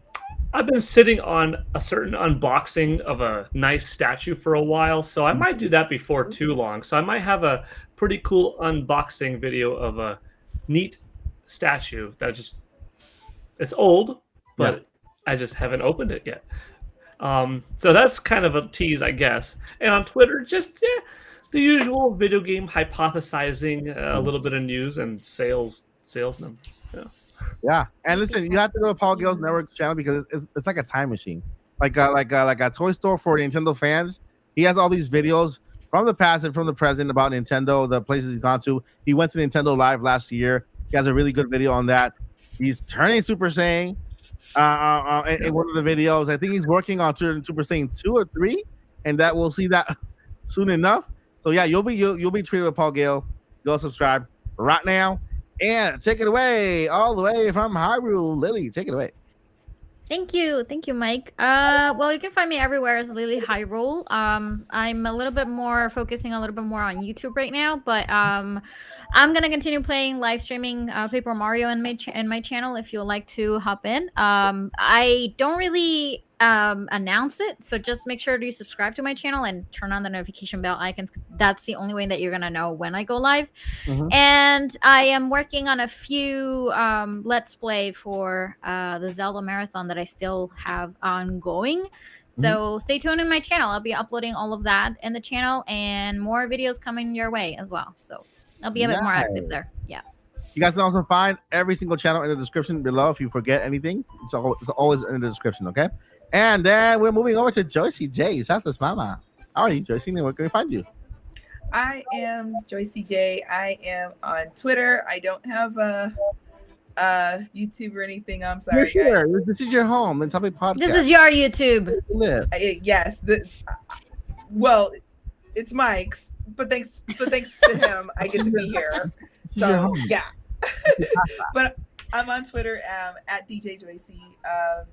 I've been sitting on a certain unboxing of a nice statue for a while, so I might do that before too long. So I might have a pretty cool unboxing video of a neat statue that it's old, but I just haven't opened it yet. So that's kind of a tease, I guess. And on Twitter, the usual video game hypothesizing, a little bit of news and sales numbers. Yeah, and listen, you have to go to Paul Gale's Network's channel because it's like a time machine, like a toy store for Nintendo fans. He has all these videos from the past and from the present about Nintendo, the places he's gone to. He went to Nintendo Live last year. He has a really good video on that. He's turning Super Saiyan in one of the videos. I think he's working on turning Super Saiyan 2 or 3, and that we'll see that soon enough. So yeah, you'll be treated with Paul Gale. Go subscribe right now. And take it away, all the way from Hyrule. Lily, take it away. Thank you, Mike. Well, you can find me everywhere as Lilly Hyrule. I'm a little bit more focusing a little bit more on YouTube right now, but I'm gonna continue playing live streaming Paper Mario in my channel if you'd like to hop in. I don't really announce it, so just make sure to subscribe to my channel and turn on the notification bell icons. That's the only way that you're gonna know when I go live. And I am working on a few let's play for the Zelda marathon that I still have ongoing. So stay tuned in my channel. I'll be uploading all of that in the channel and more videos coming your way as well. So I'll be a bit more active there. Yeah. You guys can also find every single channel in the description below. If you forget anything, it's always in the description, okay? And then we're moving over to Joycey J. Santa's Mama. How are you, Joycey? Where can we find you? I am Joycey J. I am on Twitter. I don't have a YouTube or anything. I'm sorry, guys. This is your home. Nintopics Podcast. This is your YouTube. Yes. Well, it's Mike's, but thanks to him, I get to be here. So yeah. But I'm on Twitter at DJ Joycey.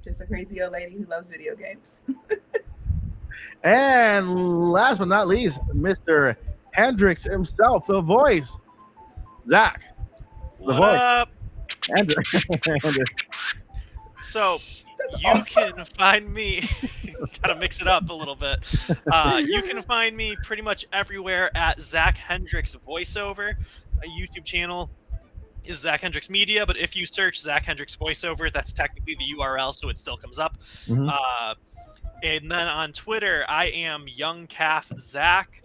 Just a crazy old lady who loves video games. And last but not least, Mr. Hendrix himself, the voice, Zach. The What voice. up? Andrew. So you can find me. Gotta mix it up a little bit. You can find me pretty much everywhere at Zach Hendrix Voiceover. My YouTube channel is Zach Hendrix Media, but if you search Zach Hendrix Voiceover, that's technically the URL, so it still comes up. And then on Twitter, I am Young Calf Zach.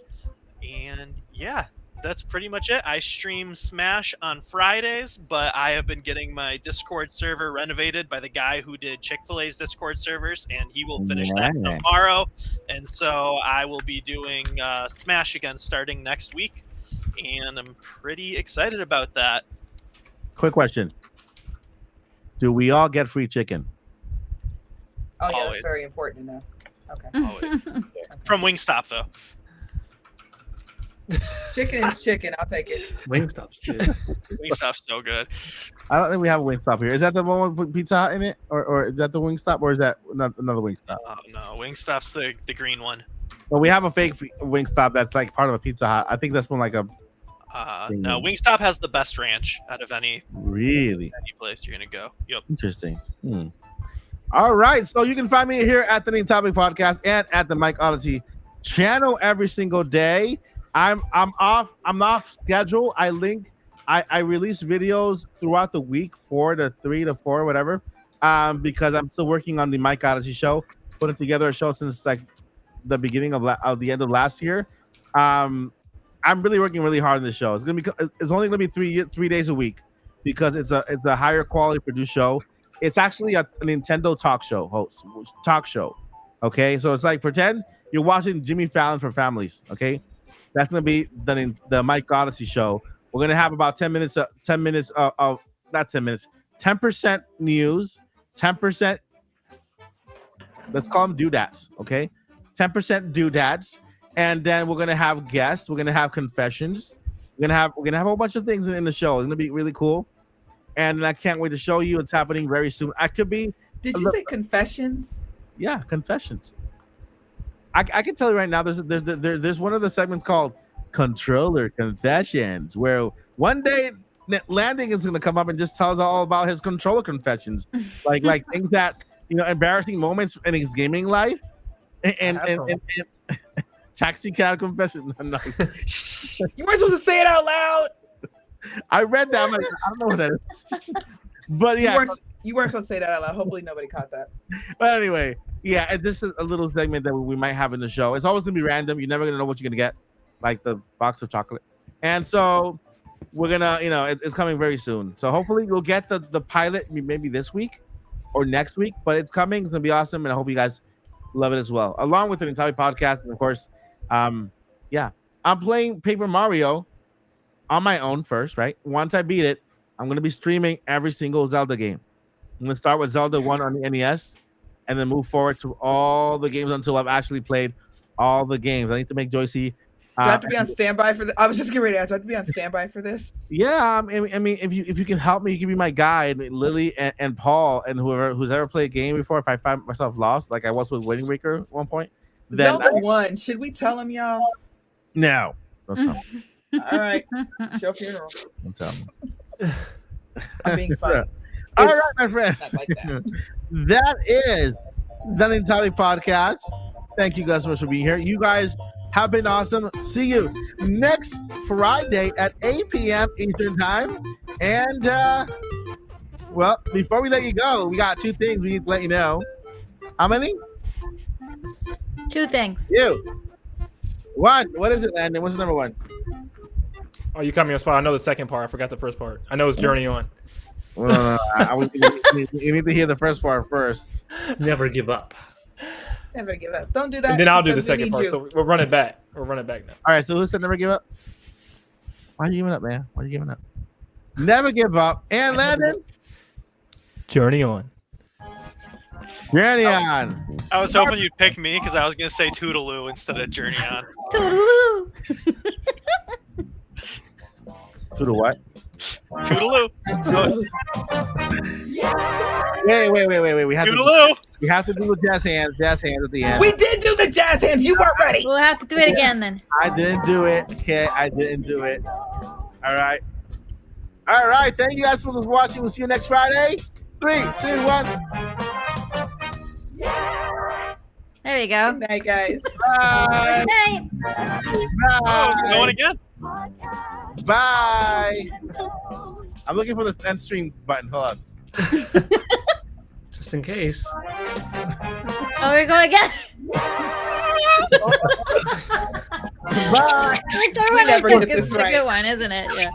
And yeah, that's pretty much it. I stream Smash on Fridays, but I have been getting my Discord server renovated by the guy who did Chick-fil-A's Discord servers, and he will finish that tomorrow. And so I will be doing Smash again starting next week, and I'm pretty excited about that. Quick question. Do we all get free chicken? Oh, yeah, Always. that's very important to know. Okay. Always. From Wingstop, though. Chicken is chicken. I'll take it. Wingstop's good. Wingstop's so good. I don't think we have a Wingstop here. Is that the one with Pizza Hut in it? Or is that the Wingstop? Or is that another Wingstop? No, Wingstop's the green one. Well, we have a fake Wingstop that's like part of a Pizza Hut. I think that's one like a... No, Wingstop has the best ranch out of any place you're going to go. Yep. Interesting. All right. So you can find me here at the Nintopics Podcast and at the Mike Odyssey channel every single day. I'm off schedule. I release videos throughout the week, 4 to 3 to 4, whatever. Because I'm still working on the Mike Odyssey show, putting together a show since like the beginning of the end of last year. I'm really working really hard on this show. It's only gonna be three days a week because it's a higher quality produced show. It's actually a Nintendo talk show. Okay, so it's like pretend you're watching Jimmy Fallon for families. Okay. That's gonna be the Mike Odyssey show. We're gonna have about 10 minutes of not 10 minutes, 10% news, 10%. Let's call them doodads, okay? 10% doodads, and then we're gonna have guests. We're gonna have confessions. We're gonna have a whole bunch of things in the show. It's gonna be really cool, and I can't wait to show you. It's happening very soon. Did you say confessions? Yeah, confessions. I can tell you right now, there's one of the segments called Controller Confessions, where one day Landon is going to come up and just tell us all about his controller confessions, like things that, embarrassing moments in his gaming life, and taxi cab confession. No. You weren't supposed to say it out loud. I read that. I'm like, I don't know what that is, but yeah, you weren't supposed to say that out loud. Hopefully nobody caught that. But anyway. Yeah, this is a little segment that we might have in the show. It's always gonna be random. You're never gonna know what you're gonna get, like the box of chocolate. And so we're gonna, it's coming very soon. So hopefully you'll get the pilot maybe this week or next week. But it's coming. It's gonna be awesome, and I hope you guys love it as well. Along with the entire podcast, and of course, I'm playing Paper Mario on my own first. Right, once I beat it, I'm gonna be streaming every single Zelda game. I'm gonna start with Zelda 1 on the NES. And then move forward to all the games until I've actually played all the games. I need to make Joycey Do I have to be on standby for this? I was just getting ready to ask. Do I have to be on standby for this? Yeah, I mean, if you can help me, you can be my guide, Lily and Paul, and who's ever played a game before. If I find myself lost, like I was with Wedding Breaker at one point, then Zelda won. Should we tell him, y'all? No, don't tell me. All right, show funeral. Don't tell me. I'm being funny. All right, my friend. Not like that. That is the Nintopics podcast. Thank you guys so much for being here. You guys have been awesome. See you next Friday at 8 p.m. Eastern Time. And, well, before we let you go, we got 2 things we need to let you know. How many? 2 things. You. 1. What is it, Landon? What's number 1? Oh, you caught me on spot. I know the second part. I forgot the first part. I know it's Journey On. Well, you need to hear the first part first. Never give up. Never give up. Don't do that. And then I'll do the because we second need part. you. So we'll run it back. We'll run it back now. All right, so who said never give up? Why are you giving up, man? Why are you giving up? Never give up. And Landon? Journey On. Journey on. I was hoping you'd pick me because I was gonna say Toodaloo instead of Journey On. Toodaloo. To the what? Toodaloo. Wait. We have Toodaloo. to do the jazz hands at the end. We did do the jazz hands. You weren't ready. We'll have to do it again then. I didn't do it. Okay, I didn't do it. All right. Thank you guys for watching. We'll see you next Friday. 3, 2, 1. There you go. Good night, guys. Bye. Good night. Oh, it's going Bye. again. Bye. I'm looking for this end stream button. Hold on. Just in case. Oh, we're going again. Bye. We're We never going get this It's a right. good one, isn't it? Yeah.